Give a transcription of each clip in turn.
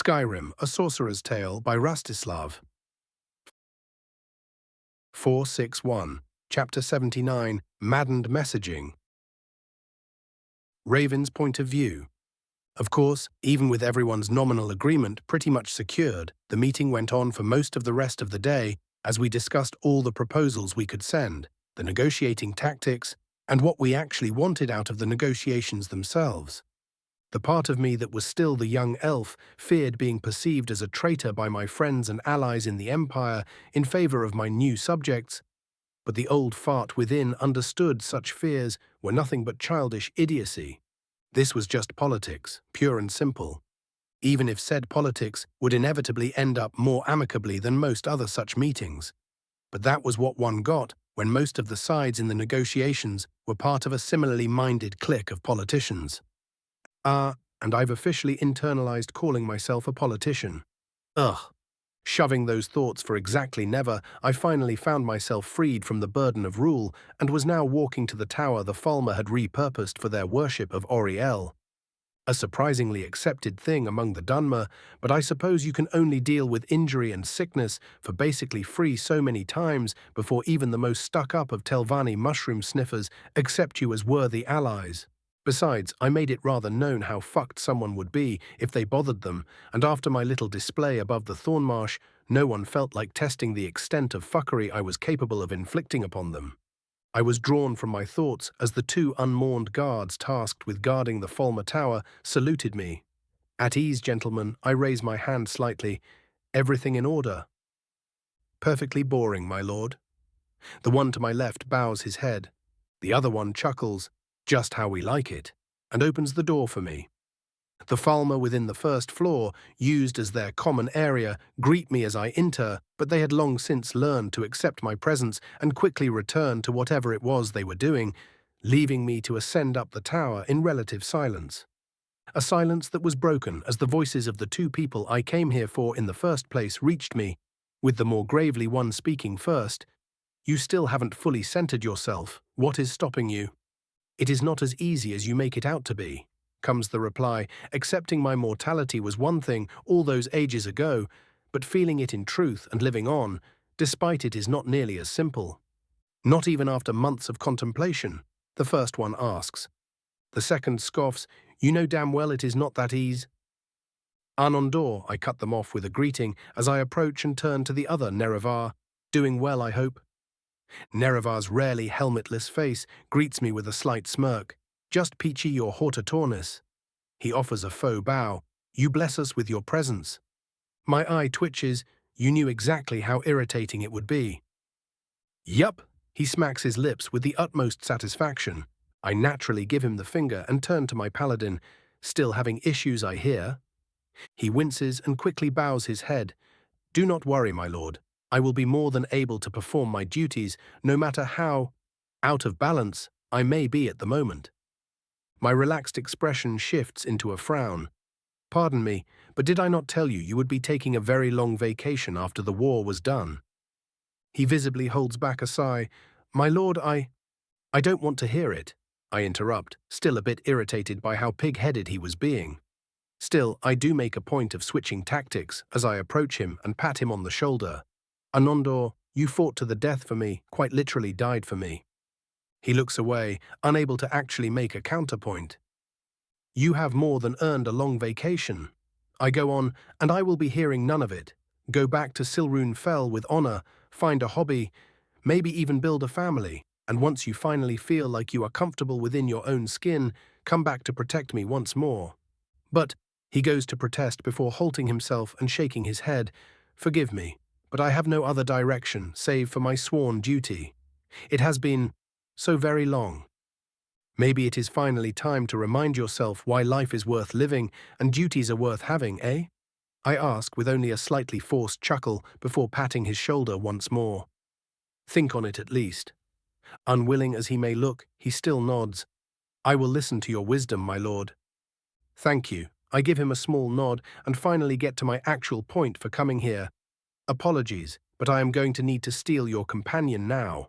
Skyrim, A Sorcerer's Tale by Rastislav. 461, Chapter 79, Maddened Messaging. Raven's point of view. Of course, even with everyone's nominal agreement pretty much secured, the meeting went on for most of the rest of the day as we discussed all the proposals we could send, the negotiating tactics, and what we actually wanted out of the negotiations themselves. The part of me that was still the young elf feared being perceived as a traitor by my friends and allies in the Empire in favor of my new subjects, but the old fart within understood such fears were nothing but childish idiocy. This was just politics, pure and simple, even if said politics would inevitably end up more amicably than most other such meetings. But that was what one got when most of the sides in the negotiations were part of a similarly minded clique of politicians. And I've officially internalized calling myself a politician. Ugh. Shoving those thoughts for exactly never, I finally found myself freed from the burden of rule and was now walking to the tower the Falmer had repurposed for their worship of Oriel. A surprisingly accepted thing among the Dunmer, but I suppose you can only deal with injury and sickness for basically free so many times before even the most stuck-up of Telvanni mushroom sniffers accept you as worthy allies. Besides, I made it rather known how fucked someone would be if they bothered them, and after my little display above the Thornmarsh, no one felt like testing the extent of fuckery I was capable of inflicting upon them. I was drawn from my thoughts as the two unmourned guards tasked with guarding the Falmer Tower saluted me. At ease, gentlemen, I raise my hand slightly. Everything in order. Perfectly boring, my lord. The one to my left bows his head. The other one chuckles, just how we like it, and opens the door for me. The Falmer within the first floor, used as their common area, greet me as I enter, but they had long since learned to accept my presence and quickly return to whatever it was they were doing, leaving me to ascend up the tower in relative silence. A silence that was broken as the voices of the two people I came here for in the first place reached me, with the more gravely one speaking first. "You still haven't fully centered yourself. What is stopping you?" "It is not as easy as you make it out to be," comes the reply. Accepting my mortality was one thing all those ages ago, but feeling it in truth and living on, despite it, is not nearly as simple. Not even after months of contemplation, the first one asks. The second scoffs, "You know damn well it is not that ease." Anondor, I cut them off with a greeting as I approach and turn to the other Nerevar. "Doing well, I hope." Nerevar's rarely helmetless face greets me with a slight smirk. "Just peachy your hortatornis." He offers a faux bow. "You bless us with your presence." My eye twitches. You knew exactly how irritating it would be. "Yup." He smacks his lips with the utmost satisfaction. I naturally give him the finger and turn to my paladin. "Still having issues, I hear." He winces and quickly bows his head. "Do not worry, my lord. I will be more than able to perform my duties, no matter how out of balance I may be at the moment." My relaxed expression shifts into a frown. "Pardon me, but did I not tell you you would be taking a very long vacation after the war was done?" He visibly holds back a sigh. "My lord, I don't want to hear it," I interrupt, still a bit irritated by how pig-headed he was being. Still, I do make a point of switching tactics as I approach him and pat him on the shoulder. "Anondor, you fought to the death for me, quite literally died for me." He looks away, unable to actually make a counterpoint. "You have more than earned a long vacation." I go on, "and I will be hearing none of it. Go back to Silrune Fell with honor, find a hobby, maybe even build a family, and once you finally feel like you are comfortable within your own skin, come back to protect me once more." "But," he goes to protest before halting himself and shaking his head, "forgive me, but I have no other direction save for my sworn duty. It has been so very long. Maybe it is finally time to remind yourself why life is worth living and duties are worth having, eh?" I ask with only a slightly forced chuckle before patting his shoulder once more. "Think on it at least." Unwilling as he may look, he still nods. "I will listen to your wisdom, my lord." "Thank you." I give him a small nod and finally get to my actual point for coming here. "Apologies, but I am going to need to steal your companion now."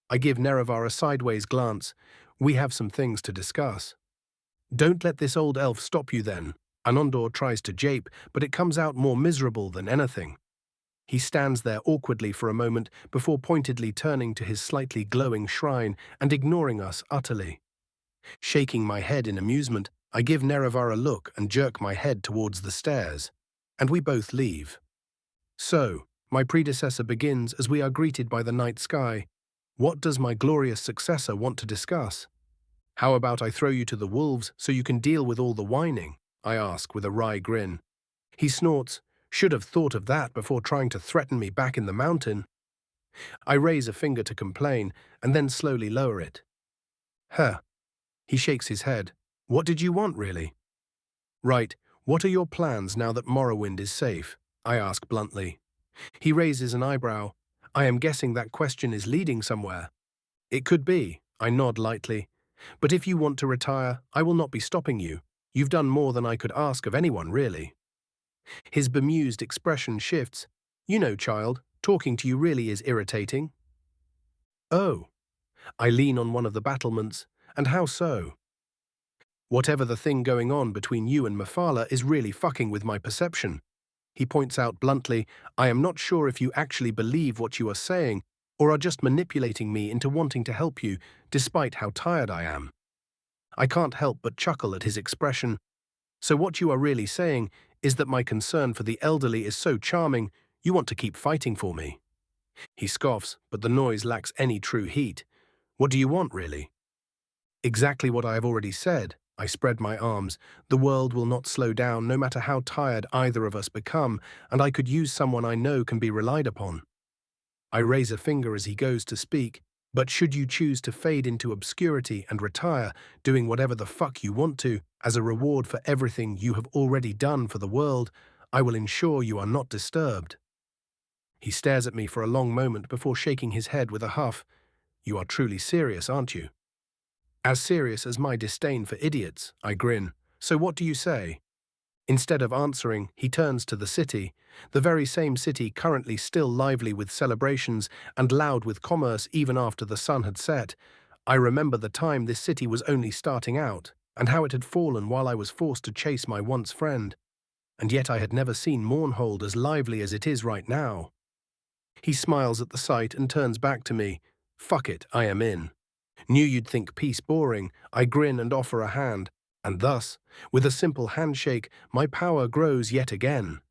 I give Nerevar a sideways glance. "We have some things to discuss." "Don't let this old elf stop you then." Anandor tries to jape, but it comes out more miserable than anything. He stands there awkwardly for a moment before pointedly turning to his slightly glowing shrine and ignoring us utterly. Shaking my head in amusement, I give Nerevar a look and jerk my head towards the stairs, and we both leave. So, my predecessor begins as we are greeted by the night sky. What does my glorious successor want to discuss? How about I throw you to the wolves so you can deal with all the whining? I ask with a wry grin. He snorts, should have thought of that before trying to threaten me back in the mountain. I raise a finger to complain and then slowly lower it. Huh. He shakes his head. What did you want, really? Right, what are your plans now that Morrowind is safe? I ask bluntly. He raises an eyebrow. I am guessing that question is leading somewhere. It could be, I nod lightly. But if you want to retire, I will not be stopping you. You've done more than I could ask of anyone, really. His bemused expression shifts. You know, child, talking to you really is irritating. Oh. I lean on one of the battlements. And how so? Whatever the thing going on between you and Mephala is really fucking with my perception. He points out bluntly, I am not sure if you actually believe what you are saying or are just manipulating me into wanting to help you, despite how tired I am. I can't help but chuckle at his expression. So what you are really saying is that my concern for the elderly is so charming, you want to keep fighting for me. He scoffs, but the noise lacks any true heat. What do you want, really? Exactly what I have already said. I spread my arms. The world will not slow down no matter how tired either of us become, and I could use someone I know can be relied upon. I raise a finger as he goes to speak, but should you choose to fade into obscurity and retire, doing whatever the fuck you want to, as a reward for everything you have already done for the world, I will ensure you are not disturbed. He stares at me for a long moment before shaking his head with a huff. You are truly serious, aren't you? As serious as my disdain for idiots, I grin. So what do you say? Instead of answering, he turns to the city, the very same city currently still lively with celebrations and loud with commerce even after the sun had set. I remember the time this city was only starting out, and how it had fallen while I was forced to chase my once friend. And yet I had never seen Mournhold as lively as it is right now. He smiles at the sight and turns back to me. Fuck it, I am in. Knew you'd think peace boring. I grin and offer a hand, and thus, with a simple handshake, my power grows yet again.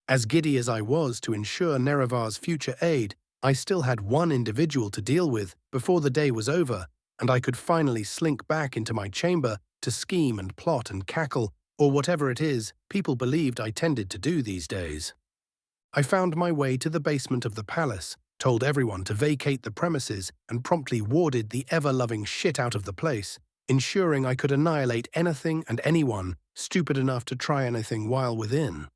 As giddy as I was to ensure Nerevar's future aid, I still had one individual to deal with before the day was over, and I could finally slink back into my chamber to scheme and plot and cackle, or whatever it is people believed I tended to do these days. I found my way to the basement of the palace, told everyone to vacate the premises, and promptly warded the ever-loving shit out of the place, ensuring I could annihilate anything and anyone stupid enough to try anything while within.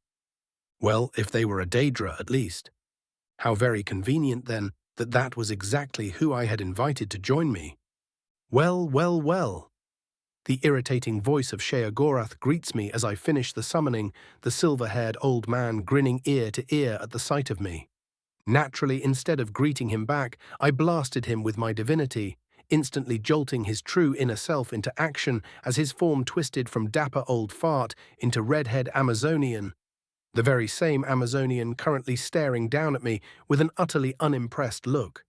Well, if they were a Daedra, at least. How very convenient, then, that that was exactly who I had invited to join me. Well, well, well. The irritating voice of Sheogorath greets me as I finish the summoning, the silver-haired old man grinning ear to ear at the sight of me. Naturally, instead of greeting him back, I blasted him with my divinity, instantly jolting his true inner self into action as his form twisted from dapper old fart into redhead Amazonian, the very same Amazonian currently staring down at me with an utterly unimpressed look.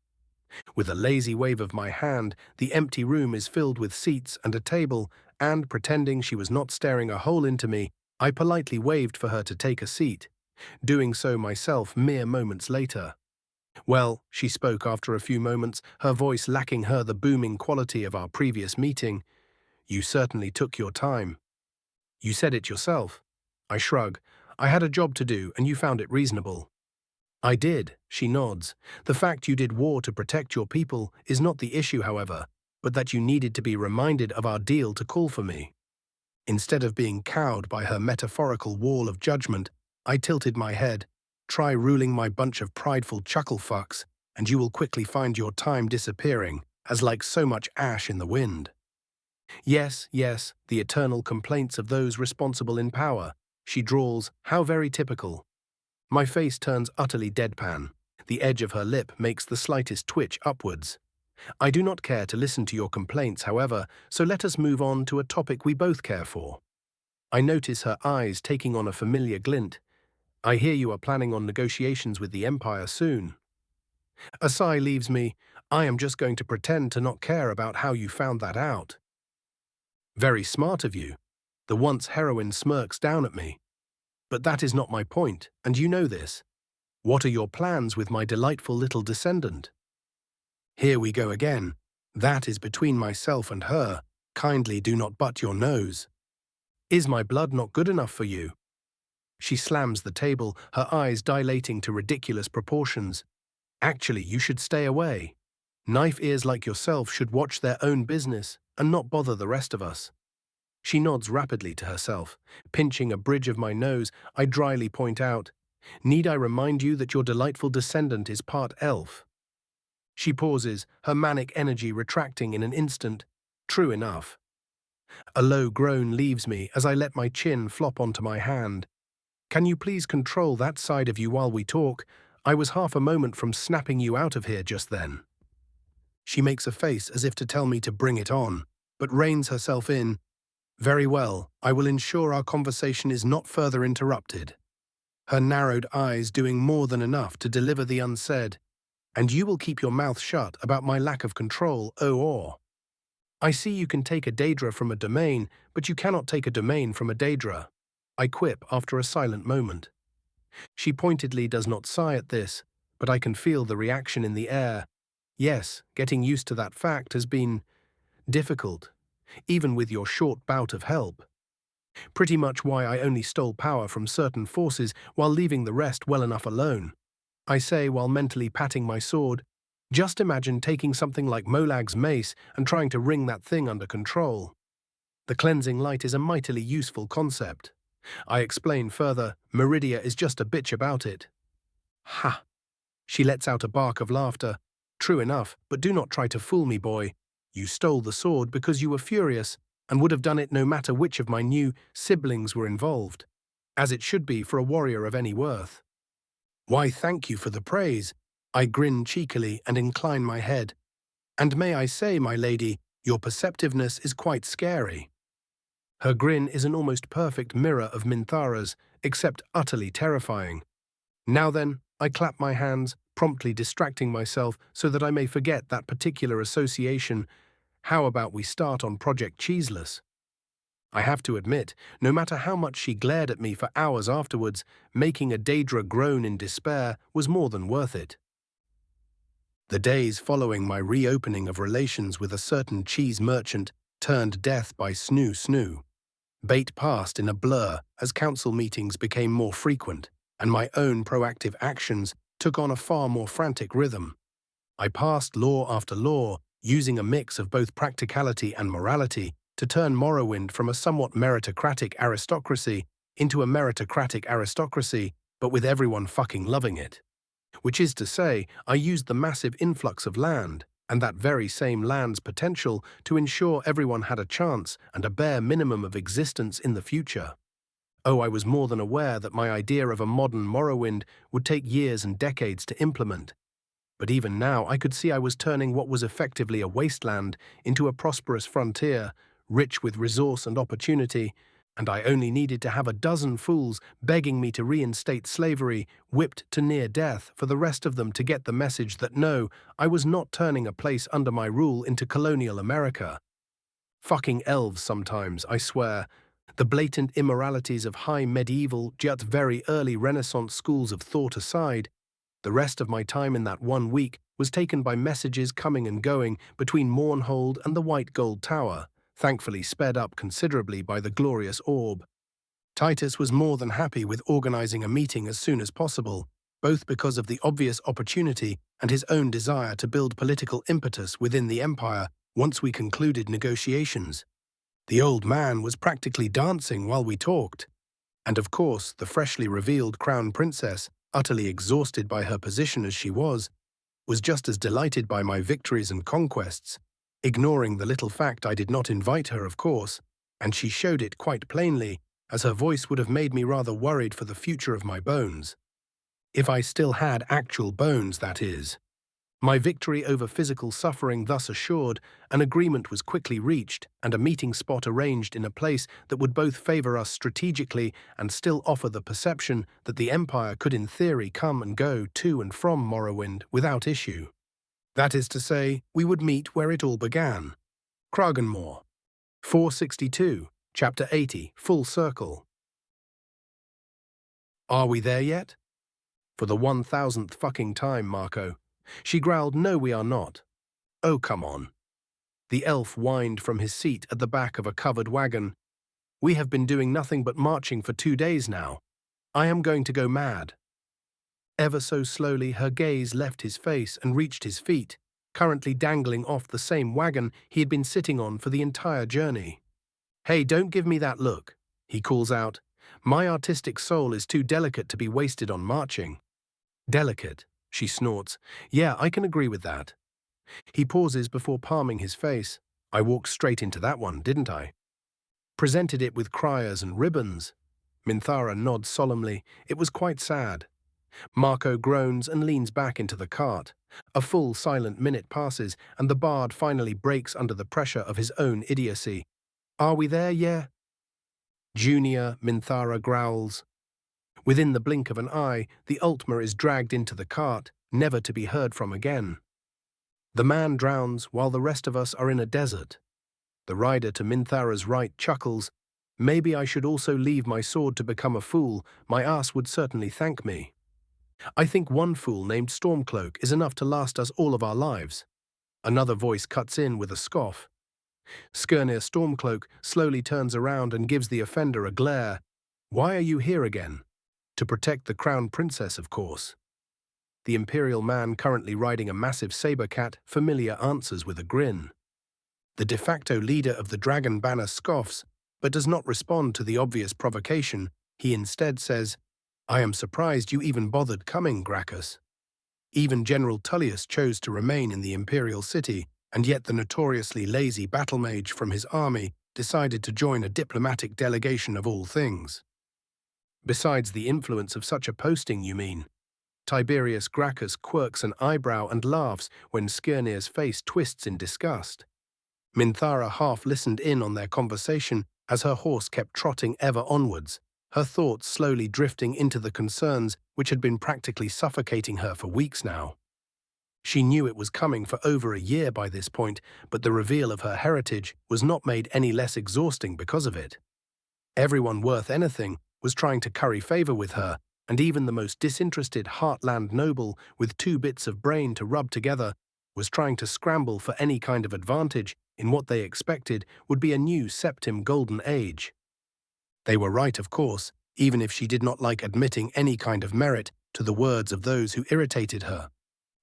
With a lazy wave of my hand, the empty room is filled with seats and a table, and, pretending she was not staring a hole into me, I politely waved for her to take a seat, doing so myself mere moments later. Well, she spoke after a few moments, her voice lacking the booming quality of our previous meeting. You certainly took your time. You said it yourself. I shrug. I had a job to do, and you found it reasonable. I did, she nods. The fact you did war to protect your people is not the issue, however, but that you needed to be reminded of our deal to call for me. Instead of being cowed by her metaphorical wall of judgment, I tilted my head. Try ruling my bunch of prideful chuckle fucks, and you will quickly find your time disappearing, as like so much ash in the wind. Yes, yes, the eternal complaints of those responsible in power. She drawls, how very typical. My face turns utterly deadpan. The edge of her lip makes the slightest twitch upwards. I do not care to listen to your complaints, however, so let us move on to a topic we both care for. I notice her eyes taking on a familiar glint. I hear you are planning on negotiations with the Empire soon. A sigh leaves me. I am just going to pretend to not care about how you found that out. Very smart of you. The once heroine smirks down at me. But that is not my point, and you know this. What are your plans with my delightful little descendant? Here we go again. That is between myself and her. Kindly do not butt your nose. Is my blood not good enough for you? She slams the table, her eyes dilating to ridiculous proportions. Actually, you should stay away. Knife ears like yourself should watch their own business and not bother the rest of us. She nods rapidly to herself. Pinching a bridge of my nose, I dryly point out, need I remind you that your delightful descendant is part elf? She pauses, her manic energy retracting in an instant. True enough. A low groan leaves me as I let my chin flop onto my hand. Can you please control that side of you while we talk? I was half a moment from snapping you out of here just then. She makes a face as if to tell me to bring it on, but reins herself in. Very well, I will ensure our conversation is not further interrupted. Her narrowed eyes doing more than enough to deliver the unsaid. And you will keep your mouth shut about my lack of control, or. I see you can take a Daedra from a domain, but you cannot take a domain from a Daedra. I quip after a silent moment. She pointedly does not sigh at this, but I can feel the reaction in the air. Yes, getting used to that fact has been difficult, even with your short bout of help. Pretty much why I only stole power from certain forces while leaving the rest well enough alone. I say while mentally patting my sword, just imagine taking something like Molag's mace and trying to wring that thing under control. The cleansing light is a mightily useful concept. I explain further, Meridia is just a bitch about it. Ha! She lets out a bark of laughter. True enough, but do not try to fool me, boy. You stole the sword because you were furious, and would have done it no matter which of my new siblings were involved, as it should be for a warrior of any worth. Why, thank you for the praise. I grin cheekily and incline my head. And may I say, my lady, your perceptiveness is quite scary. Her grin is an almost perfect mirror of Minthara's, except utterly terrifying. Now then, I clap my hands, promptly distracting myself so that I may forget that particular association. How about we start on Project Cheeseless? I have to admit, no matter how much she glared at me for hours afterwards, making a Daedra groan in despair was more than worth it. The days following my reopening of relations with a certain cheese merchant turned death by snoo. Bait passed in a blur as council meetings became more frequent, and my own proactive actions took on a far more frantic rhythm. I passed law after law, using a mix of both practicality and morality to turn Morrowind from a somewhat meritocratic aristocracy into a meritocratic aristocracy, but with everyone fucking loving it. Which is to say, I used the massive influx of land, and that very same land's potential to ensure everyone had a chance and a bare minimum of existence in the future. Oh, I was more than aware that my idea of a modern Morrowind would take years and decades to implement. But even now, I could see I was turning what was effectively a wasteland into a prosperous frontier, rich with resource and opportunity, and I only needed to have a dozen fools begging me to reinstate slavery, whipped to near death, for the rest of them to get the message that no, I was not turning a place under my rule into colonial America. Fucking elves sometimes, I swear. The blatant immoralities of high medieval, yet very early Renaissance schools of thought aside, the rest of my time in that 1 week was taken by messages coming and going between Mournhold and the White Gold Tower, thankfully sped up considerably by the glorious orb. Titus was more than happy with organizing a meeting as soon as possible, both because of the obvious opportunity and his own desire to build political impetus within the Empire once we concluded negotiations. The old man was practically dancing while we talked. And of course, the freshly revealed Crown Princess, utterly exhausted by her position as she was just as delighted by my victories and conquests, ignoring the little fact I did not invite her, of course, and she showed it quite plainly, as her voice would have made me rather worried for the future of my bones. If I still had actual bones, that is. My victory over physical suffering thus assured, an agreement was quickly reached and a meeting spot arranged in a place that would both favor us strategically and still offer the perception that the Empire could in theory come and go to and from Morrowind without issue. That is to say, we would meet where it all began. Kragenmore. 462, Chapter 80, Full Circle. Are we there yet? For the 1000th fucking time, Marco. She growled, no, we are not. Oh, come on. The elf whined from his seat at the back of a covered wagon. We have been doing nothing but marching for 2 days now. I am going to go mad. Ever so slowly, her gaze left his face and reached his feet, currently dangling off the same wagon he had been sitting on for the entire journey. Hey, don't give me that look, he calls out. My artistic soul is too delicate to be wasted on marching. Delicate, she snorts. Yeah, I can agree with that. He pauses before palming his face. I walked straight into that one, didn't I? Presented it with criers and ribbons. Minthara nods solemnly. It was quite sad. Marco groans and leans back into the cart. A full silent minute passes, and the bard finally breaks under the pressure of his own idiocy. Are we there, yeah? Junior, Minthara growls. Within the blink of an eye, the Ultima is dragged into the cart, never to be heard from again. The man drowns while the rest of us are in a desert. The rider to Minthara's right chuckles. Maybe I should also leave my sword to become a fool. My ass would certainly thank me. I think one fool named Stormcloak is enough to last us all of our lives. Another voice cuts in with a scoff. Skirnir Stormcloak slowly turns around and gives the offender a glare. Why are you here again? To protect the crown princess, of course. The imperial man currently riding a massive saber cat familiar answers with a grin. The de facto leader of the Dragon Banner scoffs, but does not respond to the obvious provocation. He instead says, I am surprised you even bothered coming, Gracchus. Even General Tullius chose to remain in the imperial city, and yet the notoriously lazy battle mage from his army decided to join a diplomatic delegation of all things. Besides the influence of such a posting, you mean? Tiberius Gracchus quirks an eyebrow and laughs when Skirnir's face twists in disgust. Minthara half listened in on their conversation as her horse kept trotting ever onwards, her thoughts slowly drifting into the concerns which had been practically suffocating her for weeks now. She knew it was coming for over a year by this point, but the reveal of her heritage was not made any less exhausting because of it. Everyone worth anything was trying to curry favor with her, and even the most disinterested heartland noble with 2 bits of brain to rub together was trying to scramble for any kind of advantage in what they expected would be a new Septim Golden Age. They were right, of course, even if she did not like admitting any kind of merit to the words of those who irritated her.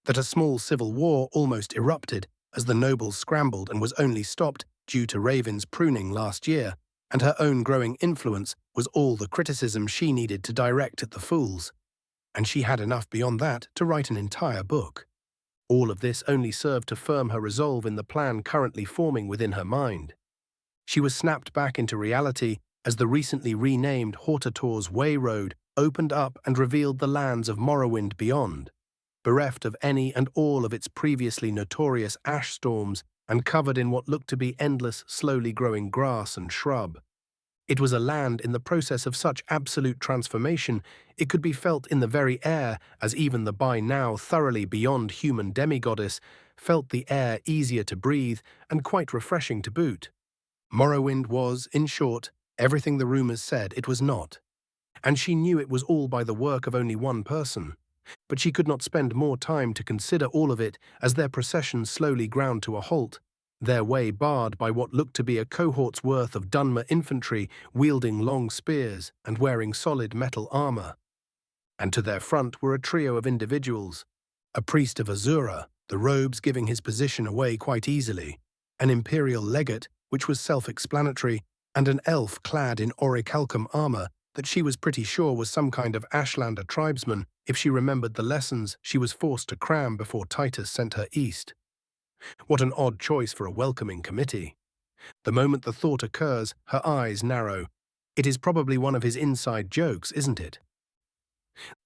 That a small civil war almost erupted as the nobles scrambled and was only stopped due to Raven's pruning last year, and her own growing influence was all the criticism she needed to direct at the fools. And she had enough beyond that to write an entire book. All of this only served to firm her resolve in the plan currently forming within her mind. She was snapped back into reality as the recently renamed Hortator's Way Road opened up and revealed the lands of Morrowind beyond, bereft of any and all of its previously notorious ash storms and covered in what looked to be endless, slowly growing grass and shrub. It was a land in the process of such absolute transformation it could be felt in the very air, as even the by now thoroughly beyond human demigoddess felt the air easier to breathe and quite refreshing to boot. Morrowind was, in short, everything the rumors said it was not. And she knew it was all by the work of only one person. But she could not spend more time to consider all of it as their procession slowly ground to a halt, their way barred by what looked to be a cohort's worth of Dunmer infantry wielding long spears and wearing solid metal armor. And to their front were a trio of individuals, a priest of Azura, the robes giving his position away quite easily, an imperial legate, which was self-explanatory, and an elf clad in orichalcum armor that she was pretty sure was some kind of Ashlander tribesman if she remembered the lessons she was forced to cram before Titus sent her east. What an odd choice for a welcoming committee. The moment the thought occurs, her eyes narrow. It is probably one of his inside jokes, isn't it?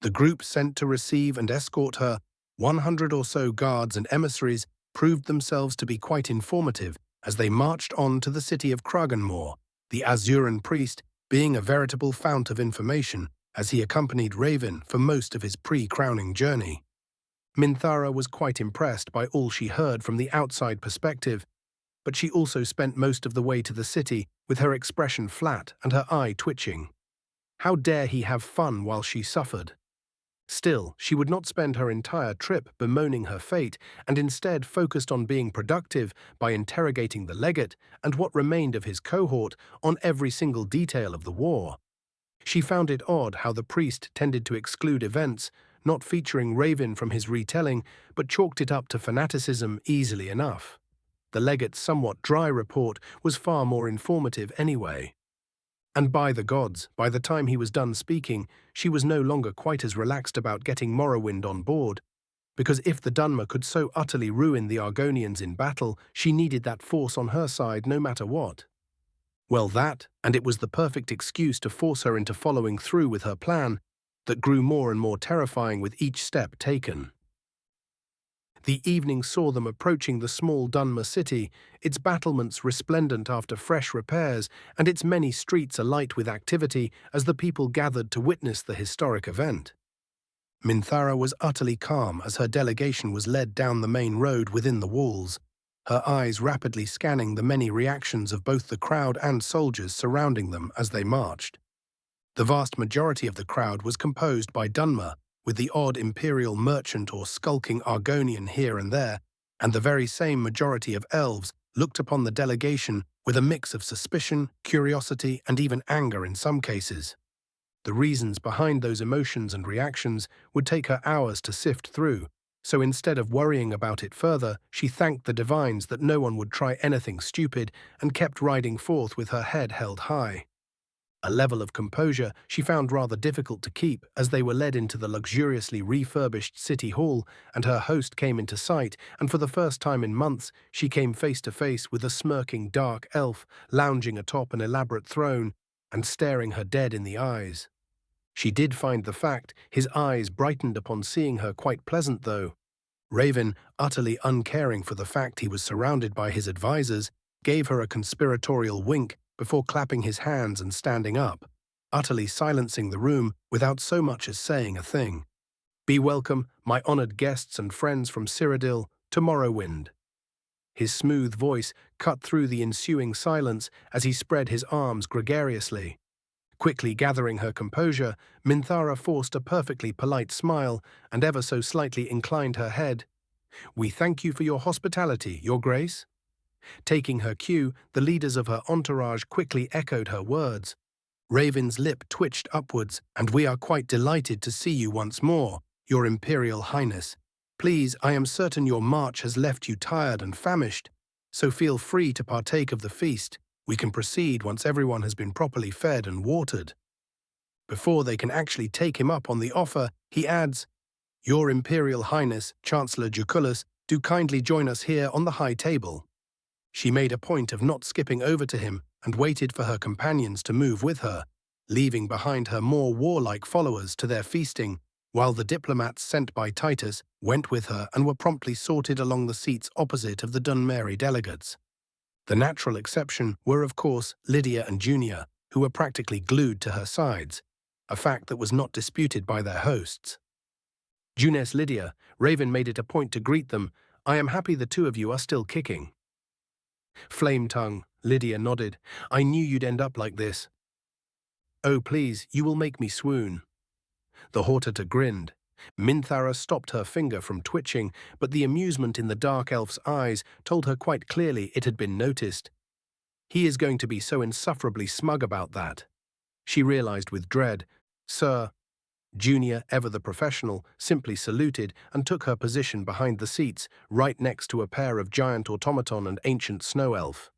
The group sent to receive and escort her 100 or so guards and emissaries proved themselves to be quite informative as they marched on to the city of Kragenmore, the Azuran priest being a veritable fount of information as he accompanied Raven for most of his pre-crowning journey. Minthara was quite impressed by all she heard from the outside perspective, but she also spent most of the way to the city with her expression flat and her eye twitching. How dare he have fun while she suffered? Still, she would not spend her entire trip bemoaning her fate and instead focused on being productive by interrogating the legate and what remained of his cohort on every single detail of the war. She found it odd how the priest tended to exclude events, not featuring Raven from his retelling, but chalked it up to fanaticism easily enough. The legate's somewhat dry report was far more informative anyway. And by the gods, by the time he was done speaking, she was no longer quite as relaxed about getting Morrowind on board, because if the Dunmer could so utterly ruin the Argonians in battle, she needed that force on her side no matter what. Well, that, and it was the perfect excuse to force her into following through with her plan, that grew more and more terrifying with each step taken. The evening saw them approaching the small Dunmer city, its battlements resplendent after fresh repairs, and its many streets alight with activity as the people gathered to witness the historic event. Minthara was utterly calm as her delegation was led down the main road within the walls, her eyes rapidly scanning the many reactions of both the crowd and soldiers surrounding them as they marched. The vast majority of the crowd was composed by Dunmer, with the odd imperial merchant or skulking Argonian here and there, and the very same majority of elves looked upon the delegation with a mix of suspicion, curiosity, and even anger in some cases. The reasons behind those emotions and reactions would take her hours to sift through, so instead of worrying about it further, she thanked the divines that no one would try anything stupid and kept riding forth with her head held high. A level of composure she found rather difficult to keep as they were led into the luxuriously refurbished city hall and her host came into sight, and for the first time in months she came face to face with a smirking dark elf lounging atop an elaborate throne and staring her dead in the eyes. She did find the fact his eyes brightened upon seeing her quite pleasant though. Raven, utterly uncaring for the fact he was surrounded by his advisors, gave her a conspiratorial wink before clapping his hands and standing up, utterly silencing the room without so much as saying a thing. "Be welcome, my honored guests and friends from Cyrodiil, to Morrowind." His smooth voice cut through the ensuing silence as he spread his arms gregariously. Quickly gathering her composure, Minthara forced a perfectly polite smile and ever so slightly inclined her head. "We thank you for your hospitality, Your Grace." Taking her cue, the leaders of her entourage quickly echoed her words. Raven's lip twitched upwards, "And we are quite delighted to see you once more, Your Imperial Highness. Please, I am certain your march has left you tired and famished, so feel free to partake of the feast. We can proceed once everyone has been properly fed and watered." Before they can actually take him up on the offer, he adds, "Your Imperial Highness, Chancellor Juculus, do kindly join us here on the high table." She made a point of not skipping over to him and waited for her companions to move with her, leaving behind her more warlike followers to their feasting, while the diplomats sent by Titus went with her and were promptly sorted along the seats opposite of the Dunmeri delegates. The natural exception were, of course, Lydia and Junior, who were practically glued to her sides, a fact that was not disputed by their hosts. "Junes Lydia," Raven made it a point to greet them, "I am happy the two of you are still kicking." "Flame tongue," Lydia nodded, "I knew you'd end up like this." "Oh please, you will make me swoon." The Hortator grinned. Minthara stopped her finger from twitching, but the amusement in the dark elf's eyes told her quite clearly it had been noticed. He is going to be so insufferably smug about that. She realized with dread. "Sir." Junior, ever the professional, simply saluted and took her position behind the seats, right next to a pair of giant automaton and ancient snow elf.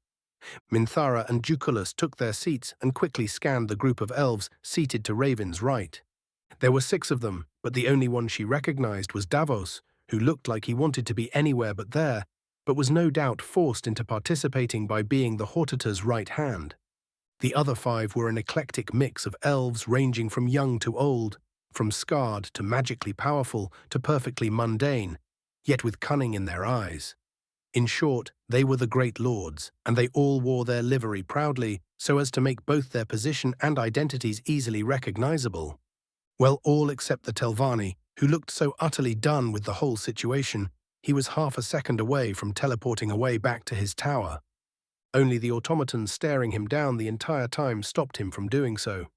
Minthara and Juculus took their seats and quickly scanned the group of elves seated to Raven's right. There were 6 of them, but the only one she recognized was Davos, who looked like he wanted to be anywhere but there, but was no doubt forced into participating by being the Hortator's right hand. The other 5 were an eclectic mix of elves ranging from young to old, from scarred to magically powerful to perfectly mundane, yet with cunning in their eyes. In short, they were the great lords, and they all wore their livery proudly so as to make both their position and identities easily recognizable. Well, all except the Telvanni, who looked so utterly done with the whole situation, he was half a second away from teleporting away back to his tower. Only the automaton staring him down the entire time stopped him from doing so.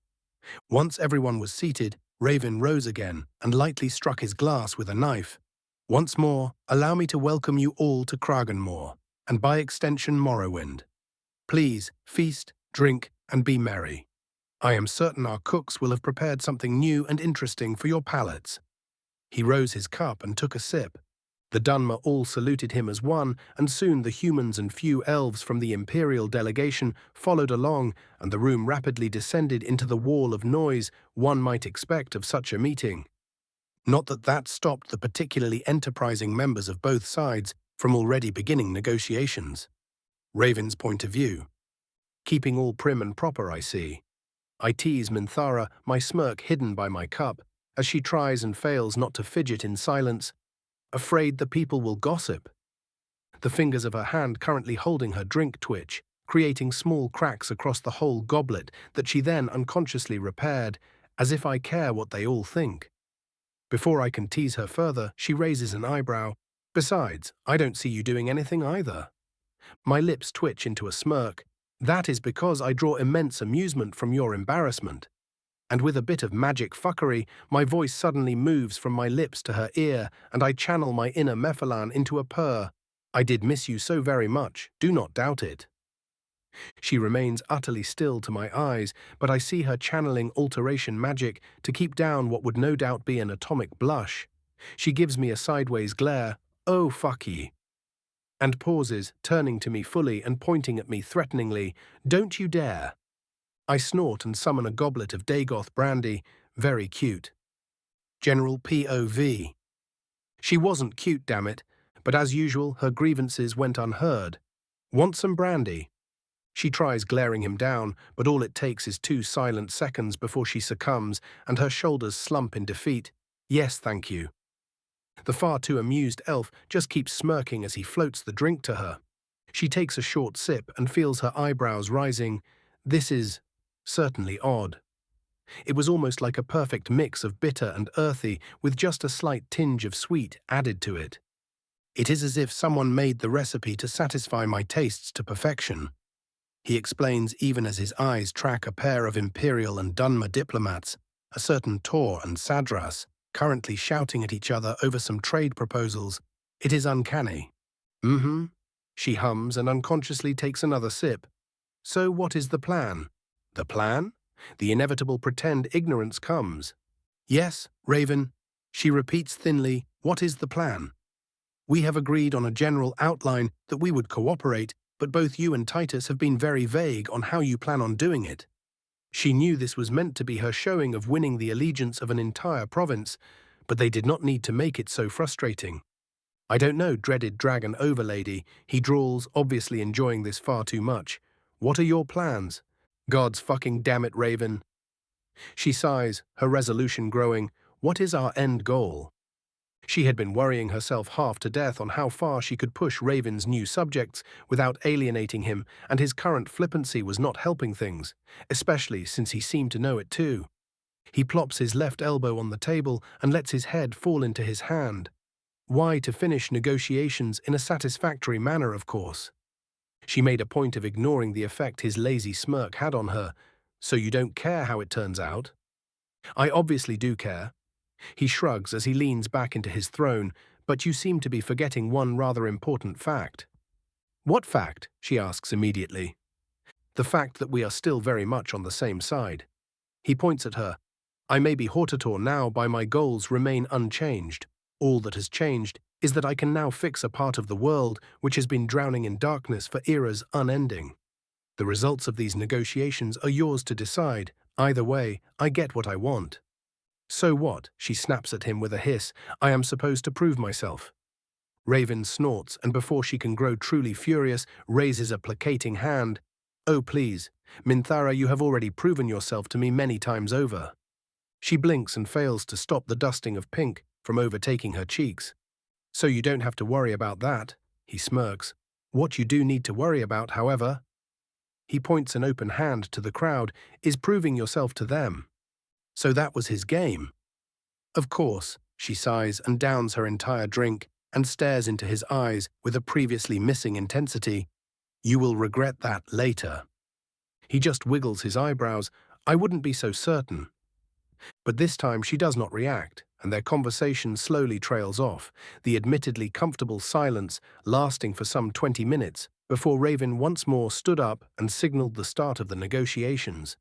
Once everyone was seated, Raven rose again and lightly struck his glass with a knife. Once more, allow me to welcome you all to Kragenmore, and by extension Morrowind. Please, feast, drink, and be merry. I am certain our cooks will have prepared something new and interesting for your palates. He rose his cup and took a sip. The Dunmer all saluted him as one, and soon the humans and few elves from the imperial delegation followed along, and the room rapidly descended into the wall of noise one might expect of such a meeting. Not that that stopped the particularly enterprising members of both sides from already beginning negotiations. Raven's point of view. Keeping all prim and proper, I see. I tease Minthara, my smirk hidden by my cup, as she tries and fails not to fidget in silence, afraid the people will gossip. The fingers of her hand currently holding her drink twitch, creating small cracks across the whole goblet that she then unconsciously repaired, as if I care what they all think. Before I can tease her further, she raises an eyebrow. Besides, I don't see you doing anything either. My lips twitch into a smirk. That is because I draw immense amusement from your embarrassment. And with a bit of magic fuckery, my voice suddenly moves from my lips to her ear, and I channel my inner Mephilan into a purr. I did miss you so very much, do not doubt it. She remains utterly still to my eyes, but I see her channeling alteration magic to keep down what would no doubt be an atomic blush. She gives me a sideways glare, oh fuck ye, and pauses, turning to me fully and pointing at me threateningly, don't you dare. I snort and summon a goblet of Dagoth brandy, very cute. General POV. She wasn't cute, damn it, but as usual, her grievances went unheard. Want some brandy? She tries glaring him down, but all it takes is 2 silent seconds before she succumbs and her shoulders slump in defeat. Yes, thank you. The far too amused elf just keeps smirking as he floats the drink to her. She takes a short sip and feels her eyebrows rising. This is certainly odd. It was almost like a perfect mix of bitter and earthy with just a slight tinge of sweet added to it. It is as if someone made the recipe to satisfy my tastes to perfection. He explains even as his eyes track a pair of Imperial and Dunmer diplomats, a certain Tor and Sadras, currently shouting at each other over some trade proposals. It is uncanny. Mm-hmm. She hums and unconsciously takes another sip. So what is the plan? The plan? The inevitable pretend ignorance comes. Yes, Raven. She repeats thinly, what is the plan? We have agreed on a general outline that we would cooperate, but both you and Titus have been very vague on how you plan on doing it. She knew this was meant to be her showing of winning the allegiance of an entire province, but they did not need to make it so frustrating. I don't know, dreaded dragon overlady, he drawls, obviously enjoying this far too much. What are your plans? God's fucking damn it, Raven. She sighs, her resolution growing. What is our end goal? She had been worrying herself half to death on how far she could push Raven's new subjects without alienating him, and his current flippancy was not helping things, especially since he seemed to know it too. He plops his left elbow on the table and lets his head fall into his hand. Why to finish negotiations in a satisfactory manner, of course. She made a point of ignoring the effect his lazy smirk had on her. So you don't care how it turns out? I obviously do care. He shrugs as he leans back into his throne, but you seem to be forgetting one rather important fact. What fact? She asks immediately. The fact that we are still very much on the same side. He points at her. I may be Hortator now, but my goals remain unchanged. All that has changed is that I can now fix a part of the world which has been drowning in darkness for eras unending. The results of these negotiations are yours to decide. Either way, I get what I want. So what? She snaps at him with a hiss. I am supposed to prove myself. Raven snorts, and before she can grow truly furious, raises a placating hand. Oh, please, Minthara, you have already proven yourself to me many times over. She blinks and fails to stop the dusting of pink from overtaking her cheeks. So you don't have to worry about that, he smirks. What you do need to worry about, however, he points an open hand to the crowd, is proving yourself to them. So that was his game. Of course, she sighs and downs her entire drink and stares into his eyes with a previously missing intensity. You will regret that later. He just wiggles his eyebrows. I wouldn't be so certain. But this time she does not react, and their conversation slowly trails off, the admittedly comfortable silence lasting for some 20 minutes before Raven once more stood up and signaled the start of the negotiations.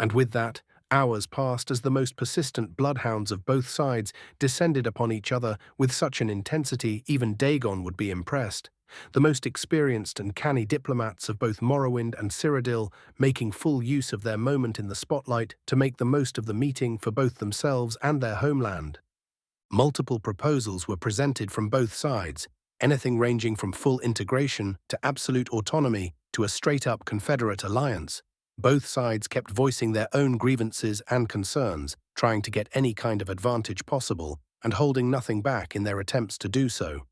And with that, hours passed as the most persistent bloodhounds of both sides descended upon each other with such an intensity even Dagon would be impressed. The most experienced and canny diplomats of both Morrowind and Cyrodiil making full use of their moment in the spotlight to make the most of the meeting for both themselves and their homeland. Multiple proposals were presented from both sides, anything ranging from full integration to absolute autonomy to a straight-up Confederate alliance. Both sides kept voicing their own grievances and concerns, trying to get any kind of advantage possible, and holding nothing back in their attempts to do so.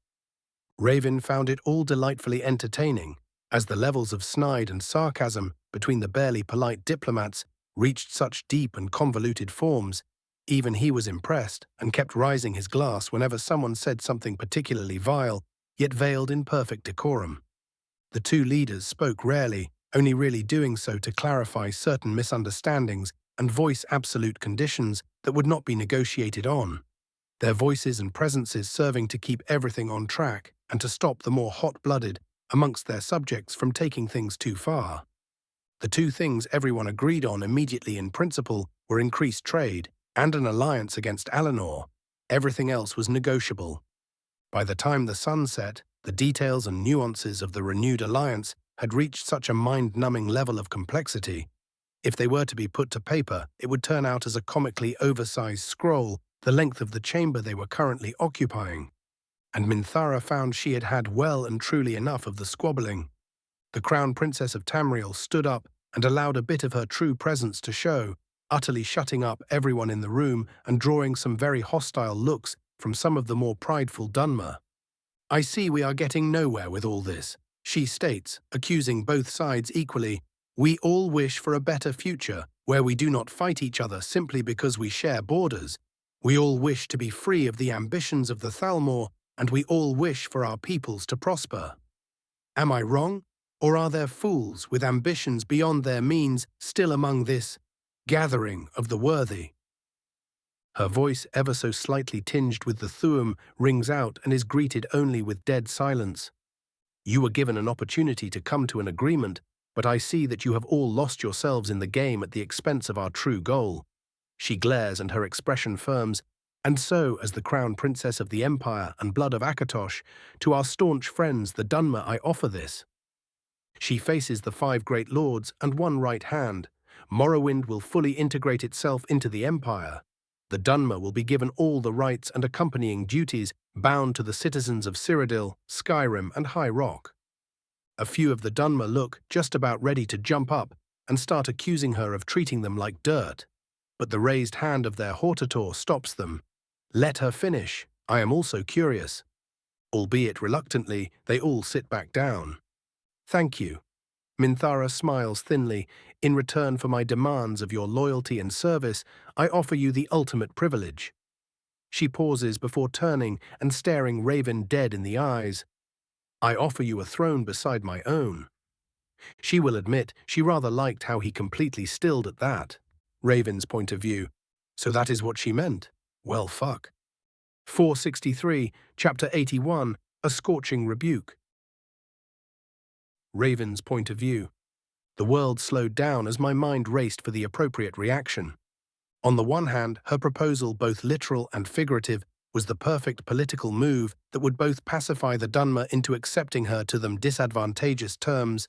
Raven found it all delightfully entertaining, as the levels of snide and sarcasm between the barely polite diplomats reached such deep and convoluted forms. Even he was impressed and kept raising his glass whenever someone said something particularly vile, yet veiled in perfect decorum. The two leaders spoke rarely, only really doing so to clarify certain misunderstandings and voice absolute conditions that would not be negotiated on. Their voices and presences serving to keep everything on track and to stop the more hot-blooded amongst their subjects from taking things too far. The two things everyone agreed on immediately in principle were increased trade and an alliance against Alinor. Everything else was negotiable. By the time the sun set, the details and nuances of the renewed alliance had reached such a mind-numbing level of complexity. If they were to be put to paper, it would turn out as a comically oversized scroll the length of the chamber they were currently occupying. And Minthara found she had had well and truly enough of the squabbling. The Crown Princess of Tamriel stood up and allowed a bit of her true presence to show, utterly shutting up everyone in the room and drawing some very hostile looks from some of the more prideful Dunmer. I see we are getting nowhere with all this, she states, accusing both sides equally. We all wish for a better future, where we do not fight each other simply because we share borders. We all wish to be free of the ambitions of the Thalmor, and we all wish for our peoples to prosper. Am I wrong? Or are there fools with ambitions beyond their means still among this gathering of the worthy? Her voice, ever so slightly tinged with the Thuum, rings out and is greeted only with dead silence. You were given an opportunity to come to an agreement, but I see that you have all lost yourselves in the game at the expense of our true goal. She glares and her expression firms, and so, as the Crown Princess of the Empire and Blood of Akatosh, to our staunch friends the Dunmer I offer this. She faces the 5 great lords and one right hand. Morrowind will fully integrate itself into the Empire. The Dunmer will be given all the rights and accompanying duties bound to the citizens of Cyrodiil, Skyrim, and High Rock. A few of the Dunmer look just about ready to jump up and start accusing her of treating them like dirt. But the raised hand of their Hortator stops them. Let her finish. I am also curious. Albeit reluctantly, they all sit back down. Thank you. Minthara smiles thinly. In return for my demands of your loyalty and service, I offer you the ultimate privilege. She pauses before turning and staring Raven dead in the eyes. I offer you a throne beside my own. She will admit she rather liked how he completely stilled at that. Raven's point of view. So that is what she meant. Well, fuck. 463, Chapter 81, A Scorching Rebuke. Raven's point of view. The world slowed down as my mind raced for the appropriate reaction. On the one hand, her proposal, both literal and figurative, was the perfect political move that would both pacify the Dunmer into accepting her to them disadvantageous terms,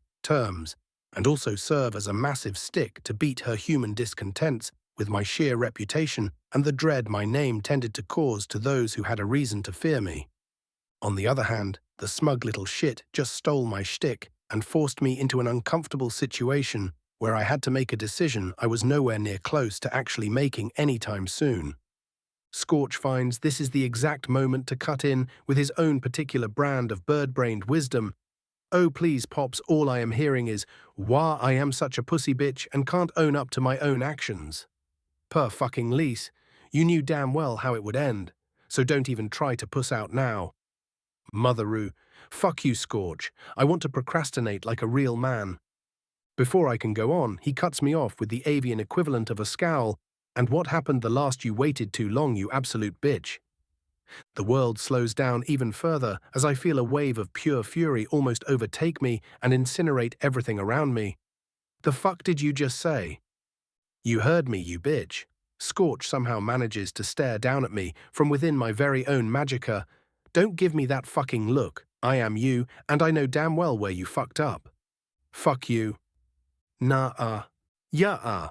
and also serve as a massive stick to beat her human discontents with my sheer reputation and the dread my name tended to cause to those who had a reason to fear me. On the other hand, the smug little shit just stole my shtick and forced me into an uncomfortable situation where I had to make a decision I was nowhere near close to actually making anytime soon. Scorch finds this is the exact moment to cut in with his own particular brand of bird-brained wisdom. "Oh please, Pops, all I am hearing is, wah, I am such a pussy bitch and can't own up to my own actions." Per fucking lease, you knew damn well how it would end, so don't even try to puss out now. Motheroo, fuck you, Scorch, I want to procrastinate like a real man. Before I can go on, he cuts me off with the avian equivalent of a scowl. "And what happened the last you waited too long, you absolute bitch?" The world slows down even further as I feel a wave of pure fury almost overtake me and incinerate everything around me. "The fuck did you just say?" "You heard me, you bitch." Scorch somehow manages to stare down at me from within my very own magicka. "Don't give me that fucking look. I am you, and I know damn well where you fucked up." "Fuck you." "Nah-uh." "Yeah-uh."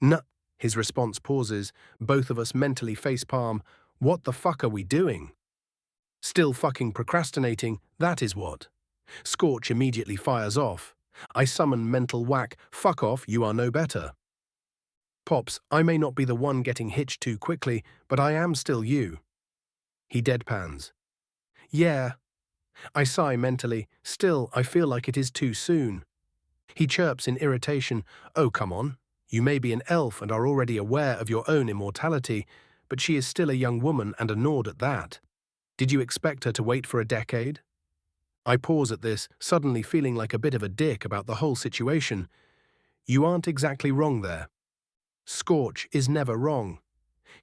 "Nah." His response pauses, both of us mentally facepalm. What the fuck are we doing? Still fucking procrastinating, that is what. Scorch immediately fires off. I summon mental whack. "Fuck off, you are no better." "Pops, I may not be the one getting hitched too quickly, but I am still you." He deadpans. "Yeah." I sigh mentally. Still, I feel like it is too soon. He chirps in irritation. "Oh, come on. You may be an elf and are already aware of your own immortality, but she is still a young woman and a Nord at that. Did you expect her to wait for a decade?" I pause at this, suddenly feeling like a bit of a dick about the whole situation. You aren't exactly wrong there. Scorch is never wrong.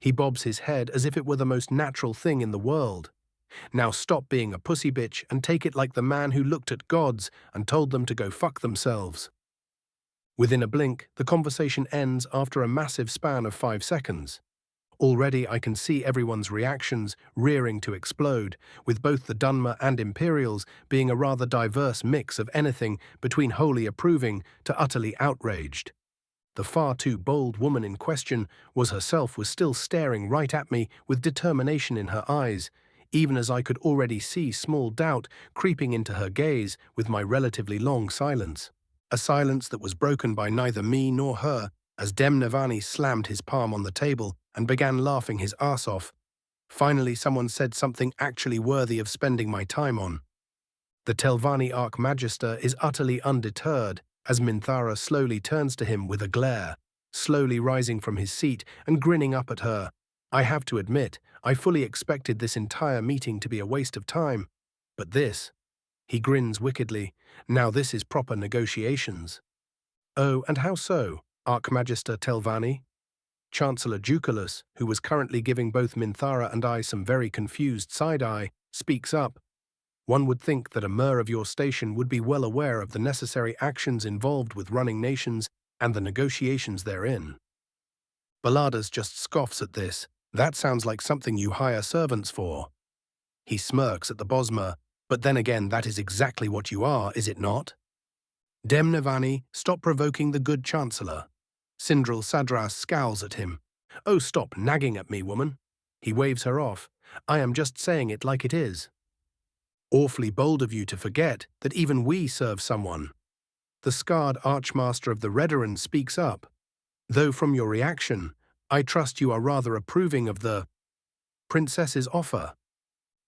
He bobs his head as if it were the most natural thing in the world. Now stop being a pussy bitch and take it like the man who looked at gods and told them to go fuck themselves. Within a blink, the conversation ends after a massive span of 5 seconds. Already I can see everyone's reactions rearing to explode, with both the Dunmer and Imperials being a rather diverse mix of anything between wholly approving to utterly outraged. The far too bold woman in question was still staring right at me with determination in her eyes, even as I could already see small doubt creeping into her gaze with my relatively long silence. A silence that was broken by neither me nor her, as Demnavani slammed his palm on the table and began laughing his ass off. Finally, someone said something actually worthy of spending my time on. The Telvanni Archmagister is utterly undeterred as Minthara slowly turns to him with a glare, slowly rising from his seat and grinning up at her. I have to admit, I fully expected this entire meeting to be a waste of time. But this, he grins wickedly, now this is proper negotiations. "Oh, and how so, Archmagister Telvanni?" Chancellor Ducalus, who was currently giving both Minthara and I some very confused side-eye, speaks up. "One would think that a mer of your station would be well aware of the necessary actions involved with running nations and the negotiations therein." Balladas just scoffs at this. "That sounds like something you hire servants for." He smirks at the Bosmer, "But then again, that is exactly what you are, is it not?" "Demnavani, stop provoking the good Chancellor." Sindral Sadras scowls at him. "Oh, stop nagging at me, woman." He waves her off. "I am just saying it like it is." "Awfully bold of you to forget that even we serve someone." The scarred Archmaster of the Redoran speaks up. "Though from your reaction, I trust you are rather approving of the princess's offer."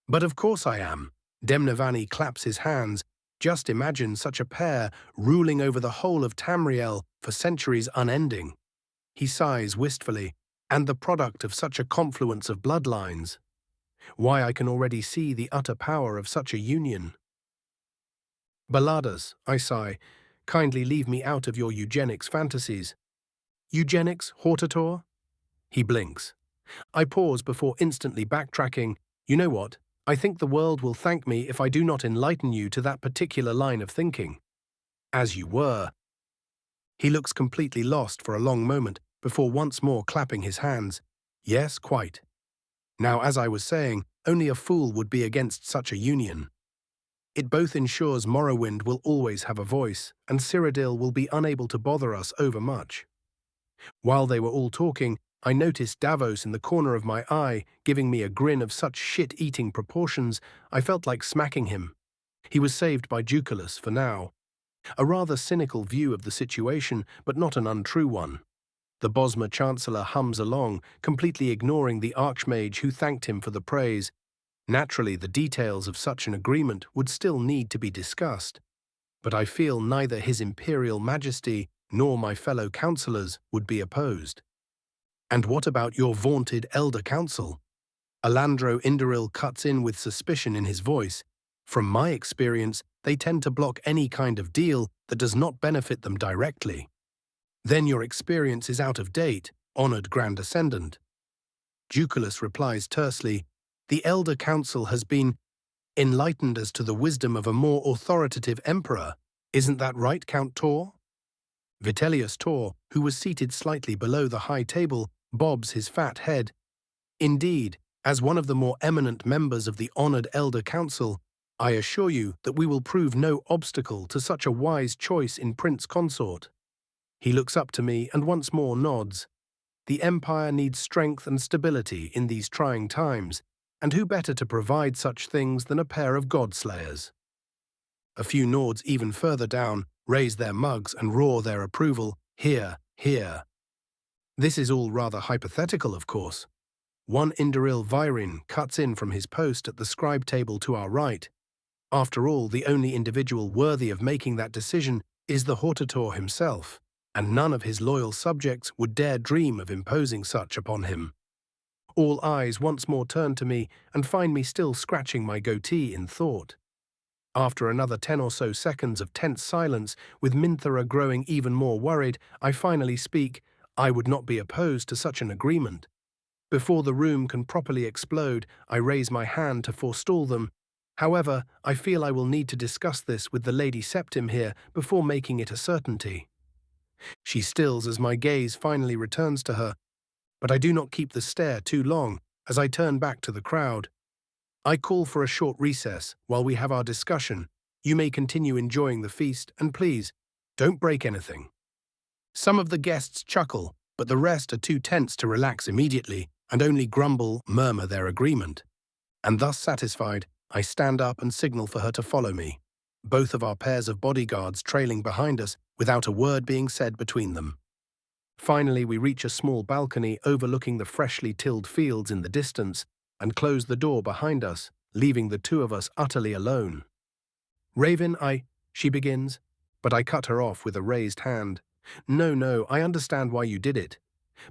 "But of course I am." Demnavani claps his hands. "Just imagine such a pair ruling over the whole of Tamriel for centuries unending." He sighs wistfully. "And the product of such a confluence of bloodlines. Why, I can already see the utter power of such a union." "Balladas," I sigh, "kindly leave me out of your eugenics fantasies." "Eugenics, Hortator?" He blinks. I pause before instantly backtracking. "You know what? I think the world will thank me if I do not enlighten you to that particular line of thinking." "As you were." He looks completely lost for a long moment before once more clapping his hands. "Yes, quite. Now, as I was saying, only a fool would be against such a union. It both ensures Morrowind will always have a voice, and Cyrodiil will be unable to bother us overmuch." While they were all talking, I noticed Davos in the corner of my eye, giving me a grin of such shit-eating proportions I felt like smacking him. He was saved by Ducalus for now. A rather cynical view of the situation, but not an untrue one. The Bosmer Chancellor hums along, completely ignoring the Archmage who thanked him for the praise. Naturally, the details of such an agreement would still need to be discussed, but I feel neither His Imperial Majesty nor my fellow councillors would be opposed. And what about your vaunted Elder Council? Alandro Indaril cuts in with suspicion in his voice. From my experience, they tend to block any kind of deal that does not benefit them directly. Then your experience is out of date, honored Grand Descendant. Duculus replies tersely, the Elder Council has been enlightened as to the wisdom of a more authoritative emperor. Isn't that right, Count Tor? Vitellius Tor, who was seated slightly below the high table, bobs his fat head. Indeed, as one of the more eminent members of the honored Elder Council, I assure you that we will prove no obstacle to such a wise choice in Prince Consort. He looks up to me and once more nods. The Empire needs strength and stability in these trying times, and who better to provide such things than a pair of godslayers? A few Nords even further down raise their mugs and roar their approval, hear, hear. This is all rather hypothetical, of course. One Indaril Virin cuts in from his post at the scribe table to our right. After all, the only individual worthy of making that decision is the Hortator himself, and none of his loyal subjects would dare dream of imposing such upon him. All eyes once more turn to me and find me still scratching my goatee in thought. After another 10 or so seconds of tense silence, with Minthara growing even more worried, I finally speak. I would not be opposed to such an agreement. Before the room can properly explode, I raise my hand to forestall them. However, I feel I will need to discuss this with the Lady Septim here before making it a certainty. She stills as my gaze finally returns to her, but I do not keep the stare too long as I turn back to the crowd. I call for a short recess while we have our discussion. You may continue enjoying the feast, and please, don't break anything. Some of the guests chuckle, but the rest are too tense to relax immediately and only grumble, murmur their agreement. And thus satisfied, I stand up and signal for her to follow me, both of our pairs of bodyguards trailing behind us without a word being said between them. Finally, we reach a small balcony overlooking the freshly tilled fields in the distance and close the door behind us, leaving the two of us utterly alone. Raven, she begins, but I cut her off with a raised hand. No, I understand why you did it,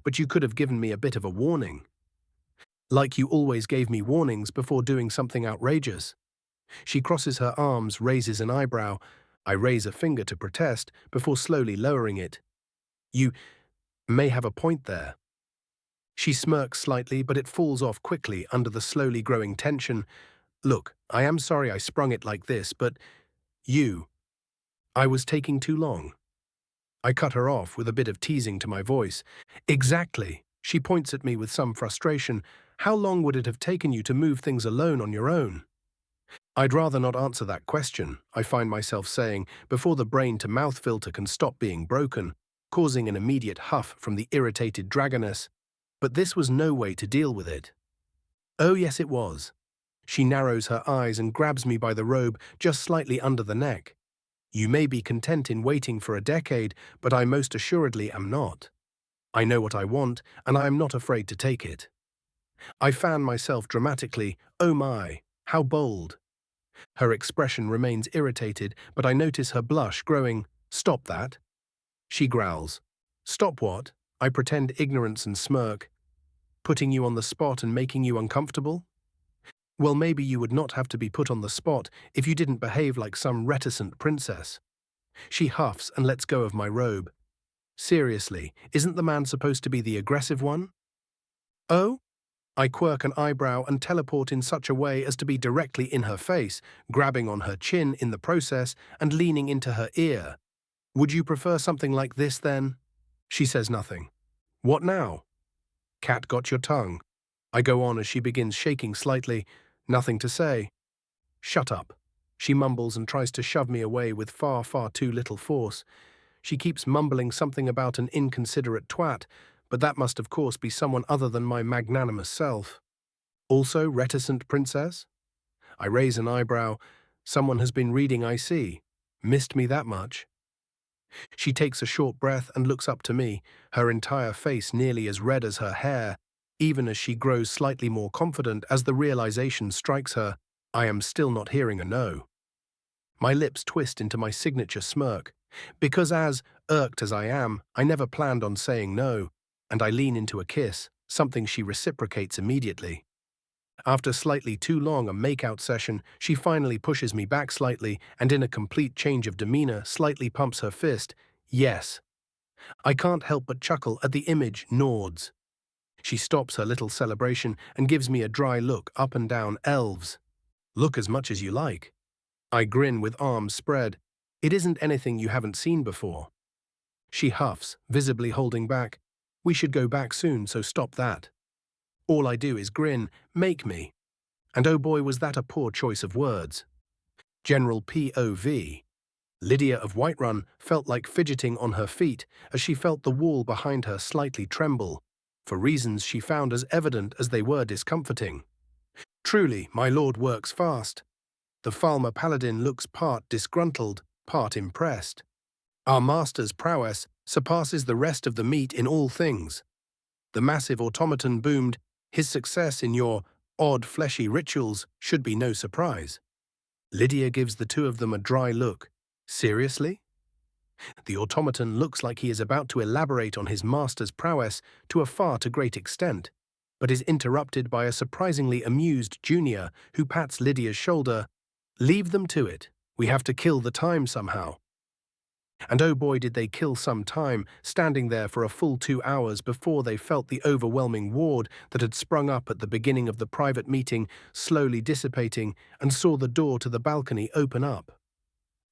but you could have given me a bit of a warning. Like you always gave me warnings before doing something outrageous. She crosses her arms, raises an eyebrow. I raise a finger to protest before slowly lowering it. You may have a point there. She smirks slightly, but it falls off quickly under the slowly growing tension. Look, I am sorry I sprung it like this, but I was taking too long. I cut her off with a bit of teasing to my voice. Exactly. She points at me with some frustration. How long would it have taken you to move things alone on your own? I'd rather not answer that question, I find myself saying, before the brain-to-mouth filter can stop being broken, causing an immediate huff from the irritated dragoness. But this was no way to deal with it. Oh yes, it was. She narrows her eyes and grabs me by the robe just slightly under the neck. You may be content in waiting for a decade, but I most assuredly am not. I know what I want, and I am not afraid to take it. I fan myself dramatically. Oh my, how bold. Her expression remains irritated, but I notice her blush growing. Stop that. She growls. Stop what? I pretend ignorance and smirk. Putting you on the spot and making you uncomfortable? Well, maybe you would not have to be put on the spot if you didn't behave like some reticent princess. She huffs and lets go of my robe. Seriously, isn't the man supposed to be the aggressive one? Oh? I quirk an eyebrow and teleport in such a way as to be directly in her face, grabbing on her chin in the process and leaning into her ear. Would you prefer something like this then? She says nothing. What now? Cat got your tongue. I go on as she begins shaking slightly. Nothing to say. Shut up. She mumbles and tries to shove me away with far too little force. She keeps mumbling something about an inconsiderate twat, but that must of course be someone other than my magnanimous self. Also reticent princess? I raise an eyebrow. Someone has been reading, I see. Missed me that much? She takes a short breath and looks up to me, her entire face nearly as red as her hair, even as she grows slightly more confident as the realization strikes her, I am still not hearing a no. My lips twist into my signature smirk, because irked as I am, I never planned on saying no, and I lean into a kiss, something she reciprocates immediately. After slightly too long a make-out session, she finally pushes me back slightly and in a complete change of demeanor slightly pumps her fist. Yes. I can't help but chuckle at the image Nords. She stops her little celebration and gives me a dry look up and down. Elves. Look as much as you like. I grin with arms spread. It isn't anything you haven't seen before. She huffs, visibly holding back. We should go back soon, so stop that. All I do is grin. Make me. And oh boy, was that a poor choice of words. General POV. Lydia of Whiterun felt like fidgeting on her feet as she felt the wall behind her slightly tremble, for reasons she found as evident as they were discomforting. Truly, my lord works fast. The Falmer paladin looks part disgruntled, part impressed. Our master's prowess surpasses the rest of the meat in all things. The massive automaton boomed, his success in your odd fleshy rituals should be no surprise. Lydia gives the two of them a dry look. Seriously? The automaton looks like he is about to elaborate on his master's prowess to a far too great extent, but is interrupted by a surprisingly amused junior who pats Lydia's shoulder. Leave them to it. We have to kill the time somehow. And oh boy, did they kill some time, standing there for a full 2 hours before they felt the overwhelming ward that had sprung up at the beginning of the private meeting slowly dissipating and saw the door to the balcony open up.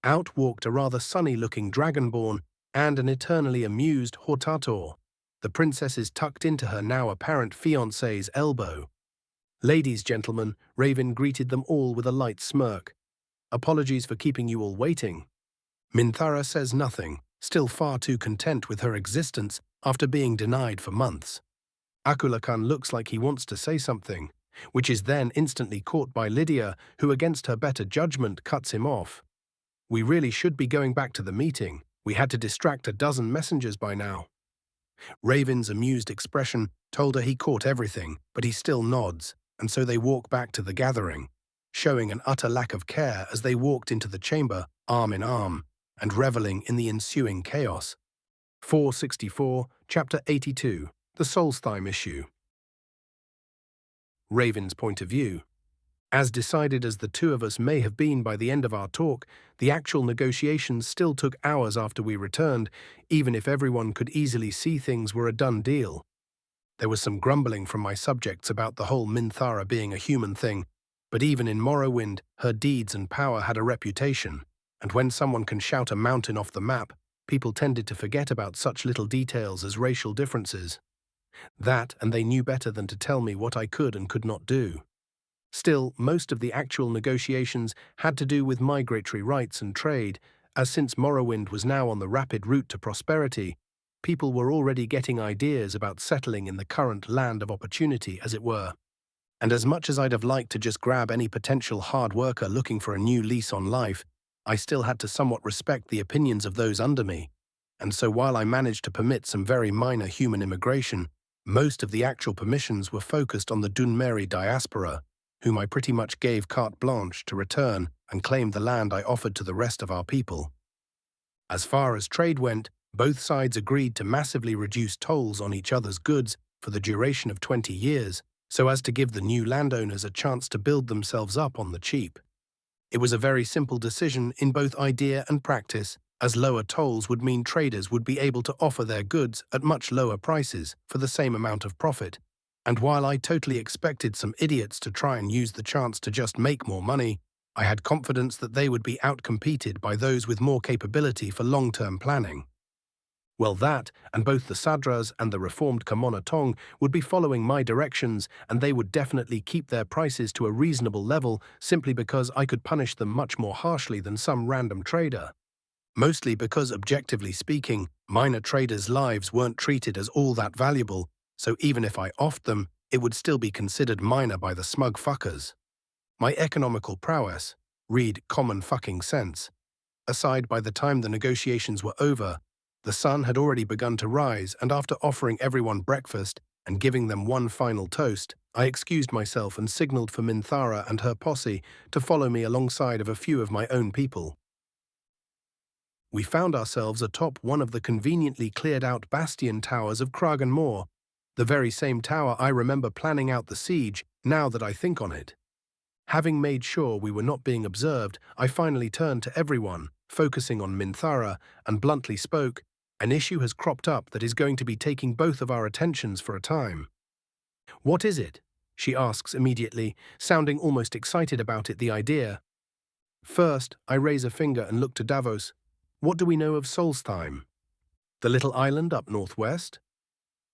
Out walked a rather sunny-looking dragonborn and an eternally amused Hortator, the princess's tucked into her now apparent fiancé's elbow. Ladies, gentlemen, Raven greeted them all with a light smirk. Apologies for keeping you all waiting. Minthara says nothing, still far too content with her existence after being denied for months. Akulakan looks like he wants to say something, which is then instantly caught by Lydia, who against her better judgment cuts him off. We really should be going back to the meeting. We had to distract a dozen messengers by now. Raven's amused expression told her he caught everything, but he still nods, and so they walk back to the gathering, showing an utter lack of care as they walked into the chamber, arm in arm, and reveling in the ensuing chaos. 464, Chapter 82, The Solstheim Issue. Raven's point of view. As decided as the two of us may have been by the end of our talk, the actual negotiations still took hours after we returned, even if everyone could easily see things were a done deal. There was some grumbling from my subjects about the whole Minthara being a human thing, but even in Morrowind, her deeds and power had a reputation, and when someone can shout a mountain off the map, people tended to forget about such little details as racial differences. That, and they knew better than to tell me what I could and could not do. Still, most of the actual negotiations had to do with migratory rights and trade, as since Morrowind was now on the rapid route to prosperity, people were already getting ideas about settling in the current land of opportunity, as it were. And as much as I'd have liked to just grab any potential hard worker looking for a new lease on life, I still had to somewhat respect the opinions of those under me, and so while I managed to permit some very minor human immigration, most of the actual permissions were focused on the Dunmeri diaspora, whom I pretty much gave carte blanche to return and claim the land I offered to the rest of our people. As far as trade went, both sides agreed to massively reduce tolls on each other's goods for the duration of 20 years, so as to give the new landowners a chance to build themselves up on the cheap. It was a very simple decision in both idea and practice, as lower tolls would mean traders would be able to offer their goods at much lower prices for the same amount of profit. And while I totally expected some idiots to try and use the chance to just make more money, I had confidence that they would be outcompeted by those with more capability for long-term planning. Well, that, and both the Sadras and the reformed Kamona Tong would be following my directions, and they would definitely keep their prices to a reasonable level simply because I could punish them much more harshly than some random trader. Mostly because, objectively speaking, minor traders' lives weren't treated as all that valuable, so even if I offed them, it would still be considered minor by the smug fuckers. My economical prowess, read common fucking sense, Aside, by the time the negotiations were over, the sun had already begun to rise, and after offering everyone breakfast and giving them one final toast, I excused myself and signaled for Minthara and her posse to follow me alongside of a few of my own people. We found ourselves atop one of the conveniently cleared-out bastion towers of Kragenmore, the very same tower I remember planning out the siege, now that I think on it. Having made sure we were not being observed, I finally turned to everyone, focusing on Minthara, and bluntly spoke, "An issue has cropped up that is going to be taking both of our attentions for a time." "What is it?" she asks immediately, sounding almost excited about the idea. First, I raise a finger and look to Davos. "What do we know of Solstheim? The little island up northwest?"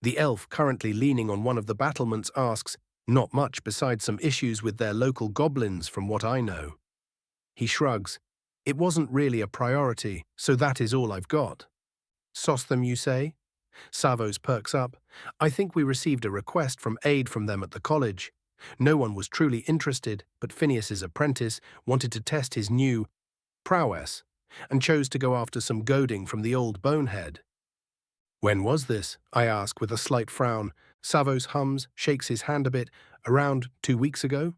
The elf, currently leaning on one of the battlements, asks, "Not much besides some issues with their local goblins from what I know." He shrugs. "It wasn't really a priority, so that is all I've got." "Solstheim, you say?" Savos perks up. "I think we received a request from aid from them at the college. No one was truly interested, but Phineas's apprentice wanted to test his new prowess and chose to go after some goading from the old bonehead." "When was this?" I ask with a slight frown. Savos hums, shakes his hand a bit. "Around 2 weeks ago?"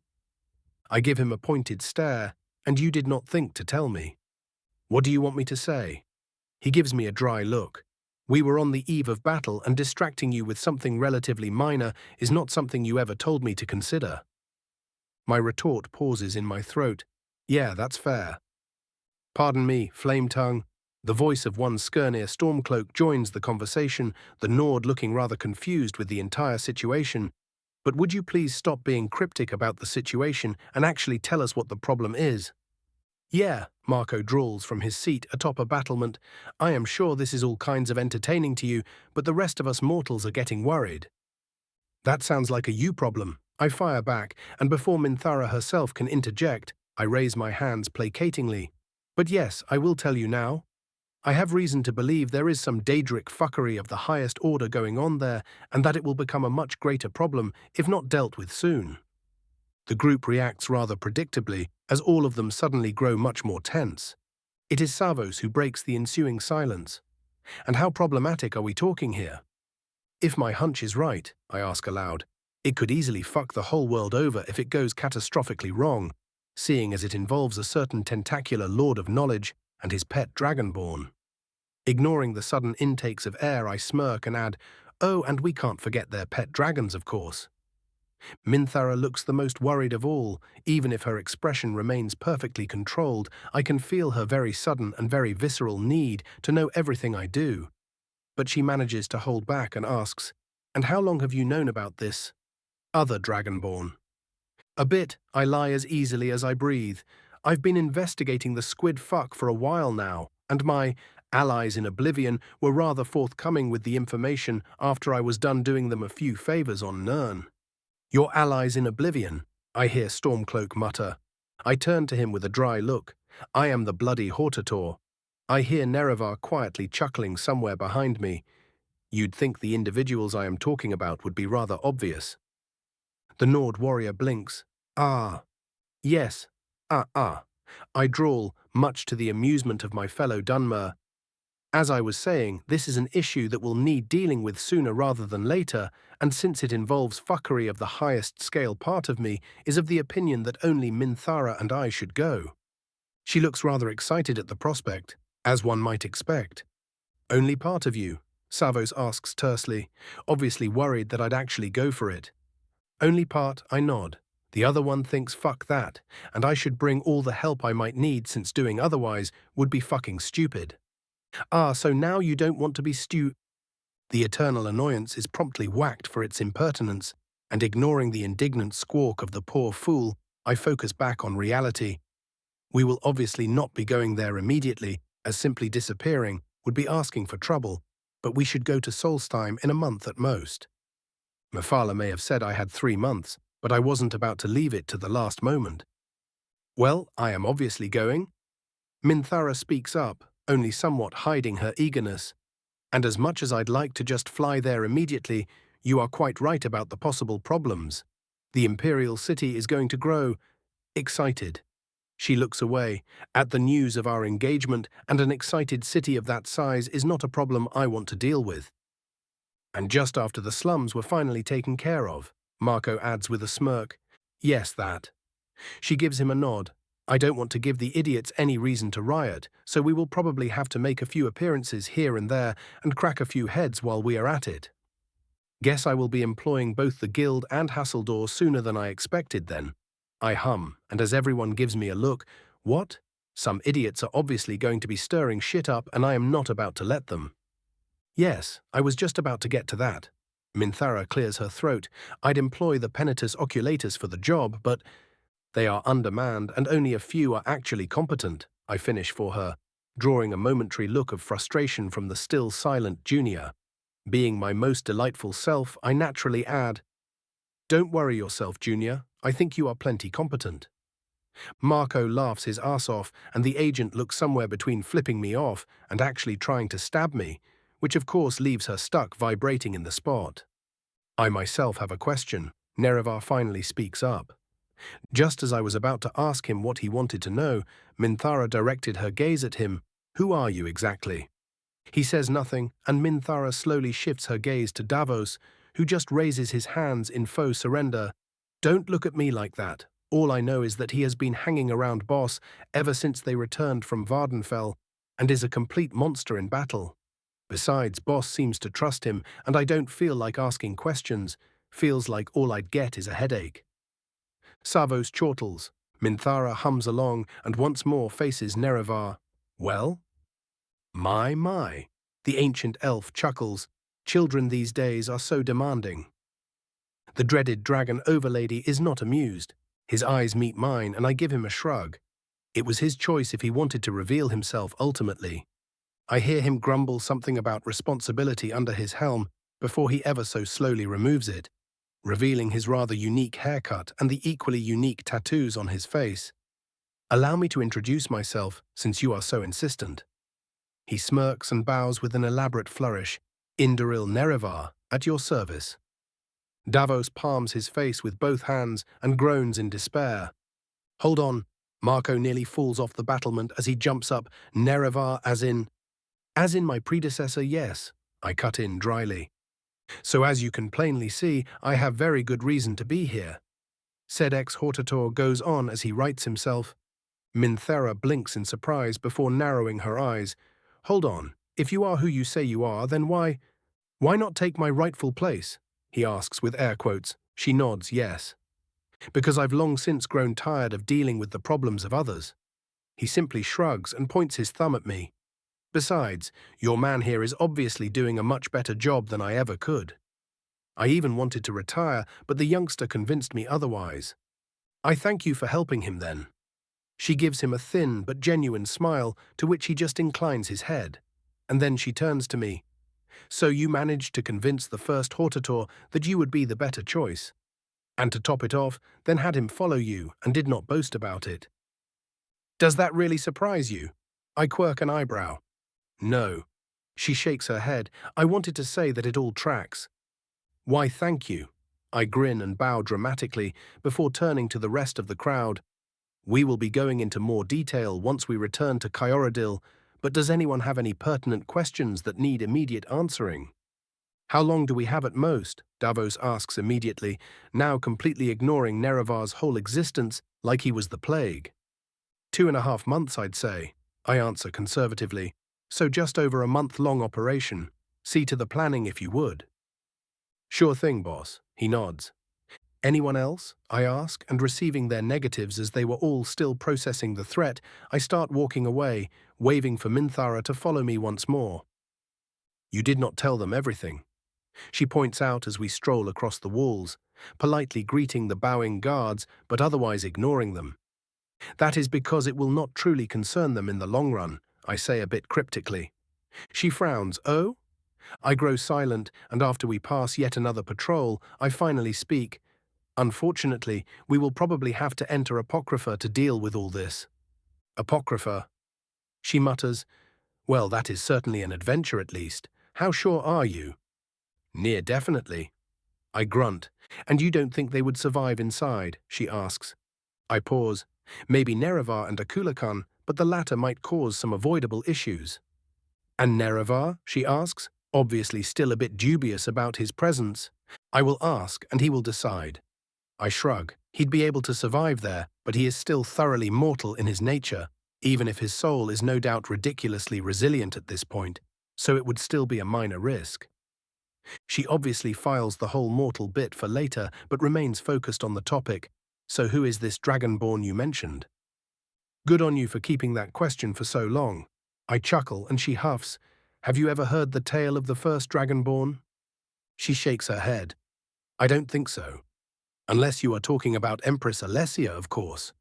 I give him a pointed stare. "And you did not think to tell me?" "What do you want me to say?" He gives me a dry look. "We were on the eve of battle, and distracting you with something relatively minor is not something you ever told me to consider." My retort pauses in my throat. "Yeah, that's fair." "Pardon me, flame tongue." The voice of one Skirnir Stormcloak joins the conversation, the Nord looking rather confused with the entire situation. "But would you please stop being cryptic about the situation and actually tell us what the problem is?" "Yeah," Marco drawls from his seat atop a battlement. "I am sure this is all kinds of entertaining to you, but the rest of us mortals are getting worried." "That sounds like a you problem," I fire back, and before Minthara herself can interject, I raise my hands placatingly. "But yes, I will tell you now. I have reason to believe there is some Daedric fuckery of the highest order going on there, and that it will become a much greater problem if not dealt with soon." The group reacts rather predictably, as all of them suddenly grow much more tense. It is Savos who breaks the ensuing silence. "And how problematic are we talking here?" "If my hunch is right," I ask aloud, "it could easily fuck the whole world over if it goes catastrophically wrong, seeing as it involves a certain tentacular lord of knowledge and his pet dragonborn." Ignoring the sudden intakes of air, I smirk and add, "Oh, and we can't forget their pet dragons, of course." Minthara looks the most worried of all. Even if her expression remains perfectly controlled, I can feel her very sudden and very visceral need to know everything I do. But she manages to hold back and asks, "And how long have you known about this other dragonborn?" "A bit," I lie as easily as I breathe. "I've been investigating the squid fuck for a while now, and my allies in Oblivion were rather forthcoming with the information after I was done doing them a few favors on Nirn." "Your allies in Oblivion?" I hear Stormcloak mutter. I turn to him with a dry look. "I am the bloody Hortator." I hear Nerevar quietly chuckling somewhere behind me. You'd think the individuals I am talking about would be rather obvious. The Nord warrior blinks. "Ah. Yes. Ah. I drawl, much to the amusement of my fellow Dunmer. "As I was saying, this is an issue that will need dealing with sooner rather than later, and since it involves fuckery of the highest scale, part of me is of the opinion that only Minthara and I should go." She looks rather excited at the prospect, as one might expect. "Only part of you?" Savos asks tersely, obviously worried that I'd actually go for it. "Only part," I nod. "The other one thinks fuck that, and I should bring all the help I might need, since doing otherwise would be fucking stupid." "Ah, so now you don't want to be The eternal annoyance is promptly whacked for its impertinence, and ignoring the indignant squawk of the poor fool, I focus back on reality. We will obviously not be going there immediately, as simply disappearing would be asking for trouble, but we should go to Solstheim in a month at most. Mephala may have said I had 3 months, but I wasn't about to leave it to the last moment. "Well, I am obviously going." Minthara speaks up, only somewhat hiding her eagerness. "And as much as I'd like to just fly there immediately, you are quite right about the possible problems. The Imperial City is going to grow excited." She looks away. At the news of our engagement, and an excited city of that size is not a problem I want to deal with. And just after the slums were finally taken care of, Marco adds with a smirk. Yes, that. She gives him a nod. I don't want to give the idiots any reason to riot, so we will probably have to make a few appearances here and there and crack a few heads while we are at it. Guess I will be employing both the guild and Hasseldor sooner than I expected then. I hum, and as everyone gives me a look, what? Some idiots are obviously going to be stirring shit up and I am not about to let them. Yes, I was just about to get to that. Minthara clears her throat. I'd employ the Penitus Oculatus for the job, but they are undermanned and only a few are actually competent, I finish for her, drawing a momentary look of frustration from the still silent junior. Being my most delightful self, I naturally add, Don't worry yourself, Junior. I think you are plenty competent. Marco laughs his ass off, and the agent looks somewhere between flipping me off and actually trying to stab me, which of course leaves her stuck vibrating in the spot. I myself have a question. Nerevar finally speaks up. Just as I was about to ask him what he wanted to know, Minthara directed her gaze at him. Who are you exactly? He says nothing, and Minthara slowly shifts her gaze to Davos, who just raises his hands in faux surrender. Don't look at me like that. All I know is that he has been hanging around Boss ever since they returned from Vardenfell, and is a complete monster in battle. Besides, Boss seems to trust him, and I don't feel like asking questions. Feels like all I'd get is a headache. Savos chortles. Minthara hums along and once more faces Nerevar. Well? My. The ancient elf chuckles. Children these days are so demanding. The dreaded dragon overlady is not amused. His eyes meet mine and I give him a shrug. It was his choice if he wanted to reveal himself ultimately. I hear him grumble something about responsibility under his helm before he ever so slowly removes it, revealing his rather unique haircut and the equally unique tattoos on his face. Allow me to introduce myself, since you are so insistent. He smirks and bows with an elaborate flourish. Indoril Nerevar, at your service. Davos palms his face with both hands and groans in despair. Hold on. Marco nearly falls off the battlement as he jumps up. Nerevar as in my predecessor, yes, I cut in dryly. So as you can plainly see, I have very good reason to be here. Said ex-hortator goes on as he rights himself. Minthara blinks in surprise before narrowing her eyes. Hold on, if you are who you say you are, then why not take my rightful place? He asks with air quotes. She nods yes. Because I've long since grown tired of dealing with the problems of others. He simply shrugs and points his thumb at me. Besides, your man here is obviously doing a much better job than I ever could. I even wanted to retire, but the youngster convinced me otherwise. I thank you for helping him then. She gives him a thin but genuine smile, to which he just inclines his head. And then she turns to me. So you managed to convince the first hortator that you would be the better choice. And to top it off, then had him follow you and did not boast about it. Does that really surprise you? I quirk an eyebrow. No. She shakes her head. I wanted to say that it all tracks. Why, thank you. I grin and bow dramatically before turning to the rest of the crowd. We will be going into more detail once we return to Kyoradil, but does anyone have any pertinent questions that need immediate answering? How long do we have at most? Davos asks immediately, now completely ignoring Nerevar's whole existence like he was the plague. 2.5 months, I'd say, I answer conservatively. So just over a month-long operation. See to the planning if you would. Sure thing, boss, he nods. Anyone else? I ask, and receiving their negatives as they were all still processing the threat, I start walking away, waving for Minthara to follow me once more. You did not tell them everything. She points out as we stroll across the walls, politely greeting the bowing guards but otherwise ignoring them. That is because it will not truly concern them in the long run, I say a bit cryptically. She frowns. Oh? I grow silent, and after we pass yet another patrol, I finally speak. Unfortunately, we will probably have to enter Apocrypha to deal with all this. Apocrypha. She mutters, well, that is certainly an adventure at least. How sure are you? Near definitely. I grunt. And you don't think they would survive inside? She asks. I pause. Maybe Nerevar and Akulakan, but the latter might cause some avoidable issues. And Nerevar, she asks, obviously still a bit dubious about his presence. I will ask, and he will decide. I shrug. He'd be able to survive there, but he is still thoroughly mortal in his nature, even if his soul is no doubt ridiculously resilient at this point, so it would still be a minor risk. She obviously files the whole mortal bit for later, but remains focused on the topic. So who is this dragonborn you mentioned? Good on you for keeping that question for so long. I chuckle and she huffs. Have you ever heard the tale of the first dragonborn? She shakes her head. I don't think so. Unless you are talking about Empress Alessia, of course.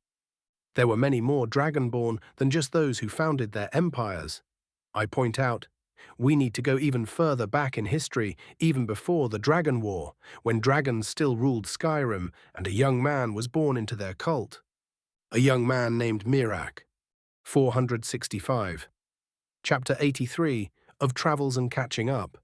There were many more dragonborn than just those who founded their empires. I point out, we need to go even further back in history, even before the Dragon War, when dragons still ruled Skyrim and a young man was born into their cult. A young man named Mirak. 465. Chapter 83 of Travels and Catching Up.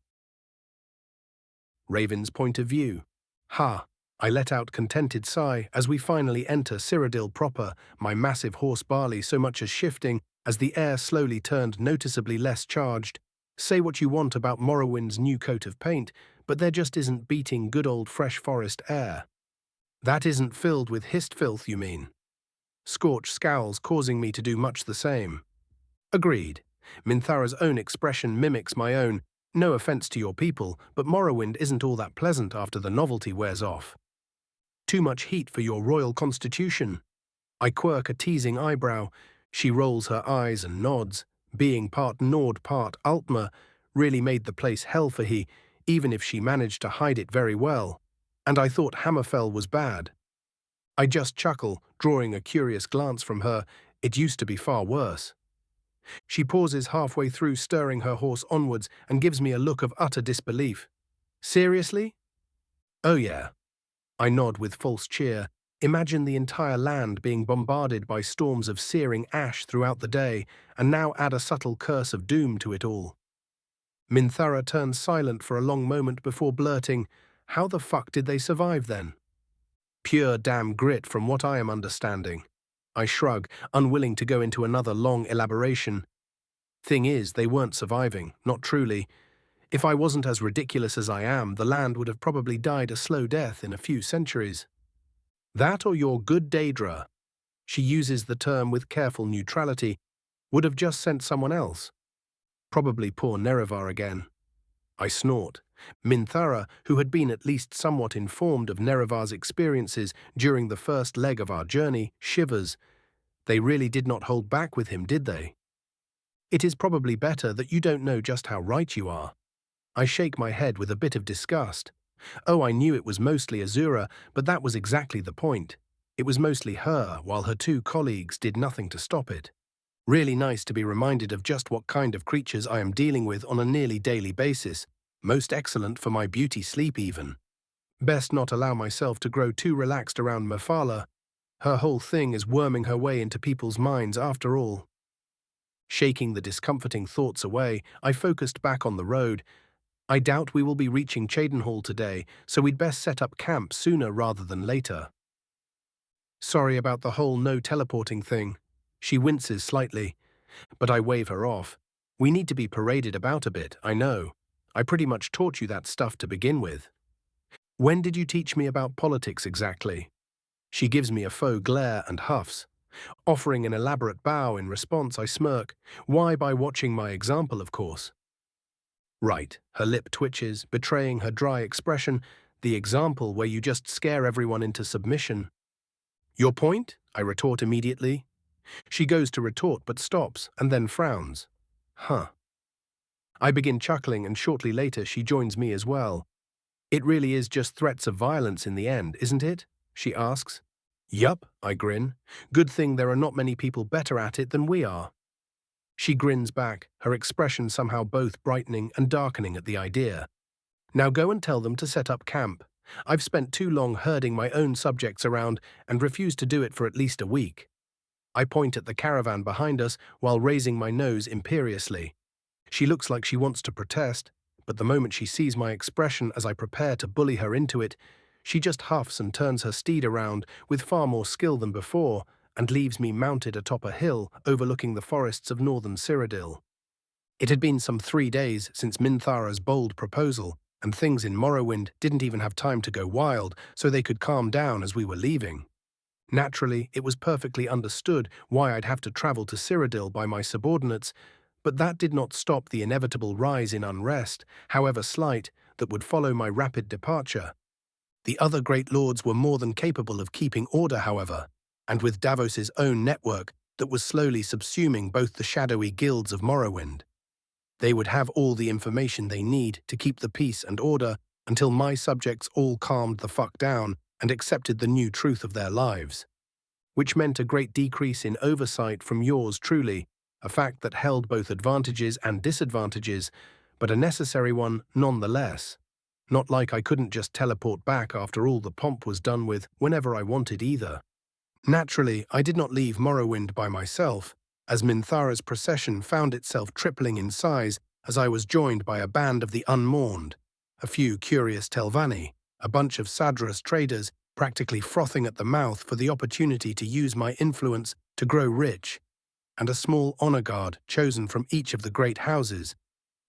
Raven's point of view. Ha! I let out contented sigh as we finally enter Cyrodiil proper, my massive horse barley so much as shifting as the air slowly turned noticeably less charged. Say what you want about Morrowind's new coat of paint, but there just isn't beating good old fresh forest air. That isn't filled with hist filth, you mean? Scorch scowls causing me to do much the same. Agreed. Minthara's own expression mimics my own. No offense to your people, but Morrowind isn't all that pleasant after the novelty wears off. Too much heat for your royal constitution. I quirk a teasing eyebrow. She rolls her eyes and nods. Being part Nord, part Altmer really made the place hell for he, even if she managed to hide it very well. And I thought Hammerfell was bad. I just chuckle, drawing a curious glance from her. It used to be far worse. She pauses halfway through stirring her horse onwards and gives me a look of utter disbelief. Seriously? Oh yeah. I nod with false cheer. Imagine the entire land being bombarded by storms of searing ash throughout the day, and now add a subtle curse of doom to it all. Minthara turns silent for a long moment before blurting, how the fuck did they survive then? Pure damn grit from what I am understanding. I shrug, unwilling to go into another long elaboration. Thing is, they weren't surviving, not truly. If I wasn't as ridiculous as I am, the land would have probably died a slow death in a few centuries. That or your good Daedra, she uses the term with careful neutrality, would have just sent someone else. Probably poor Nerevar again. I snort. Minthara, who had been at least somewhat informed of Nerevar's experiences during the first leg of our journey, shivers. They really did not hold back with him, did they? It is probably better that you don't know just how right you are. I shake my head with a bit of disgust. Oh, I knew it was mostly Azura, but that was exactly the point. It was mostly her, while her two colleagues did nothing to stop it. Really nice to be reminded of just what kind of creatures I am dealing with on a nearly daily basis. Most excellent for my beauty sleep even. Best not allow myself to grow too relaxed around Mephala. Her whole thing is worming her way into people's minds after all. Shaking the discomforting thoughts away, I focused back on the road. I doubt we will be reaching Cheydinhall today, so we'd best set up camp sooner rather than later. Sorry about the whole no teleporting thing. She winces slightly, but I wave her off. We need to be paraded about a bit, I know. I pretty much taught you that stuff to begin with. When did you teach me about politics exactly? She gives me a faux glare and huffs. Offering an elaborate bow in response, I smirk. Why, by watching my example, of course. Right, her lip twitches, betraying her dry expression, the example where you just scare everyone into submission. Your point? I retort immediately. She goes to retort but stops, and then frowns. Huh. I begin chuckling, and shortly later she joins me as well. It really is just threats of violence in the end, isn't it? She asks. Yup, I grin. Good thing there are not many people better at it than we are. She grins back, her expression somehow both brightening and darkening at the idea. Now go and tell them to set up camp. I've spent too long herding my own subjects around and refuse to do it for at least a week. I point at the caravan behind us while raising my nose imperiously. She looks like she wants to protest, but the moment she sees my expression as I prepare to bully her into it, she just huffs and turns her steed around with far more skill than before, and leaves me mounted atop a hill overlooking the forests of northern Cyrodiil. It had been some 3 days since Minthara's bold proposal, and things in Morrowind didn't even have time to go wild so they could calm down as we were leaving. Naturally, it was perfectly understood why I'd have to travel to Cyrodiil by my subordinates, but that did not stop the inevitable rise in unrest, however slight, that would follow my rapid departure. The other great lords were more than capable of keeping order, however, and with Davos's own network that was slowly subsuming both the shadowy guilds of Morrowind. They would have all the information they need to keep the peace and order until my subjects all calmed the fuck down and accepted the new truth of their lives. Which meant a great decrease in oversight from yours truly, a fact that held both advantages and disadvantages, but a necessary one nonetheless. Not like I couldn't just teleport back after all the pomp was done with whenever I wanted either. Naturally, I did not leave Morrowind by myself, as Minthara's procession found itself tripling in size as I was joined by a band of the unmourned, a few curious Telvanni, a bunch of Sadras traders practically frothing at the mouth for the opportunity to use my influence to grow rich, and a small honor guard chosen from each of the great houses,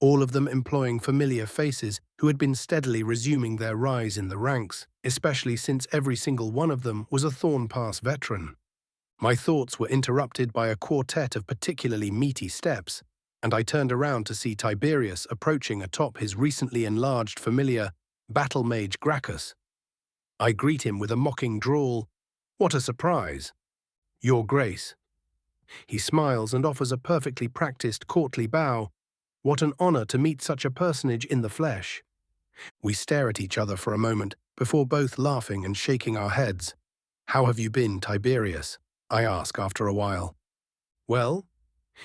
all of them employing familiar faces who had been steadily resuming their rise in the ranks, especially since every single one of them was a Thornpass veteran. My thoughts were interrupted by a quartet of particularly meaty steps, and I turned around to see Tiberius approaching atop his recently enlarged familiar, battle mage Gracchus. I greet him with a mocking drawl. "What a surprise!" "Your Grace." He smiles and offers a perfectly practiced courtly bow. What an honor to meet such a personage in the flesh. We stare at each other for a moment before both laughing and shaking our heads. "How have you been, Tiberius?" I ask after a while. "Well?"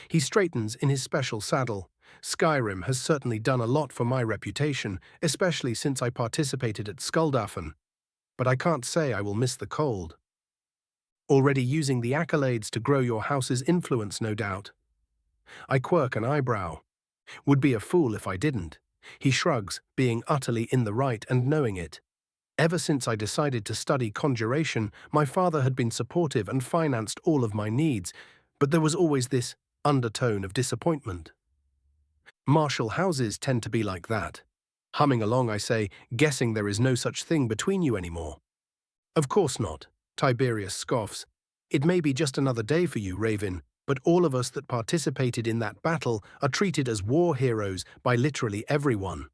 He straightens in his special saddle. "Skyrim has certainly done a lot for my reputation, especially since I participated at Solstheim. But I can't say I will miss the cold." "Already using the accolades to grow your house's influence, no doubt." I quirk an eyebrow. "Would be a fool if I didn't." He shrugs, being utterly in the right and knowing it. Ever since I decided to study conjuration, my father had been supportive and financed all of my needs, but there was always this undertone of disappointment. Martial houses tend to be like that. Humming along, I say, guessing there is no such thing between you anymore. "Of course not," Tiberius scoffs. "It may be just another day for you, Raven, but all of us that participated in that battle are treated as war heroes by literally everyone.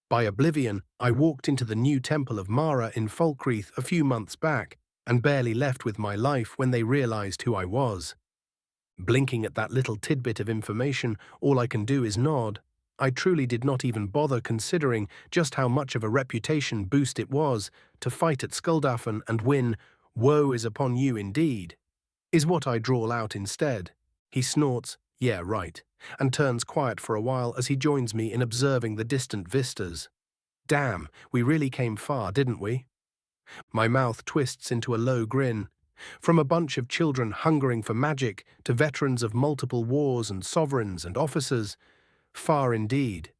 By oblivion, I walked into the new temple of Mara in Falkreath a few months back, and barely left with my life when they realized who I was." Blinking at that little tidbit of information, all I can do is nod. I truly did not even bother considering just how much of a reputation boost it was to fight at Solstheim and win. "Woe is upon you indeed," is what I drawl out instead. He snorts, "Yeah, right," and turns quiet for a while as he joins me in observing the distant vistas. Damn, we really came far, didn't we? My mouth twists into a low grin. From a bunch of children hungering for magic to veterans of multiple wars and sovereigns and officers, far indeed.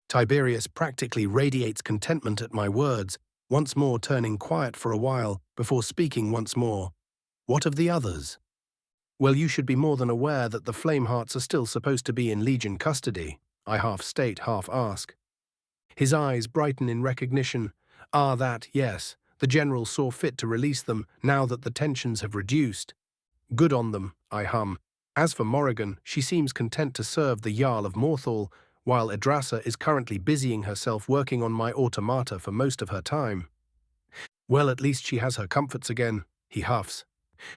Tiberius practically radiates contentment at my words, once more turning quiet for a while before speaking once more. "What of the others?" "Well, you should be more than aware that the Flamehearts are still supposed to be in Legion custody," I half state, half ask. His eyes brighten in recognition. "Ah, that, yes. The General saw fit to release them now that the tensions have reduced." "Good on them," I hum. As for Morrigan, she seems content to serve the Jarl of Mournhold, while Yggdrasil is currently busying herself working on my automata for most of her time. "Well, at least she has her comforts again," he huffs.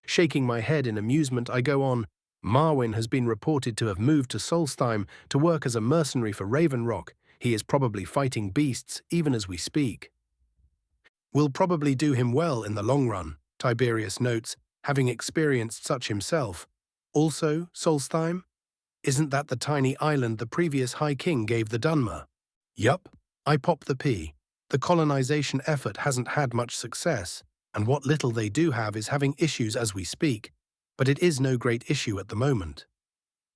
Shaking my head in amusement, I go on. "Marwyn has been reported to have moved to Solstheim to work as a mercenary for Ravenrock. He is probably fighting beasts even as we speak." "Will probably do him well in the long run," Tiberius notes, having experienced such himself. "Also, Solstheim? Isn't that the tiny island the previous High King gave the Dunmer?" "Yup." I pop the P. The colonization effort hasn't had much success, and what little they do have is having issues as we speak, but it is no great issue at the moment.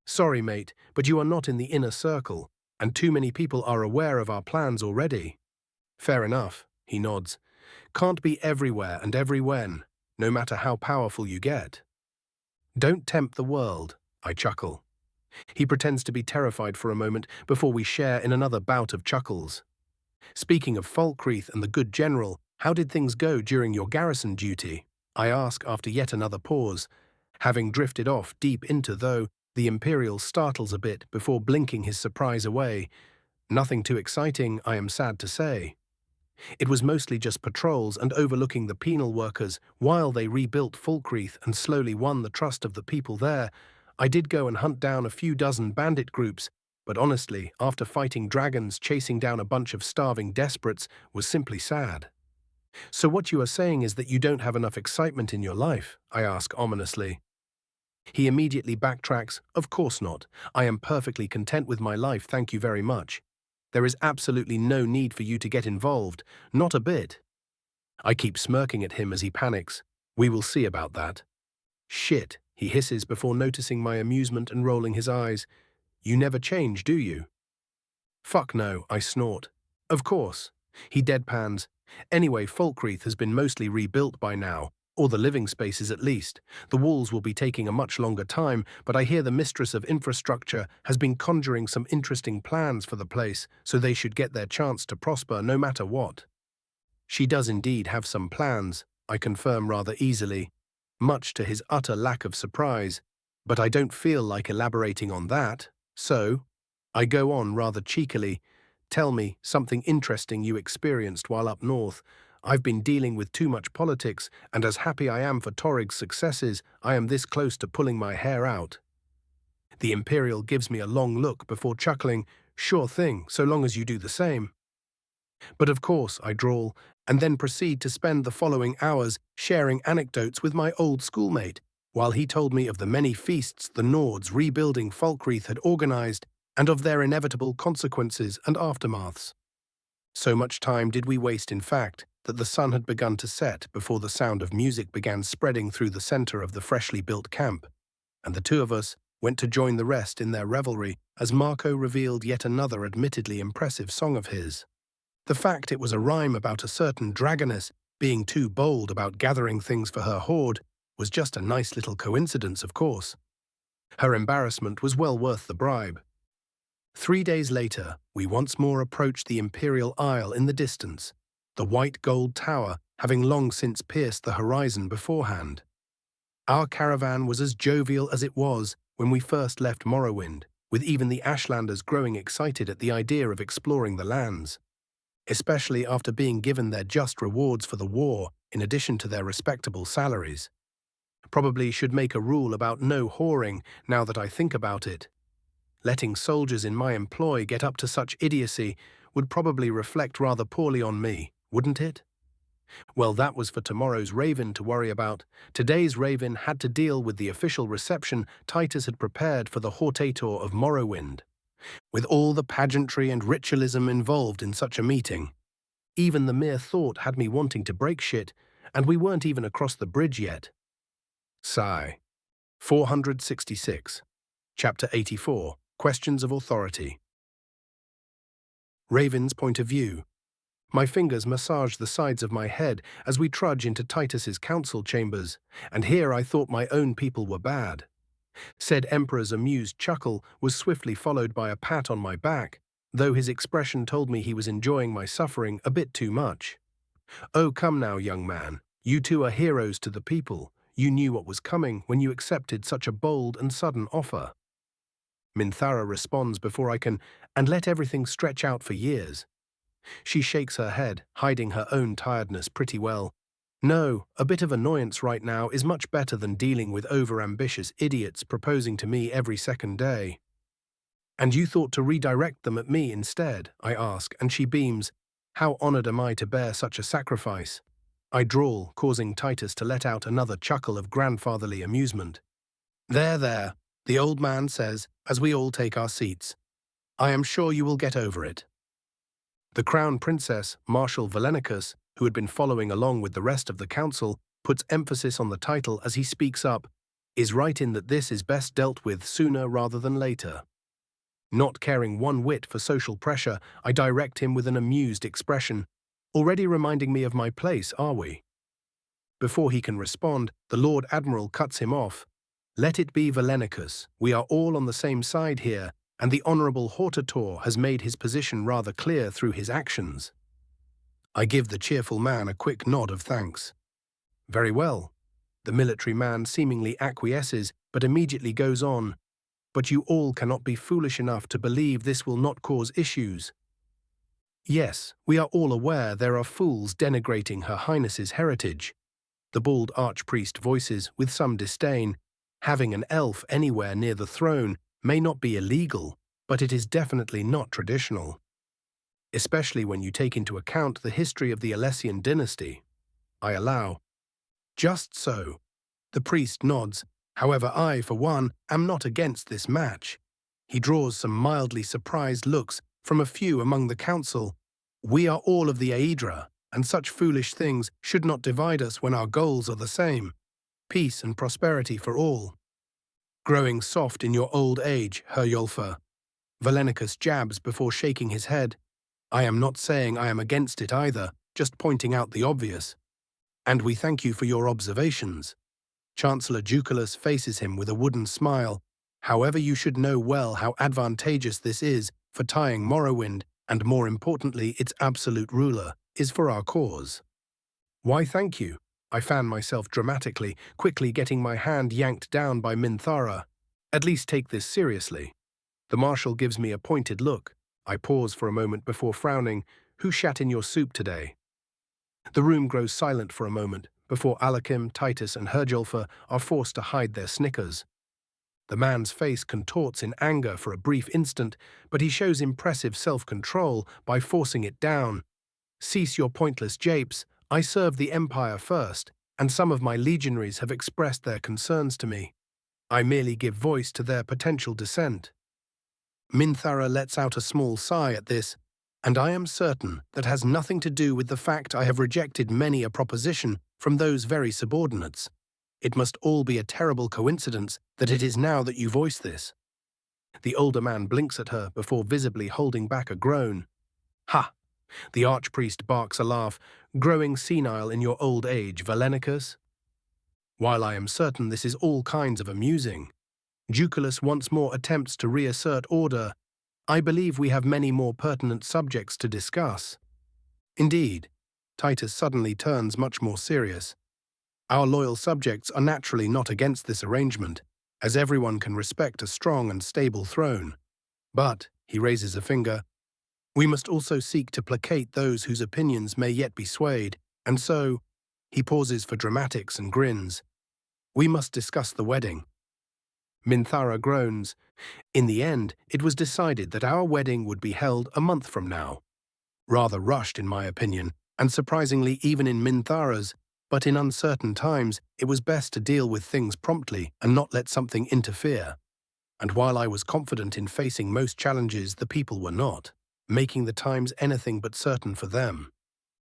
"Sorry, mate, but you are not in the inner circle, and too many people are aware of our plans already." "Fair enough," he nods. "Can't be everywhere and everywhen. no matter how powerful you get. Don't tempt the world, I chuckle. He pretends to be terrified for a moment before we share in another bout of chuckles. Speaking of Falkreath and the good general, how did things go during your garrison duty? I ask after yet another pause, having drifted off deep into though the Imperial startles a bit before blinking his surprise away. Nothing too exciting, I am sad to say. It was mostly just patrols and overlooking the penal workers while they rebuilt Falkreath and slowly won the trust of the people there. I did go and hunt down a few dozen bandit groups, but honestly, after fighting dragons, chasing down a bunch of starving desperates was simply sad. So what you are saying is that you don't have enough excitement in your life? I ask ominously. He immediately backtracks, of course not. I am perfectly content with my life, thank you very much. There is absolutely no need for you to get involved, not a bit. I keep smirking at him as he panics. We will see about that. Shit, he hisses before noticing my amusement and rolling his eyes. You never change, do you? Fuck no, I snort. Of course. He deadpans. Anyway, Falkreath has been mostly rebuilt by now, or the living spaces at least. The walls will be taking a much longer time, but I hear the mistress of infrastructure has been conjuring some interesting plans for the place, so they should get their chance to prosper no matter what. She does indeed have some plans, I confirm rather easily, much to his utter lack of surprise, but I don't feel like elaborating on that, so I go on rather cheekily. Tell me something interesting you experienced while up north. I've been dealing with too much politics, and as happy I am for Torrig's successes, I am this close to pulling my hair out. The Imperial gives me a long look before chuckling, sure thing, so long as you do the same. But of course, I drawl, and then proceed to spend the following hours sharing anecdotes with my old schoolmate, while he told me of the many feasts the Nords rebuilding Falkreath had organized, and of their inevitable consequences and aftermaths. So much time did we waste, in fact, that the sun had begun to set before the sound of music began spreading through the center of the freshly built camp, and the two of us went to join the rest in their revelry as Marco revealed yet another admittedly impressive song of his. The fact it was a rhyme about a certain dragoness being too bold about gathering things for her hoard was just a nice little coincidence, of course. Her embarrassment was well worth the bribe. 3 days later, we once more approached the Imperial Isle in the distance, the white gold tower having long since pierced the horizon beforehand. Our caravan was as jovial as it was when we first left Morrowind, with even the Ashlanders growing excited at the idea of exploring the lands, especially after being given their just rewards for the war in addition to their respectable salaries. Probably should make a rule about no whoring now that I think about it. Letting soldiers in my employ get up to such idiocy would probably reflect rather poorly on me, wouldn't it? Well, that was for tomorrow's Raven to worry about. Today's Raven had to deal with the official reception Titus had prepared for the Hortator of Morrowind, with all the pageantry and ritualism involved in such a meeting. Even the mere thought had me wanting to break shit, and we weren't even across the bridge yet. Sigh. 466. Chapter 84. Questions of Authority. Raven's point of view. My fingers massage the sides of my head as we trudge into Titus's council chambers, and here I thought my own people were bad. Said Emperor's amused chuckle was swiftly followed by a pat on my back, though his expression told me he was enjoying my suffering a bit too much. Oh, come now, young man, you two are heroes to the people. You knew what was coming when you accepted such a bold and sudden offer. Minthara responds before I can, and let everything stretch out for years. She shakes her head, hiding her own tiredness pretty well. No, a bit of annoyance right now is much better than dealing with over-ambitious idiots proposing to me every second day. And you thought to redirect them at me instead, I ask, and she beams. How honored am I to bear such a sacrifice? I drawl, causing Titus to let out another chuckle of grandfatherly amusement. There, the old man says, as we all take our seats. I am sure you will get over it. The Crown Princess, Marshal Valenicus, who had been following along with the rest of the council, puts emphasis on the title as he speaks up, is right in that this is best dealt with sooner rather than later. Not caring one whit for social pressure, I direct him with an amused expression. Already reminding me of my place, are we? Before he can respond, the Lord Admiral cuts him off. "Let it be, Valenicus. We are all on the same side here, and the Honourable Hortator has made his position rather clear through his actions." I give the cheerful man a quick nod of thanks. "Very well." The military man seemingly acquiesces, but immediately goes on. "But you all cannot be foolish enough to believe this will not cause issues. Yes, we are all aware there are fools denigrating Her Highness's heritage." The bald archpriest voices with some disdain. "Having an elf anywhere near the throne may not be illegal, but it is definitely not traditional. Especially when you take into account the history of the Alessian dynasty." I allow. "Just so." The priest nods. "However, I, for one, am not against this match." He draws some mildly surprised looks from a few among the council. "We are all of the Aedra, and such foolish things should not divide us when our goals are the same. Peace and prosperity for all." "Growing soft in your old age, Herjolfa." Valenicus jabs before shaking his head. "I am not saying I am against it either, just pointing out the obvious." "And we thank you for your observations." Chancellor Ducalus faces him with a wooden smile. "However, you should know well how advantageous this is for tying Morrowind, and more importantly, its absolute ruler, is for our cause." "Why, thank you." I fan myself dramatically, quickly getting my hand yanked down by Minthara. "At least take this seriously." The marshal gives me a pointed look. I pause for a moment before frowning. "Who shat in your soup today?" The room grows silent for a moment, before Alakim, Titus, and Herjolfa are forced to hide their snickers. The man's face contorts in anger for a brief instant, but he shows impressive self-control by forcing it down. "Cease your pointless japes. I serve the Empire first, and some of my legionaries have expressed their concerns to me. I merely give voice to their potential dissent." Minthara lets out a small sigh at this, and I am certain that has nothing to do with the fact I have rejected many a proposition from those very subordinates. It must all be a terrible coincidence that it is now that you voice this. The older man blinks at her before visibly holding back a groan. "Ha!" The archpriest barks a laugh. "Growing senile in your old age, Valenicus?" While I am certain this is all kinds of amusing, Ducalus once more attempts to reassert order. "I believe we have many more pertinent subjects to discuss." "Indeed." Titus suddenly turns much more serious. "Our loyal subjects are naturally not against this arrangement, as everyone can respect a strong and stable throne. But," he raises a finger, "we must also seek to placate those whose opinions may yet be swayed, and so," he pauses for dramatics and grins, "we must discuss the wedding." Minthara groans. "In the end, it was decided that our wedding would be held a month from now. Rather rushed, in my opinion, and surprisingly even in Minthara's, but in uncertain times it was best to deal with things promptly and not let something interfere. And while I was confident in facing most challenges, the people were not, making the times anything but certain for them.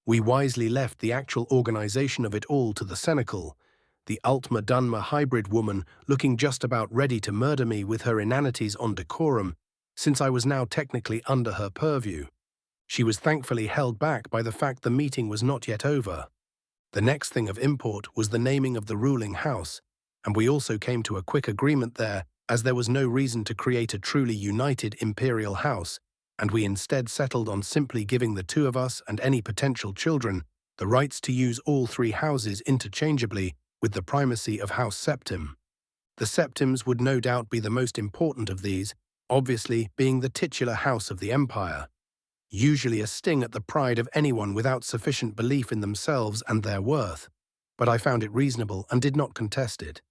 We wisely left the actual organization of it all to the Senecal, the Altma Dunma hybrid woman looking just about ready to murder me with her inanities on decorum, since I was now technically under her purview. She was thankfully held back by the fact the meeting was not yet over. The next thing of import was the naming of the ruling house, and we also came to a quick agreement there, as there was no reason to create a truly united imperial house, and we instead settled on simply giving the two of us and any potential children the rights to use all three houses interchangeably, with the primacy of House Septim. The Septims would no doubt be the most important of these, obviously being the titular house of the Empire. Usually a sting at the pride of anyone without sufficient belief in themselves and their worth, but I found it reasonable and did not contest it.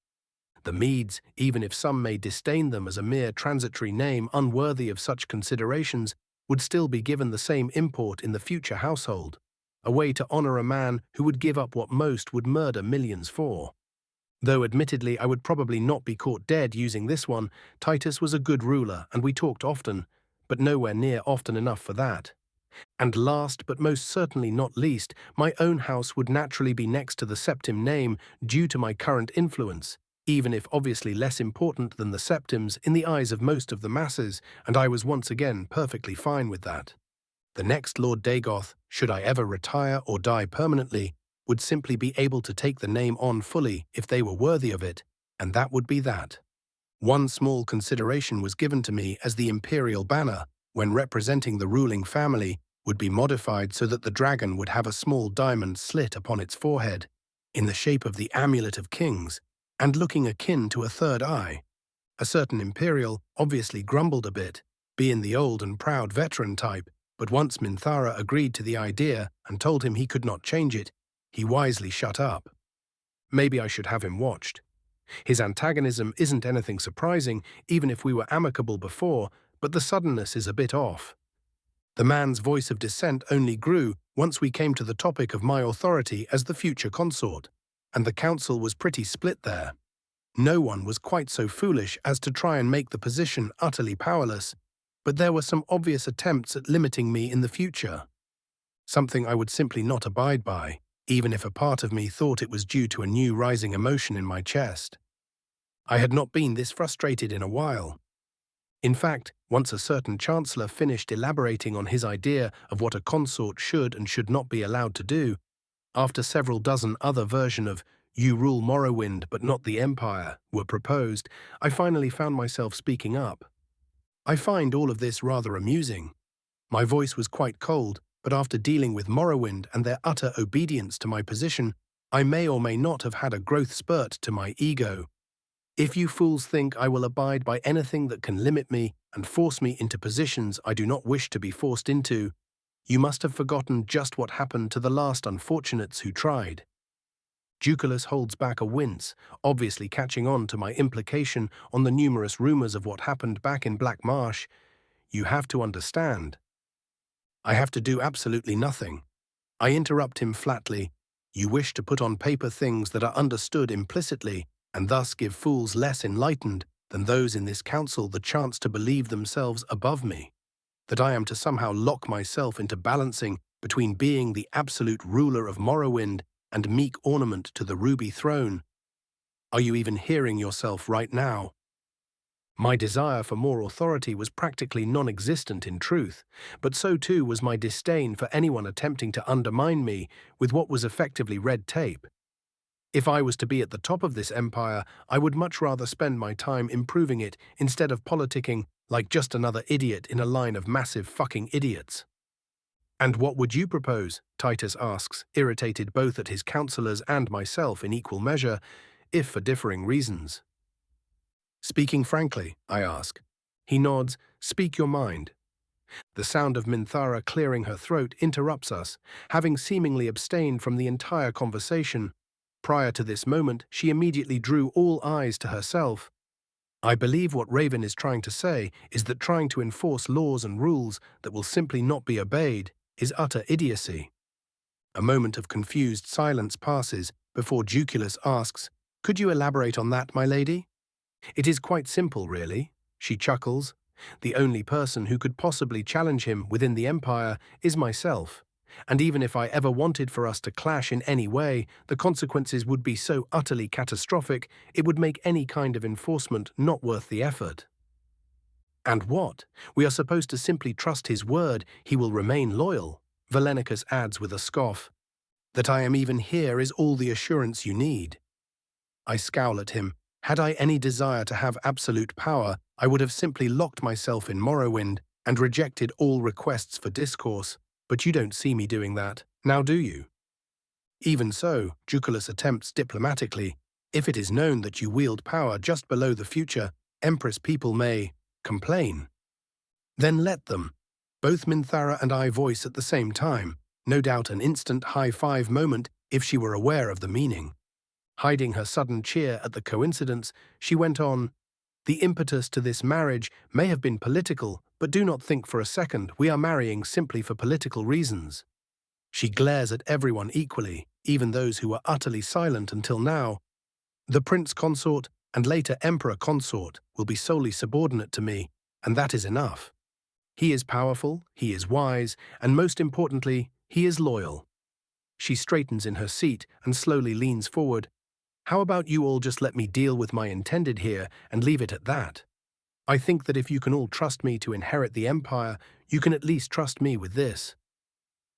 The Medes, even if some may disdain them as a mere transitory name unworthy of such considerations, would still be given the same import in the future household, a way to honor a man who would give up what most would murder millions for. Though admittedly I would probably not be caught dead using this one, Titus was a good ruler and we talked often, but nowhere near often enough for that. And last but most certainly not least, my own house would naturally be next to the Septim name due to my current influence, even if obviously less important than the Septims in the eyes of most of the masses, and I was once again perfectly fine with that. The next Lord Dagoth, should I ever retire or die permanently, would simply be able to take the name on fully if they were worthy of it, and that would be that. One small consideration was given to me as the imperial banner, when representing the ruling family, would be modified so that the dragon would have a small diamond slit upon its forehead, in the shape of the amulet of kings, and looking akin to a third eye. A certain imperial obviously grumbled a bit, being the old and proud veteran type, but once Minthara agreed to the idea and told him he could not change it, he wisely shut up. Maybe I should have him watched. His antagonism isn't anything surprising, even if we were amicable before, but the suddenness is a bit off. The man's voice of dissent only grew once we came to the topic of my authority as the future consort, and the council was pretty split there. No one was quite so foolish as to try and make the position utterly powerless, but there were some obvious attempts at limiting me in the future. Something I would simply not abide by, even if a part of me thought it was due to a new rising emotion in my chest. I had not been this frustrated in a while. In fact, once a certain chancellor finished elaborating on his idea of what a consort should and should not be allowed to do, after several dozen other versions of "You rule Morrowind but not the Empire" were proposed, I finally found myself speaking up. I find all of this rather amusing. My voice was quite cold, but after dealing with Morrowind and their utter obedience to my position, I may or may not have had a growth spurt to my ego. If you fools think I will abide by anything that can limit me and force me into positions I do not wish to be forced into, you must have forgotten just what happened to the last unfortunates who tried. Duculus holds back a wince, obviously catching on to my implication on the numerous rumors of what happened back in Black Marsh. You have to understand. I have to do absolutely nothing. I interrupt him flatly. You wish to put on paper things that are understood implicitly, and thus give fools less enlightened than those in this council the chance to believe themselves above me, that I am to somehow lock myself into balancing between being the absolute ruler of Morrowind and meek ornament to the ruby throne. Are you even hearing yourself right now? My desire for more authority was practically non-existent in truth, but so too was my disdain for anyone attempting to undermine me with what was effectively red tape. If I was to be at the top of this empire, I would much rather spend my time improving it instead of politicking like just another idiot in a line of massive fucking idiots. And what would you propose? Titus asks, irritated both at his counselors and myself in equal measure, if for differing reasons. Speaking frankly, I ask. He nods. Speak your mind. The sound of Minthara clearing her throat interrupts us, having seemingly abstained from the entire conversation. Prior to this moment, she immediately drew all eyes to herself. I believe what Raven is trying to say is that trying to enforce laws and rules that will simply not be obeyed is utter idiocy. A moment of confused silence passes before Duculus asks, "Could you elaborate on that, my lady?" "It is quite simple, really," she chuckles. "The only person who could possibly challenge him within the Empire is myself. And even if I ever wanted for us to clash in any way, the consequences would be so utterly catastrophic, it would make any kind of enforcement not worth the effort." "And what? We are supposed to simply trust his word he will remain loyal," Valenicus adds with a scoff. "That I am even here is all the assurance you need." I scowl at him. Had I any desire to have absolute power, I would have simply locked myself in Morrowind and rejected all requests for discourse. But you don't see me doing that, now do you? Even so, Duculus attempts diplomatically, if it is known that you wield power just below the future, Empress people may complain. Then let them. Both Minthara and I voice at the same time, no doubt an instant high-five moment if she were aware of the meaning. Hiding her sudden cheer at the coincidence, she went on, "The impetus to this marriage may have been political, but do not think for a second we are marrying simply for political reasons." She glares at everyone equally, even those who were utterly silent until now. "The prince consort and later emperor consort will be solely subordinate to me, and that is enough. He is powerful, he is wise, and most importantly, he is loyal." She straightens in her seat and slowly leans forward. "How about you all just let me deal with my intended here and leave it at that? I think that if you can all trust me to inherit the Empire, you can at least trust me with this."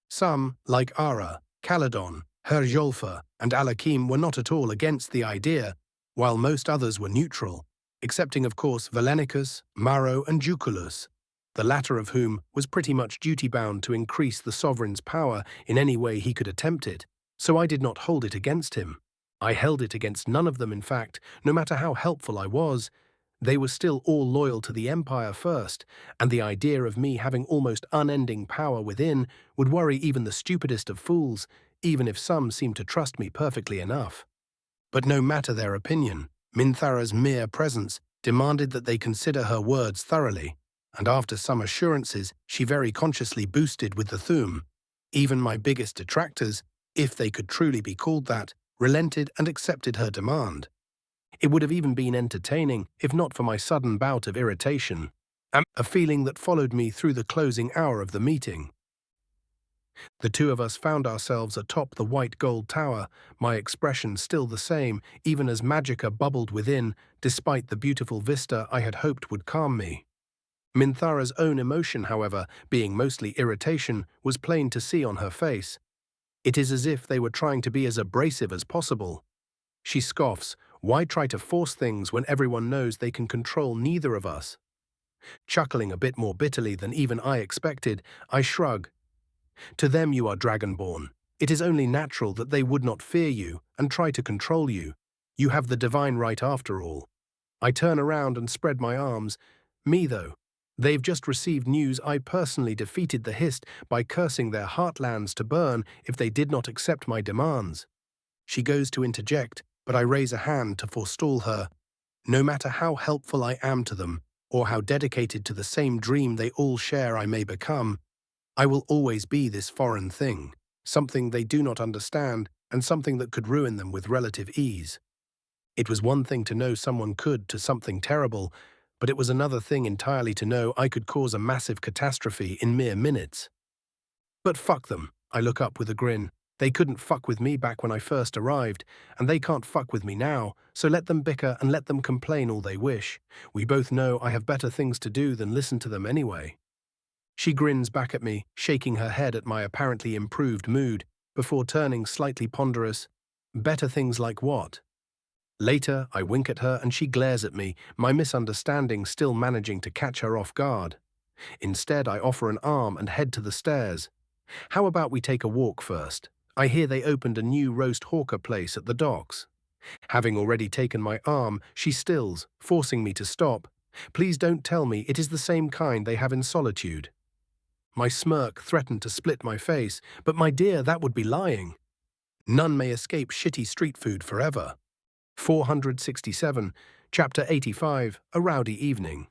Some, like Ara, Caledon, Herr Jolfer and Alakim were not at all against the idea, while most others were neutral, excepting of course Valenicus, Maro and Juculus, the latter of whom was pretty much duty-bound to increase the sovereign's power in any way he could attempt it, so I did not hold it against him. I held it against none of them, in fact, no matter how helpful I was. They were still all loyal to the Empire first, and the idea of me having almost unending power within would worry even the stupidest of fools, even if some seemed to trust me perfectly enough. But no matter their opinion, Minthara's mere presence demanded that they consider her words thoroughly, and after some assurances she very consciously boosted with the Thum. Even my biggest detractors, if they could truly be called that, relented and accepted her demand. It would have even been entertaining if not for my sudden bout of irritation, a feeling that followed me through the closing hour of the meeting. The two of us found ourselves atop the white gold tower, my expression still the same, even as magicka bubbled within, despite the beautiful vista I had hoped would calm me. Minthara's own emotion, however, being mostly irritation, was plain to see on her face. It is as if they were trying to be as abrasive as possible. She scoffs, "Why try to force things when everyone knows they can control neither of us?" Chuckling a bit more bitterly than even I expected, I shrug. "To them you are dragonborn. It is only natural that they would not fear you and try to control you. You have the divine right after all." I turn around and spread my arms. Me though. They've just received news I personally defeated the Hist by cursing their heartlands to burn if they did not accept my demands. She goes to interject, but I raise a hand to forestall her. No matter how helpful I am to them, or how dedicated to the same dream they all share I may become, I will always be this foreign thing, something they do not understand, and something that could ruin them with relative ease. It was one thing to know someone could to something terrible, but it was another thing entirely to know I could cause a massive catastrophe in mere minutes. But fuck them, I look up with a grin. They couldn't fuck with me back when I first arrived, and they can't fuck with me now, so let them bicker and let them complain all they wish. We both know I have better things to do than listen to them anyway. She grins back at me, shaking her head at my apparently improved mood, before turning slightly ponderous. Better things like what? Later, I wink at her and she glares at me, my misunderstanding still managing to catch her off guard. Instead, I offer an arm and head to the stairs. How about we take a walk first? I hear they opened a new roast hawker place at the docks. Having already taken my arm, she stills, forcing me to stop. Please don't tell me it is the same kind they have in Solitude. My smirk threatened to split my face, but my dear, that would be lying. None may escape shitty street food forever. 467, Chapter 85, A Rowdy Evening.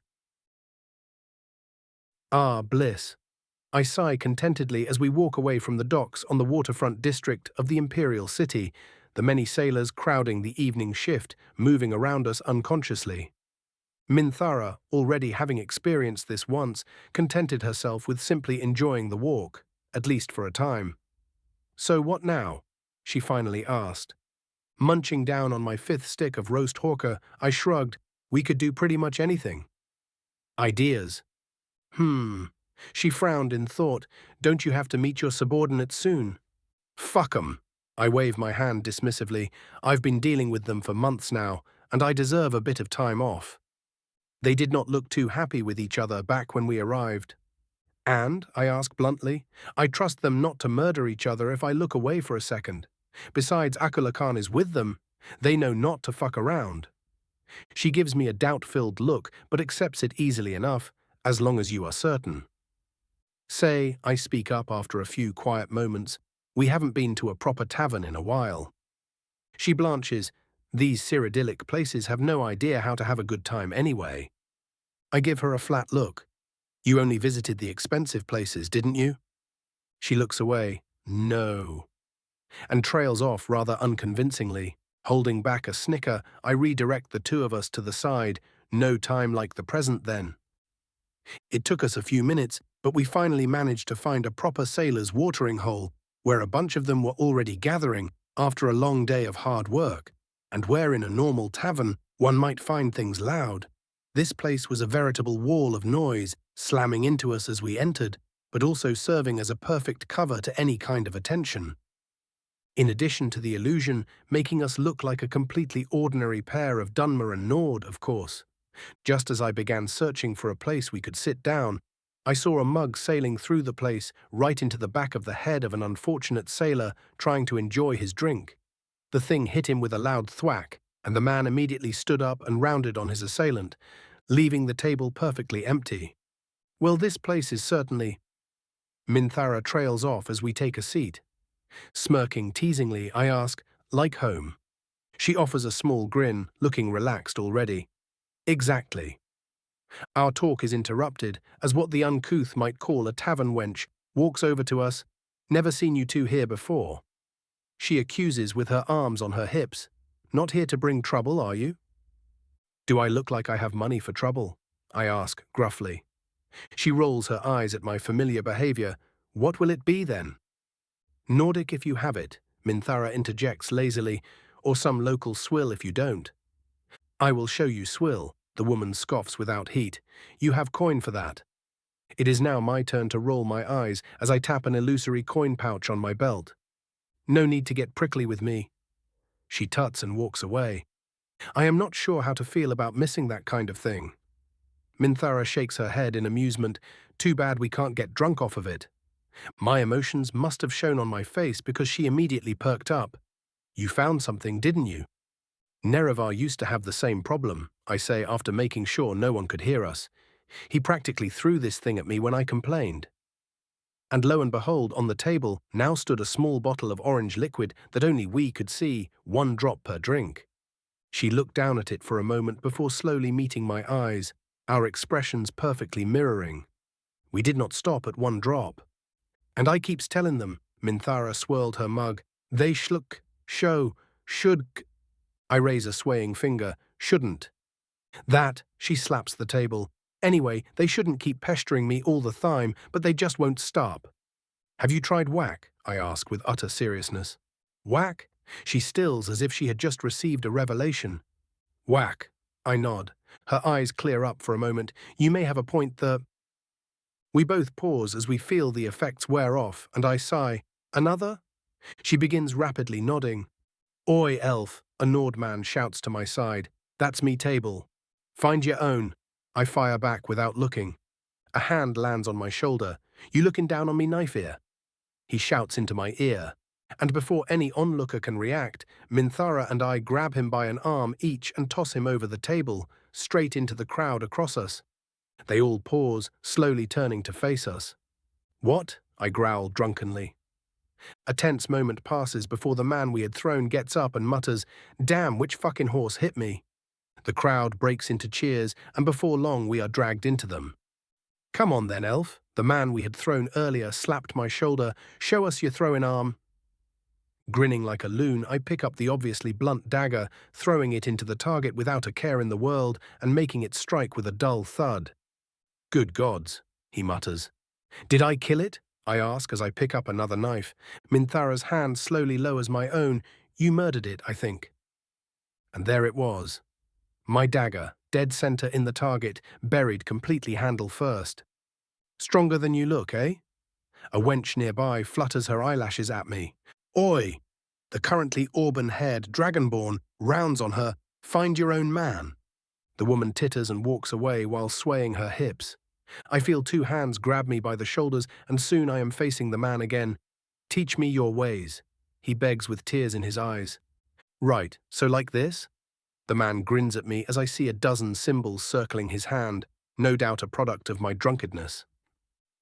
Ah, bliss. I sigh contentedly as we walk away from the docks on the waterfront district of the Imperial City, the many sailors crowding the evening shift, moving around us unconsciously. Minthara, already having experienced this once, contented herself with simply enjoying the walk, at least for a time. "So what now?" she finally asked. Munching down on my fifth stick of roast hawker, I shrugged. We could do pretty much anything. Ideas. She frowned in thought. Don't you have to meet your subordinates soon? Fuck 'em. I wave my hand dismissively. I've been dealing with them for months now, and I deserve a bit of time off. They did not look too happy with each other back when we arrived. And, I ask bluntly, I trust them not to murder each other if I look away for a second. Besides, Akula Khan is with them. They know not to fuck around. She gives me a doubt-filled look, but accepts it easily enough, as long as you are certain. Say, I speak up after a few quiet moments, we haven't been to a proper tavern in a while. She blanches. These Cyrodiilic places have no idea how to have a good time anyway. I give her a flat look. You only visited the expensive places, didn't you? She looks away. No. And trails off rather unconvincingly. Holding back a snicker, I redirect the two of us to the side. No time like the present, then. It took us a few minutes, but we finally managed to find a proper sailor's watering hole, where a bunch of them were already gathering after a long day of hard work, and where in a normal tavern one might find things loud. This place was a veritable wall of noise, slamming into us as we entered, but also serving as a perfect cover to any kind of attention. In addition to the illusion, making us look like a completely ordinary pair of Dunmer and Nord, of course. Just as I began searching for a place we could sit down, I saw a mug sailing through the place right into the back of the head of an unfortunate sailor trying to enjoy his drink. The thing hit him with a loud thwack, and the man immediately stood up and rounded on his assailant, leaving the table perfectly empty. Well, this place is certainly... Minthara trails off as we take a seat. Smirking teasingly, I ask, like home. She offers a small grin, looking relaxed already. Exactly. Our talk is interrupted as what the uncouth might call a tavern wench walks over to us. Never seen you two here before. She accuses with her arms on her hips. Not here to bring trouble, are you? Do I look like I have money for trouble? I ask, gruffly. She rolls her eyes at my familiar behavior. What will it be then? Nordic if you have it, Minthara interjects lazily, or some local swill if you don't. I will show you swill, the woman scoffs without heat. You have coin for that. It is now my turn to roll my eyes as I tap an illusory coin pouch on my belt. No need to get prickly with me. She tuts and walks away. I am not sure how to feel about missing that kind of thing. Minthara shakes her head in amusement. Too bad we can't get drunk off of it. My emotions must have shown on my face because she immediately perked up. You found something, didn't you? Nerevar used to have the same problem, I say after making sure no one could hear us. He practically threw this thing at me when I complained. And lo and behold, on the table now stood a small bottle of orange liquid that only we could see, 1 drop per drink. She looked down at it for a moment before slowly meeting my eyes, our expressions perfectly mirroring. We did not stop at 1 drop. And I keeps telling them, Minthara swirled her mug, they should. I raise a swaying finger, shouldn't. That, she slaps the table. Anyway, they shouldn't keep pestering me all the time, but they just won't stop. Have you tried whack? I ask with utter seriousness. Whack? She stills as if she had just received a revelation. Whack. I nod. Her eyes clear up for a moment. You may have a point. We both pause as we feel the effects wear off, and I sigh. Another? She begins rapidly nodding. Oi, elf, a Nord man shouts to my side. That's me table. Find your own. I fire back without looking. A hand lands on my shoulder. You looking down on me, knife ear? He shouts into my ear. And before any onlooker can react, Minthara and I grab him by an arm each and toss him over the table, straight into the crowd across us. They all pause, slowly turning to face us. What? I growl drunkenly. A tense moment passes before the man we had thrown gets up and mutters, Damn, which fucking horse hit me? The crowd breaks into cheers, and before long we are dragged into them. Come on then, elf. The man we had thrown earlier slapped my shoulder. Show us your throwing arm. Grinning like a loon, I pick up the obviously blunt dagger, throwing it into the target without a care in the world and making it strike with a dull thud. Good gods, he mutters. Did I kill it? I ask as I pick up another knife. Minthara's hand slowly lowers my own. You murdered it, I think. And there it was. My dagger, dead center in the target, buried completely handle first. Stronger than you look, eh? A wench nearby flutters her eyelashes at me. Oi! The currently auburn-haired dragonborn rounds on her. Find your own man. The woman titters and walks away while swaying her hips. I feel 2 hands grab me by the shoulders, and soon I am facing the man again. Teach me your ways, he begs with tears in his eyes. Right, so like this? The man grins at me as I see a dozen symbols circling his hand, no doubt a product of my drunkenness.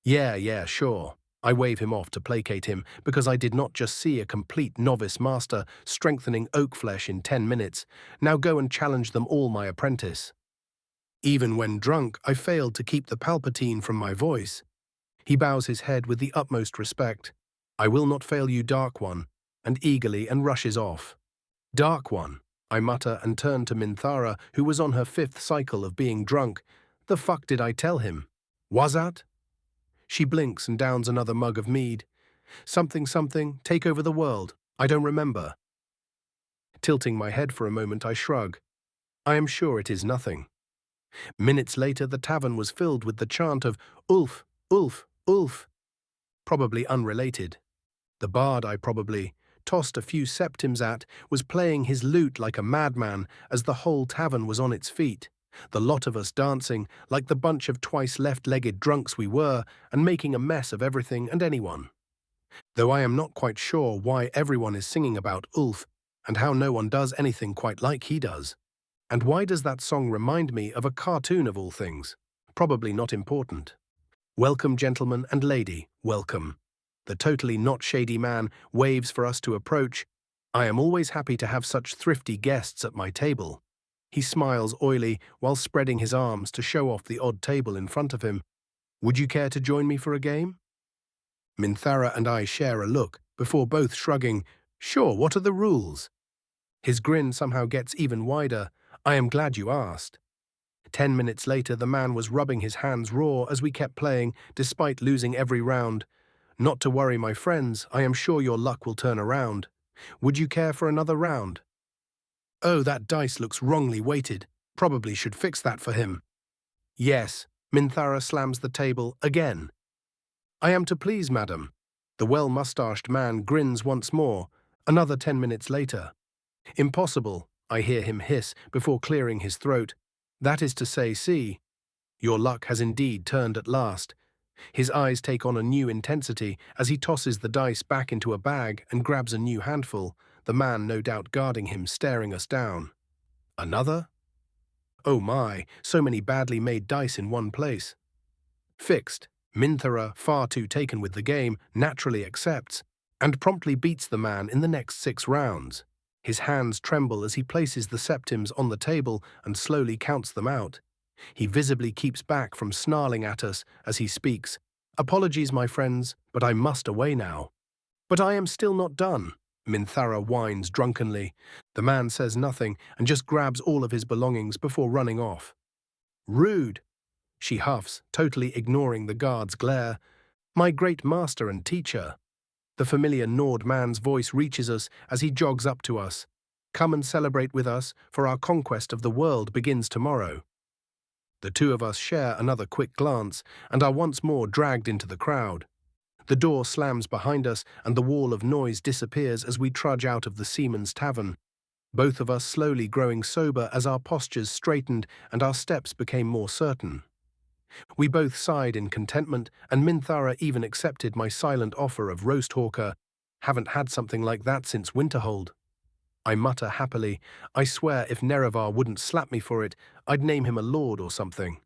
Yeah, sure. I wave him off to placate him because I did not just see a complete novice master strengthening oak flesh in 10 minutes. Now go and challenge them all, my apprentice. Even when drunk, I failed to keep the Palpatine from my voice. He bows his head with the utmost respect. I will not fail you, Dark One, and eagerly and rushes off. Dark One, I mutter and turn to Minthara, who was on her 5th cycle of being drunk. The fuck did I tell him? Was that? She blinks and downs another mug of mead. Something, take over the world. I don't remember. Tilting my head for a moment, I shrug. I am sure it is nothing. Minutes later, the tavern was filled with the chant of Ulf, Ulf, Ulf. Probably unrelated. The bard I probably tossed a few septims at, was playing his lute like a madman as the whole tavern was on its feet, the lot of us dancing like the bunch of twice left-legged drunks we were and making a mess of everything and anyone. Though I am not quite sure why everyone is singing about Ulf and how no one does anything quite like he does. And why does that song remind me of a cartoon of all things? Probably not important. Welcome, gentlemen and lady, welcome. The totally not shady man waves for us to approach. I am always happy to have such thrifty guests at my table. He smiles oily while spreading his arms to show off the odd table in front of him. Would you care to join me for a game? Minthara and I share a look, before both shrugging, sure, what are the rules? His grin somehow gets even wider. I am glad you asked. 10 minutes later, the man was rubbing his hands raw as we kept playing, despite losing every round. Not to worry, my friends, I am sure your luck will turn around. Would you care for another round? Oh, that dice looks wrongly weighted. Probably should fix that for him. Yes, Minthara slams the table again. I am to please, madam. The well-mustached man grins once more, another 10 minutes later. Impossible, I hear him hiss before clearing his throat. That is to say, see, your luck has indeed turned at last. His eyes take on a new intensity as he tosses the dice back into a bag and grabs a new handful, the man no doubt guarding him staring us down. Another? Oh my, so many badly made dice in one place. Fixed. Minthara, far too taken with the game, naturally accepts, and promptly beats the man in the next 6 rounds. His hands tremble as he places the septims on the table and slowly counts them out. He visibly keeps back from snarling at us as he speaks. Apologies, my friends, but I must away now. But I am still not done, Minthara whines drunkenly. The man says nothing and just grabs all of his belongings before running off. Rude, she huffs, totally ignoring the guard's glare. My great master and teacher. The familiar Nord man's voice reaches us as he jogs up to us. Come and celebrate with us, for our conquest of the world begins tomorrow. The two of us share another quick glance and are once more dragged into the crowd. The door slams behind us and the wall of noise disappears as we trudge out of the Seaman's Tavern, both of us slowly growing sober as our postures straightened and our steps became more certain. We both sighed in contentment, and Minthara even accepted my silent offer of roast hawker. Haven't had something like that since Winterhold. I mutter happily, I swear if Nerevar wouldn't slap me for it, I'd name him a lord or something.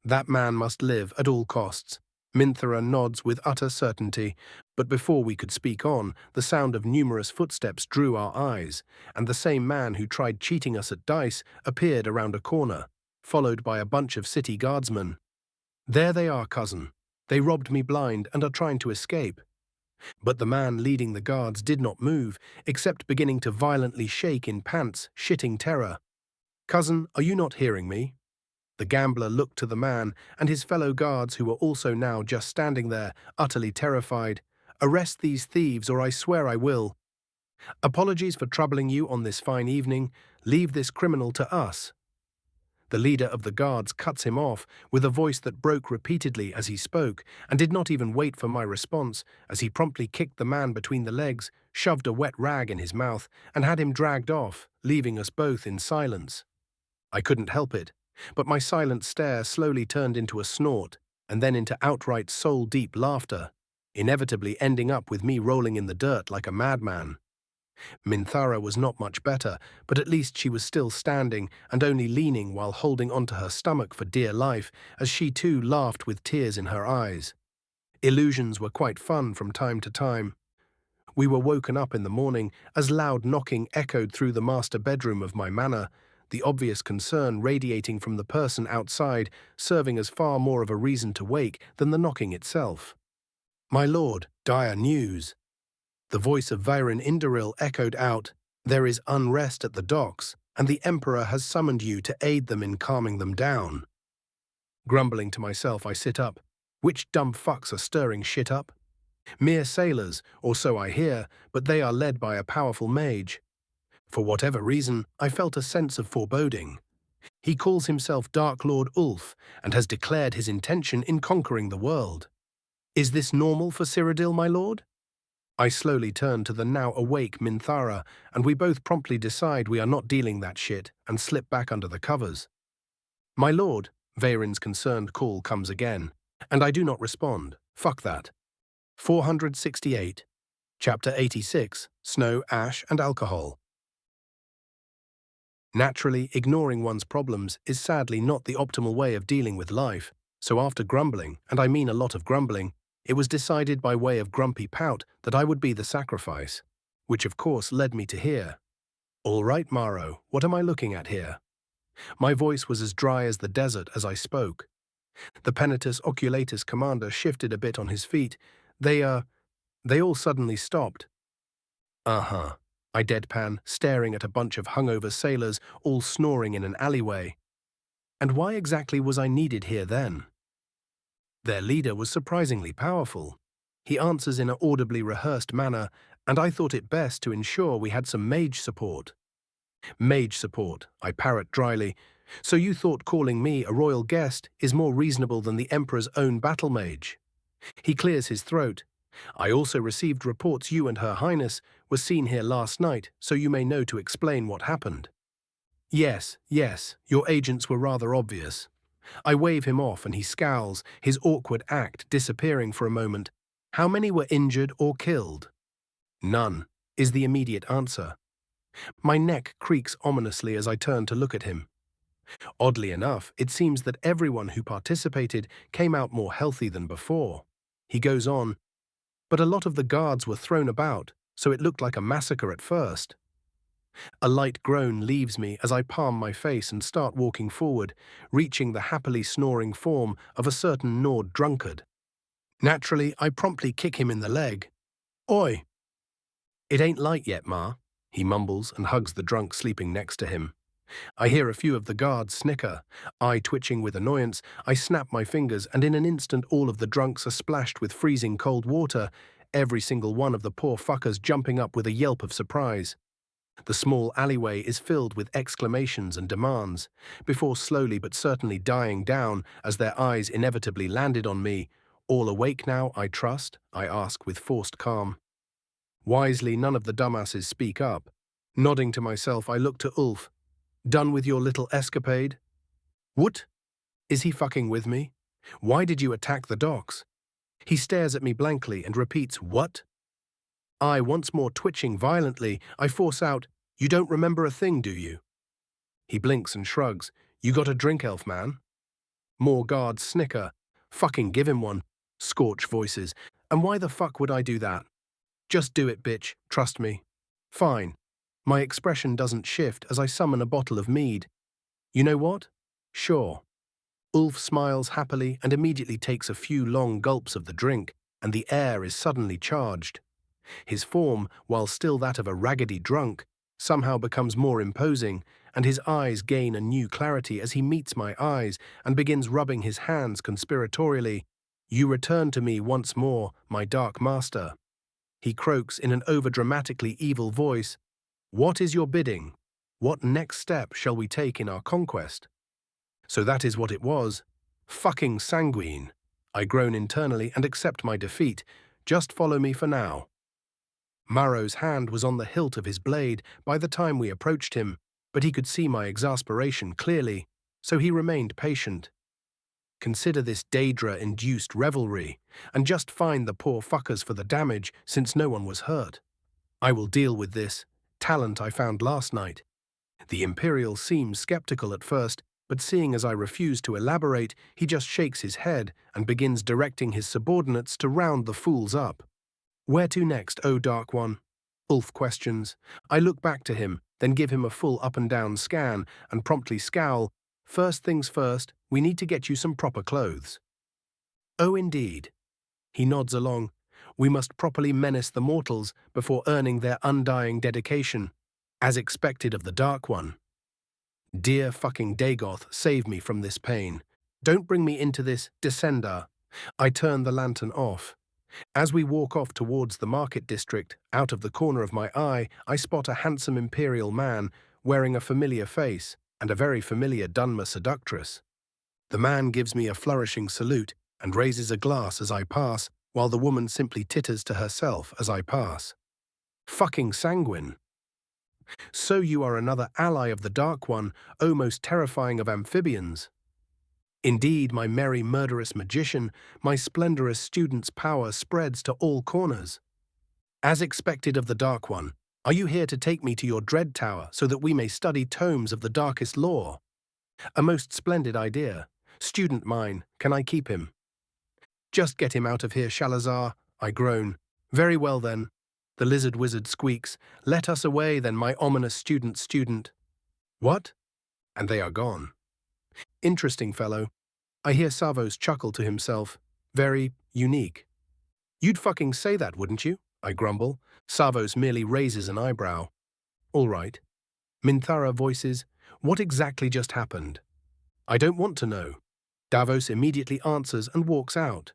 That man must live at all costs. Minthara nods with utter certainty, but before we could speak on, the sound of numerous footsteps drew our eyes, and the same man who tried cheating us at dice appeared around a corner, followed by a bunch of city guardsmen. There they are, cousin. They robbed me blind and are trying to escape. But the man leading the guards did not move, except beginning to violently shake in pants, shitting terror. Cousin, are you not hearing me? The gambler looked to the man and his fellow guards who were also now just standing there, utterly terrified. Arrest these thieves or I swear I will. Apologies for troubling you on this fine evening. Leave this criminal to us. The leader of the guards cuts him off with a voice that broke repeatedly as he spoke and did not even wait for my response as he promptly kicked the man between the legs, shoved a wet rag in his mouth, and had him dragged off, leaving us both in silence. I couldn't help it, but my silent stare slowly turned into a snort and then into outright soul-deep laughter, inevitably ending up with me rolling in the dirt like a madman. Minthara was not much better, but at least she was still standing and only leaning while holding onto her stomach for dear life as she too laughed with tears in her eyes. Illusions were quite fun from time to time. We were woken up in the morning as loud knocking echoed through the master bedroom of my manor, the obvious concern radiating from the person outside serving as far more of a reason to wake than the knocking itself. My lord, dire news. The voice of Viren Indaril echoed out, there is unrest at the docks, and the Emperor has summoned you to aid them in calming them down. Grumbling to myself, I sit up. Which dumb fucks are stirring shit up? Mere sailors, or so I hear, but they are led by a powerful mage. For whatever reason, I felt a sense of foreboding. He calls himself Dark Lord Ulf, and has declared his intention in conquering the world. Is this normal for Cyrodiil, my lord? I slowly turn to the now awake Minthara, and we both promptly decide we are not dealing that shit and slip back under the covers. My lord, Veyrin's concerned call comes again, and I do not respond. Fuck that. 468. Chapter 86, Snow, Ash, and Alcohol. Naturally, ignoring one's problems is sadly not the optimal way of dealing with life, so after grumbling, and I mean a lot of grumbling, it was decided by way of grumpy pout that I would be the sacrifice, which of course led me to here. All right, Maro, what am I looking at here? My voice was as dry as the desert as I spoke. The Penitus Oculatus commander shifted a bit on his feet. They all suddenly stopped. Uh-huh. I deadpan, staring at a bunch of hungover sailors all snoring in an alleyway. And why exactly was I needed here then? Their leader was surprisingly powerful. He answers in an audibly rehearsed manner, and I thought it best to ensure we had some mage support. Mage support, I parrot dryly. So you thought calling me a royal guest is more reasonable than the Emperor's own battle mage? He clears his throat. I also received reports you and Her Highness were seen here last night, so you may know to explain what happened. Yes, your agents were rather obvious. I wave him off and he scowls, his awkward act disappearing for a moment. How many were injured or killed? None, is the immediate answer. My neck creaks ominously as I turn to look at him. Oddly enough, it seems that everyone who participated came out more healthy than before. He goes on, but a lot of the guards were thrown about, so it looked like a massacre at first. A light groan leaves me as I palm my face and start walking forward, reaching the happily snoring form of a certain gnawed drunkard. Naturally, I promptly kick him in the leg. Oi! It ain't light yet, Ma, he mumbles and hugs the drunk sleeping next to him. I hear a few of the guards snicker. Eye twitching with annoyance, I snap my fingers and in an instant all of the drunks are splashed with freezing cold water, every single one of the poor fuckers jumping up with a yelp of surprise. The small alleyway is filled with exclamations and demands, before slowly but certainly dying down as their eyes inevitably landed on me. All awake now, I trust? I ask with forced calm. Wisely, none of the dumbasses speak up. Nodding to myself, I look to Ulf. Done with your little escapade? What? Is he fucking with me? Why did you attack the docks? He stares at me blankly and repeats, what? I, once more twitching violently, I force out, you don't remember a thing, do you? He blinks and shrugs. You got a drink, elf man? More guards snicker. Fucking give him one. Scorch voices. And why the fuck would I do that? Just do it, bitch. Trust me. Fine. My expression doesn't shift as I summon a bottle of mead. You know what? Sure. Ulf smiles happily and immediately takes a few long gulps of the drink, and the air is suddenly charged. His form, while still that of a raggedy drunk, somehow becomes more imposing, and his eyes gain a new clarity as he meets my eyes and begins rubbing his hands conspiratorially. You return to me once more, my dark master. He croaks in an overdramatically evil voice. What is your bidding? What next step shall we take in our conquest? So that is what it was. Fucking sanguine. I groan internally and accept my defeat. Just follow me for now. Maro's hand was on the hilt of his blade by the time we approached him, but he could see my exasperation clearly, so he remained patient. Consider this Daedra-induced revelry, and just find the poor fuckers for the damage since no one was hurt. I will deal with this talent I found last night. The Imperial seems skeptical at first, but seeing as I refuse to elaborate, he just shakes his head and begins directing his subordinates to round the fools up. Where to next, O Dark One? Ulf questions. I look back to him, then give him a full up-and-down scan, and promptly scowl. First things first, we need to get you some proper clothes. Oh, indeed. He nods along. We must properly menace the mortals before earning their undying dedication, as expected of the Dark One. Dear fucking Dagoth, save me from this pain. Don't bring me into this, descender. I turn the lantern off. As we walk off towards the market district, out of the corner of my eye, I spot a handsome imperial man wearing a familiar face and a very familiar Dunmer seductress. The man gives me a flourishing salute and raises a glass as I pass, while the woman simply titters to herself as I pass. Fucking sanguine. So you are another ally of the Dark One, O most terrifying of amphibians. Indeed, my merry murderous magician, my splendorous student's power spreads to all corners. As expected of the Dark One, are you here to take me to your dread tower so that we may study tomes of the darkest lore? A most splendid idea. Student mine, can I keep him? Just get him out of here, Shalazar, I groan. Very well then. The lizard wizard squeaks, let us away then, my ominous student. What? And they are gone. Interesting fellow. I hear Savos chuckle to himself. Very unique. You'd fucking say that, wouldn't you? I grumble. Savos merely raises an eyebrow. All right. Minthara voices, what exactly just happened? I don't want to know. Davos immediately answers and walks out.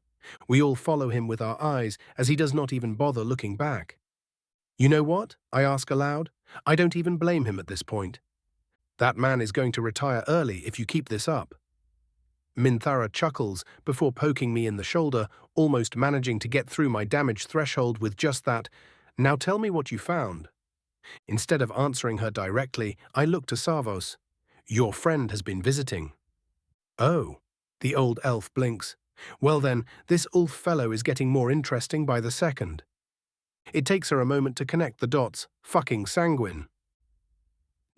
We all follow him with our eyes as he does not even bother looking back. You know what? I ask aloud. I don't even blame him at this point. That man is going to retire early if you keep this up. Minthara chuckles before poking me in the shoulder, almost managing to get through my damage threshold with just that, now tell me what you found. Instead of answering her directly, I look to Savos. Your friend has been visiting. Oh, the old elf blinks. Well then, this ulf fellow is getting more interesting by the second. It takes her a moment to connect the dots. Fucking sanguine.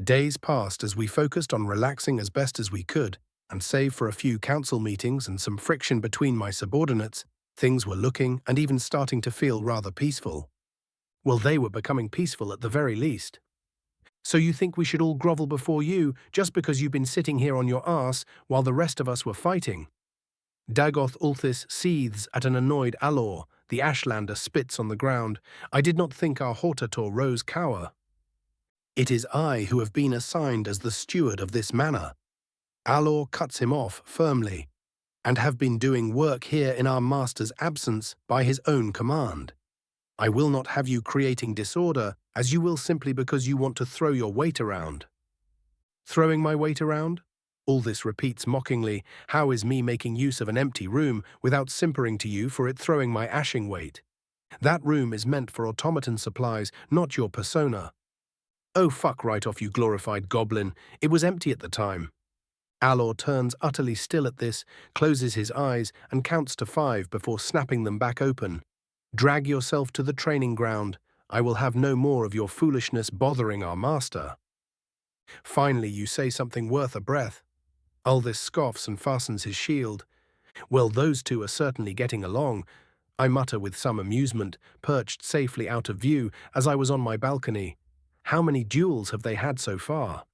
Days passed as we focused on relaxing as best as we could, and save for a few council meetings and some friction between my subordinates, things were looking and even starting to feel rather peaceful. Well, they were becoming peaceful at the very least. So you think we should all grovel before you just because you've been sitting here on your arse while the rest of us were fighting? Dagoth Ulthis seethes at an annoyed Alor. The Ashlander spits on the ground. I did not think our Hortator rose cower. It is I who have been assigned as the steward of this manor. Alor cuts him off firmly, and have been doing work here in our master's absence by his own command. I will not have you creating disorder, as you will simply because you want to throw your weight around. Throwing my weight around? All this repeats mockingly, how is me making use of an empty room without simpering to you for it throwing my ashing weight? That room is meant for automaton supplies, not your persona. Oh fuck right off, you glorified goblin, it was empty at the time. Alor turns utterly still at this, closes his eyes, and counts to 5 before snapping them back open. Drag yourself to the training ground. I will have no more of your foolishness bothering our master. Finally, you say something worth a breath. Uldis scoffs and fastens his shield. Well, those two are certainly getting along, I mutter with some amusement, perched safely out of view as I was on my balcony. How many duels have they had so far?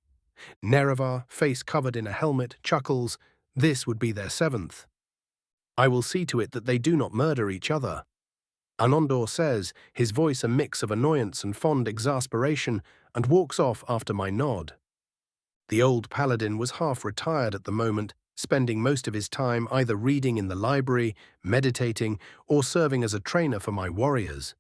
Nerevar, face covered in a helmet, chuckles. This would be their 7th. I will see to it that they do not murder each other. Anondor says, his voice a mix of annoyance and fond exasperation, and walks off after my nod. The old paladin was half retired at the moment, spending most of his time either reading in the library, meditating, or serving as a trainer for my warriors.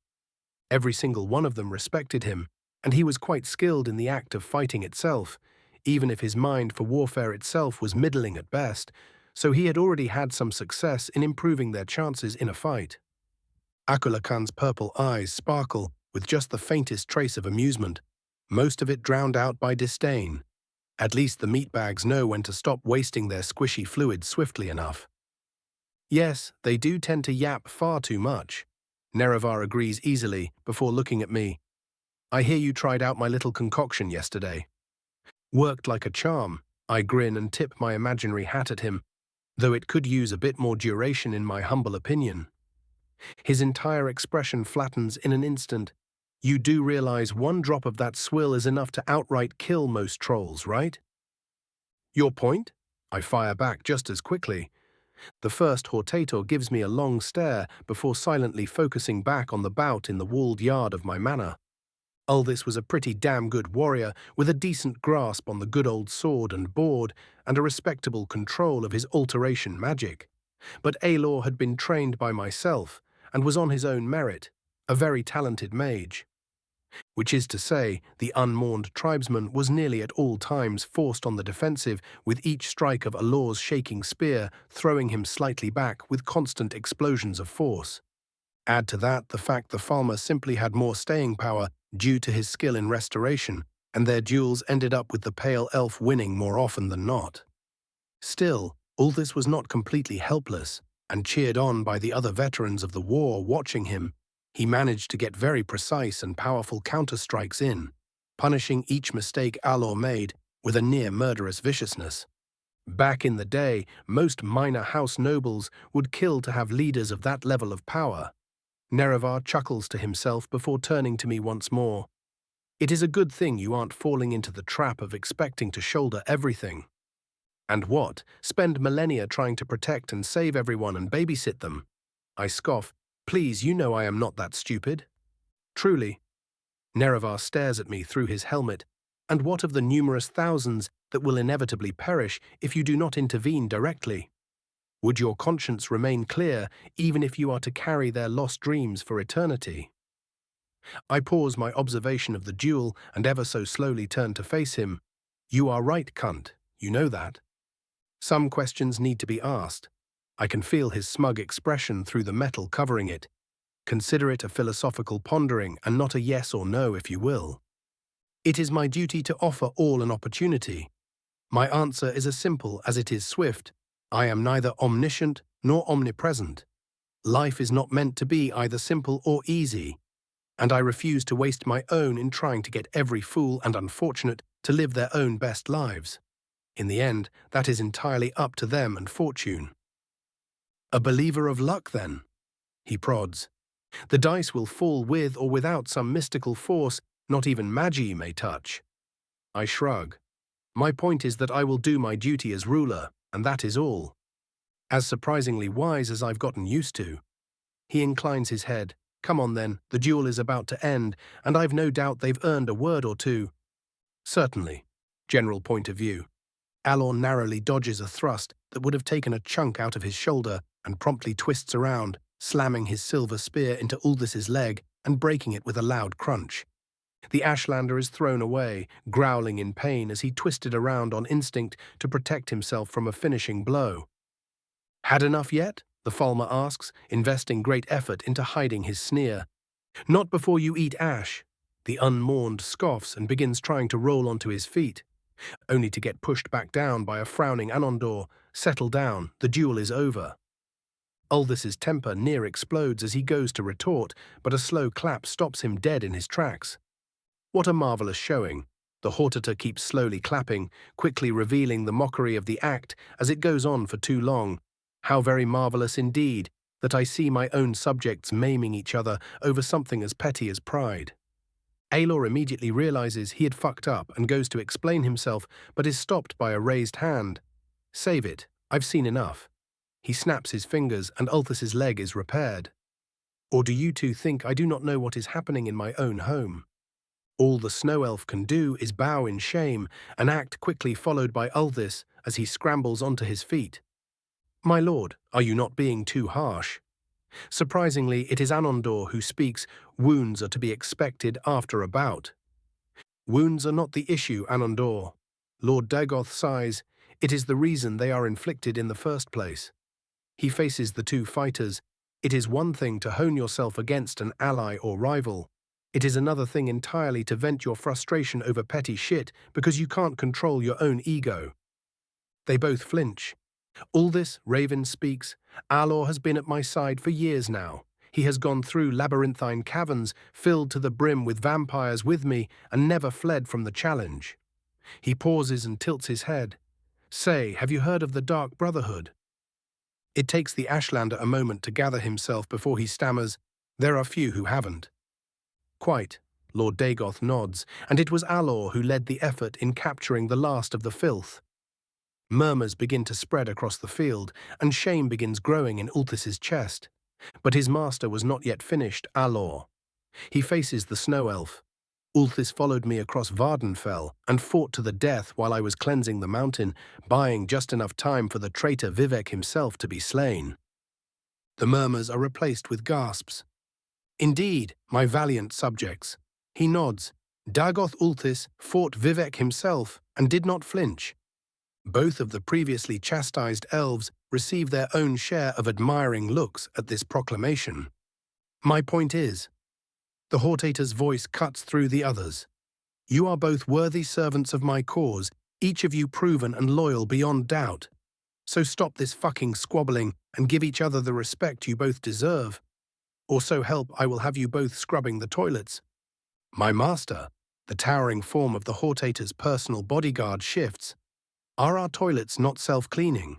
Every single one of them respected him, and he was quite skilled in the act of fighting itself, even if his mind for warfare itself was middling at best, so he had already had some success in improving their chances in a fight. Akulakan's purple eyes sparkle with just the faintest trace of amusement, most of it drowned out by disdain. At least the meatbags know when to stop wasting their squishy fluids swiftly enough. Yes, they do tend to yap far too much. Nerevar agrees easily before looking at me. I hear you tried out my little concoction yesterday. Worked like a charm. I grin and tip my imaginary hat at him, though it could use a bit more duration in my humble opinion. His entire expression flattens in an instant. You do realize one drop of that swill is enough to outright kill most trolls, right? Your point? I fire back just as quickly. The first Hortator gives me a long stare before silently focusing back on the bout in the walled yard of my manor. Uldis was a pretty damn good warrior with a decent grasp on the good old sword and board and a respectable control of his alteration magic. But Alor had been trained by myself and was on his own merit, a very talented mage. Which is to say, the unmourned tribesman was nearly at all times forced on the defensive with each strike of Alor's shaking spear throwing him slightly back with constant explosions of force. Add to that the fact the farmer simply had more staying power due to his skill in restoration, and their duels ended up with the pale elf winning more often than not. Still, all this was not completely helpless, and cheered on by the other veterans of the war watching him, he managed to get very precise and powerful counter-strikes in, punishing each mistake Alor made with a near-murderous viciousness. Back in the day, most minor house nobles would kill to have leaders of that level of power. Nerevar chuckles to himself before turning to me once more. It is a good thing you aren't falling into the trap of expecting to shoulder everything. And what? Spend millennia trying to protect and save everyone and babysit them? I scoff. Please, you know I am not that stupid. Truly. Nerevar stares at me through his helmet. And what of the numerous thousands that will inevitably perish if you do not intervene directly? Would your conscience remain clear even if you are to carry their lost dreams for eternity? I pause my observation of the duel and ever so slowly turn to face him. You are right, cunt. You know that. Some questions need to be asked. I can feel his smug expression through the metal covering it. Consider it a philosophical pondering and not a yes or no, if you will. It is my duty to offer all an opportunity. My answer is as simple as it is swift. I am neither omniscient nor omnipresent. Life is not meant to be either simple or easy, and I refuse to waste my own in trying to get every fool and unfortunate to live their own best lives. In the end, that is entirely up to them and fortune. A believer of luck, then? He prods. The dice will fall with or without some mystical force not even Magi may touch. I shrug. My point is that I will do my duty as ruler, and that is all. As surprisingly wise as I've gotten used to. He inclines his head. Come on then, the duel is about to end, and I've no doubt they've earned a word or two. Certainly. General point of view. Alor narrowly dodges a thrust that would have taken a chunk out of his shoulder and promptly twists around, slamming his silver spear into Uldis's leg and breaking it with a loud crunch. The Ashlander is thrown away, growling in pain as he twisted around on instinct to protect himself from a finishing blow. Had enough yet? The Falmer asks, investing great effort into hiding his sneer. Not before you eat ash. The unmourned scoffs and begins trying to roll onto his feet, only to get pushed back down by a frowning Anondor. Settle down, the duel is over. Uldis's temper near explodes as he goes to retort, but a slow clap stops him dead in his tracks. What a marvelous showing. The Hortator keeps slowly clapping, quickly revealing the mockery of the act as it goes on for too long. How very marvelous indeed that I see my own subjects maiming each other over something as petty as pride. Aelor immediately realizes he had fucked up and goes to explain himself, but is stopped by a raised hand. Save it, I've seen enough. He snaps his fingers and Ulthus's leg is repaired. Or do you two think I do not know what is happening in my own home? All the snow elf can do is bow in shame, an act quickly followed by Ulthus as he scrambles onto his feet. My lord, are you not being too harsh? Surprisingly, it is Anondor who speaks. Wounds are to be expected after a bout. Wounds are not the issue, Anondor. Lord Dagoth sighs. It is the reason they are inflicted in the first place. He faces the two fighters. It is one thing to hone yourself against an ally or rival. It is another thing entirely to vent your frustration over petty shit because you can't control your own ego. They both flinch. All this, Raven speaks. Alor has been at my side for years now. He has gone through labyrinthine caverns filled to the brim with vampires with me and never fled from the challenge. He pauses and tilts his head. Say, have you heard of the Dark Brotherhood? It takes the Ashlander a moment to gather himself before he stammers, there are few who haven't. Quite, Lord Dagoth nods, and it was Alor who led the effort in capturing the last of the filth. Murmurs begin to spread across the field, and shame begins growing in Ulthus's chest. But his master was not yet finished, Alor. He faces the snow elf. Ulthus followed me across Vardenfell and fought to the death while I was cleansing the mountain, buying just enough time for the traitor Vivek himself to be slain. The murmurs are replaced with gasps. Indeed, my valiant subjects. He nods. Dagoth Ulthus fought Vivek himself and did not flinch. Both of the previously chastised elves receive their own share of admiring looks at this proclamation. My point is, the Hortator's voice cuts through the others. You are both worthy servants of my cause, each of you proven and loyal beyond doubt. So stop this fucking squabbling and give each other the respect you both deserve. Or so help I will have you both scrubbing the toilets. My master, the towering form of the Hortator's personal bodyguard, shifts. Are our toilets not self-cleaning?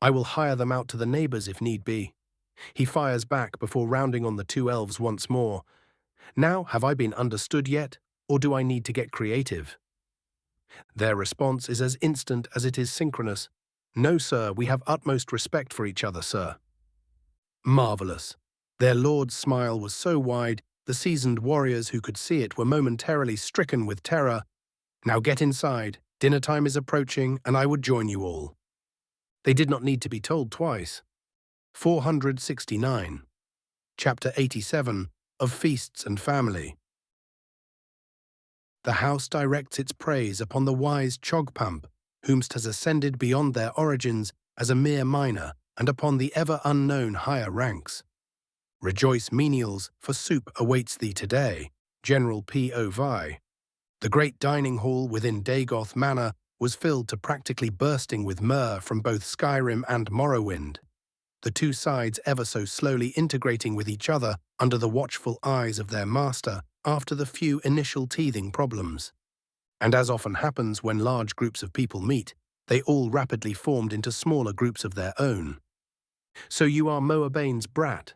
I will hire them out to the neighbors if need be. He fires back before rounding on the two elves once more. Now, have I been understood yet, or do I need to get creative? Their response is as instant as it is synchronous. No, sir, we have utmost respect for each other, sir. Marvelous. Their lord's smile was so wide, the seasoned warriors who could see it were momentarily stricken with terror. Now get inside, dinner time is approaching, and I would join you all. They did not need to be told twice. 469. Chapter 87 of Feasts and Family. The house directs its praise upon the wise Chogpump, whomst has ascended beyond their origins as a mere minor, and upon the ever-unknown higher ranks. Rejoice, menials, for soup awaits thee today, General P. O. Vi. The great dining hall within Dagoth Manor was filled to practically bursting with myrrh from both Skyrim and Morrowind, the two sides ever so slowly integrating with each other under the watchful eyes of their master after the few initial teething problems. And as often happens when large groups of people meet, they all rapidly formed into smaller groups of their own. So you are Moabane's brat?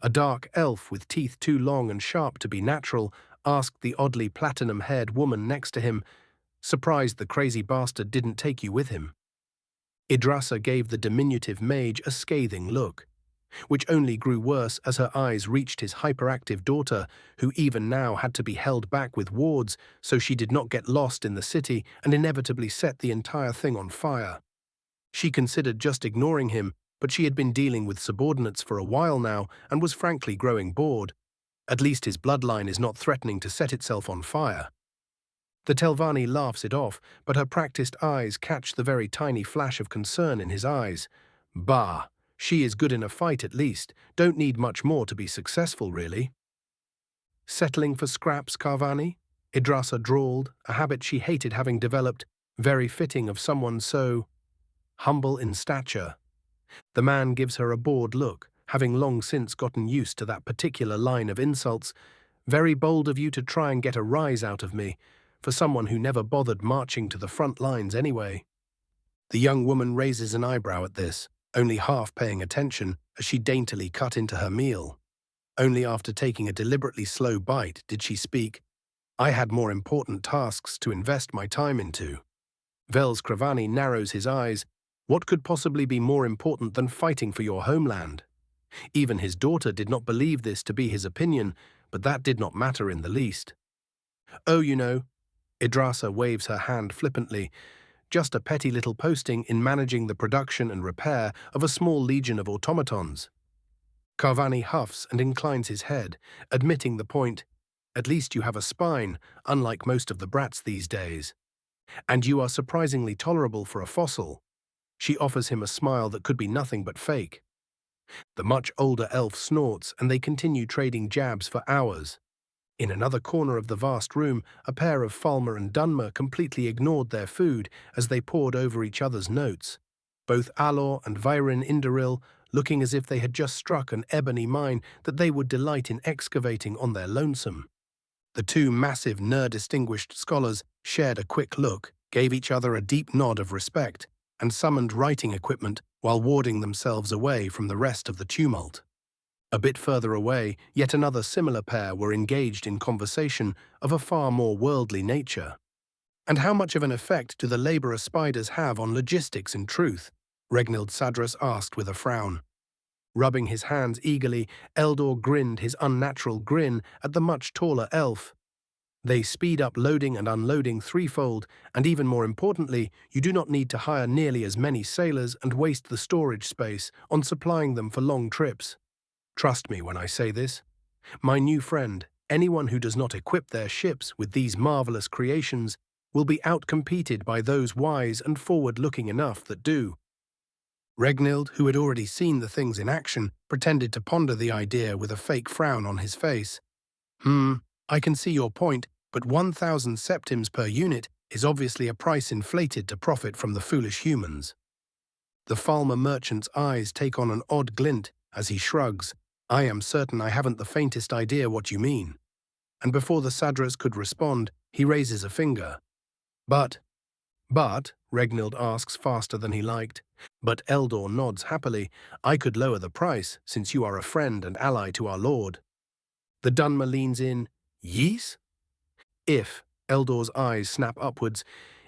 A dark elf with teeth too long and sharp to be natural asked the oddly platinum-haired woman next to him, surprised the crazy bastard didn't take you with him. Yggdrasil gave the diminutive mage a scathing look, which only grew worse as her eyes reached his hyperactive daughter, who even now had to be held back with wards so she did not get lost in the city and inevitably set the entire thing on fire. She considered just ignoring him, but she had been dealing with subordinates for a while now and was frankly growing bored. At least his bloodline is not threatening to set itself on fire. The Telvanni laughs it off, but her practiced eyes catch the very tiny flash of concern in his eyes. Bah, she is good in a fight at least, don't need much more to be successful really. Settling for scraps, Carvani? Yggdrasil drawled, a habit she hated having developed, very fitting of someone so humble in stature. The man gives her a bored look, having long since gotten used to that particular line of insults. Very bold of you to try and get a rise out of me, for someone who never bothered marching to the front lines anyway. The young woman raises an eyebrow at this, only half paying attention as she daintily cut into her meal. Only after taking a deliberately slow bite did she speak. I had more important tasks to invest my time into. Vels Kravani narrows his eyes. What could possibly be more important than fighting for your homeland? Even his daughter did not believe this to be his opinion, but that did not matter in the least. Oh, you know, Yggdrasil waves her hand flippantly, just a petty little posting in managing the production and repair of a small legion of automatons. Carvani huffs and inclines his head, admitting the point. At least you have a spine, unlike most of the brats these days. And you are surprisingly tolerable for a fossil. She offers him a smile that could be nothing but fake. The much older elf snorts and they continue trading jabs for hours. In another corner of the vast room, a pair of Falmer and Dunmer completely ignored their food as they pored over each other's notes. Both Alor and Virin Indaril looking as if they had just struck an ebony mine that they would delight in excavating on their lonesome. The two massive distinguished scholars shared a quick look, gave each other a deep nod of respect, and summoned writing equipment while warding themselves away from the rest of the tumult. A bit further away, yet another similar pair were engaged in conversation of a far more worldly nature. And how much of an effect do the labourer spiders have on logistics in truth? Regnild Sadras asked with a frown. Rubbing his hands eagerly, Eldor grinned his unnatural grin at the much taller elf. They speed up loading and unloading threefold, and even more importantly, you do not need to hire nearly as many sailors and waste the storage space on supplying them for long trips. Trust me when I say this. My new friend, anyone who does not equip their ships with these marvelous creations will be outcompeted by those wise and forward-looking enough that do. Regnild, who had already seen the things in action, pretended to ponder the idea with a fake frown on his face. I can see your point, but 1,000 septims per unit is obviously a price inflated to profit from the foolish humans. The Falmer merchant's eyes take on an odd glint as he shrugs. I am certain I haven't the faintest idea what you mean. And before the Sadras could respond, he raises a finger. But, Regnild asks faster than he liked. But Eldor nods happily. I could lower the price, since you are a friend and ally to our lord. The Dunmer leans in. Yees? If, Eldor's eyes snap upwards,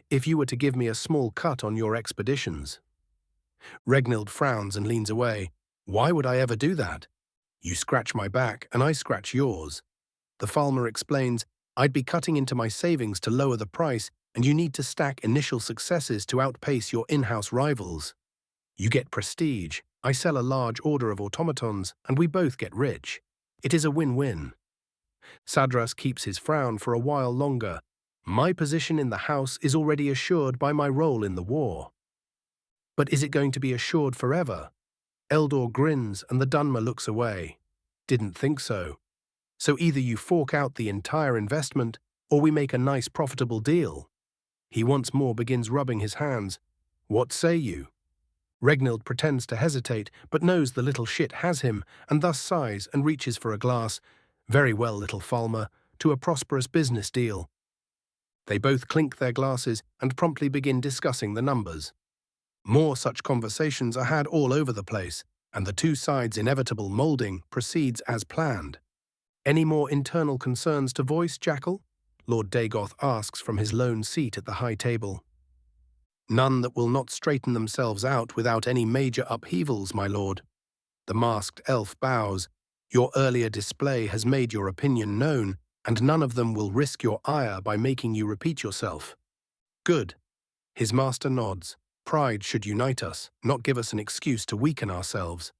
if you were to give me a small cut on your expeditions. Regnild frowns and leans away. Why would I ever do that? You scratch my back, and I scratch yours. The Falmer explains, I'd be cutting into my savings to lower the price, and you need to stack initial successes to outpace your in-house rivals. You get prestige, I sell a large order of automatons, and we both get rich. It is a win-win. Sadras keeps his frown for a while longer. My position in the house is already assured by my role in the war. But is it going to be assured forever? Eldor grins and the Dunmer looks away. Didn't think so. So either you fork out the entire investment, or we make a nice profitable deal. He once more begins rubbing his hands. What say you? Regnild pretends to hesitate, but knows the little shit has him, and thus sighs and reaches for a glass. Very well, little Falmer, to a prosperous business deal. They both clink their glasses and promptly begin discussing the numbers. More such conversations are had all over the place, and the two sides' inevitable moulding proceeds as planned. Any more internal concerns to voice, Jackal? Lord Dagoth asks from his lone seat at the high table. None that will not straighten themselves out without any major upheavals, my lord. The masked elf bows. Your earlier display has made your opinion known, and none of them will risk your ire by making you repeat yourself. Good. His master nods. Pride should unite us, not give us an excuse to weaken ourselves.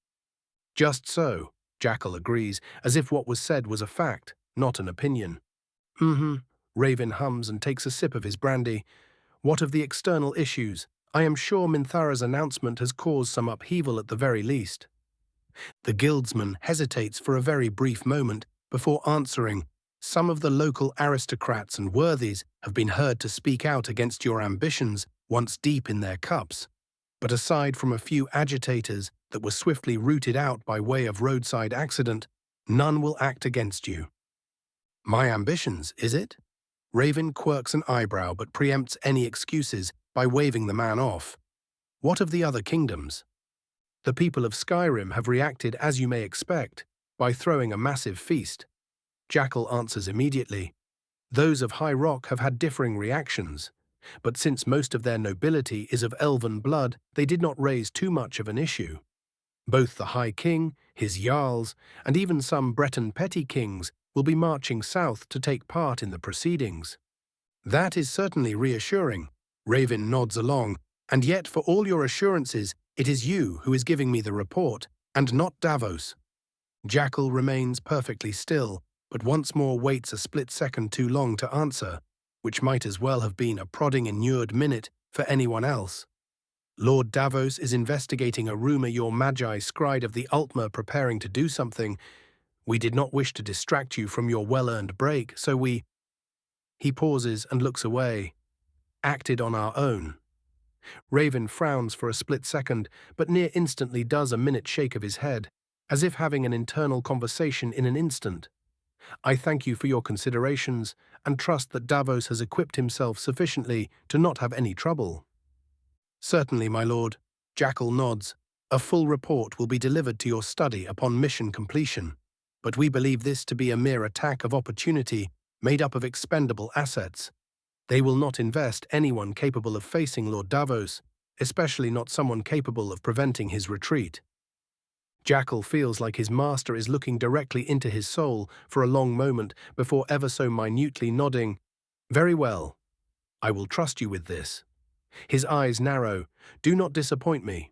Just so, Jackal agrees, as if what was said was a fact, not an opinion. Raven hums and takes a sip of his brandy. What of the external issues? I am sure Minthara's announcement has caused some upheaval at the very least. The guildsman hesitates for a very brief moment before answering. Some of the local aristocrats and worthies have been heard to speak out against your ambitions once deep in their cups. But aside from a few agitators that were swiftly rooted out by way of roadside accident, none will act against you. My ambitions, is it? Raven quirks an eyebrow but preempts any excuses by waving the man off. What of the other kingdoms? The people of Skyrim have reacted as you may expect, by throwing a massive feast. Jackal answers immediately. Those of High Rock have had differing reactions, but since most of their nobility is of elven blood, they did not raise too much of an issue. Both the High King, his Jarls, and even some Breton petty kings will be marching south to take part in the proceedings. That is certainly reassuring. Raven nods along, and yet for all your assurances, it is you who is giving me the report, and not Davos. Jackal remains perfectly still, but once more waits a split second too long to answer, which might as well have been a prodding inured minute for anyone else. Lord Davos is investigating a rumor your Magi scried of the Altmer preparing to do something. We did not wish to distract you from your well-earned break, so we— He pauses and looks away. Acted on our own. Raven frowns for a split second, but near instantly does a minute shake of his head, as if having an internal conversation in an instant. I thank you for your considerations, and trust that Davos has equipped himself sufficiently to not have any trouble. Certainly, my lord. Jackal nods. A full report will be delivered to your study upon mission completion, but we believe this to be a mere attack of opportunity made up of expendable assets. They will not invest anyone capable of facing Lord Davos, especially not someone capable of preventing his retreat. Jackal feels like his master is looking directly into his soul for a long moment before ever so minutely nodding. Very well. I will trust you with this. His eyes narrow. Do not disappoint me.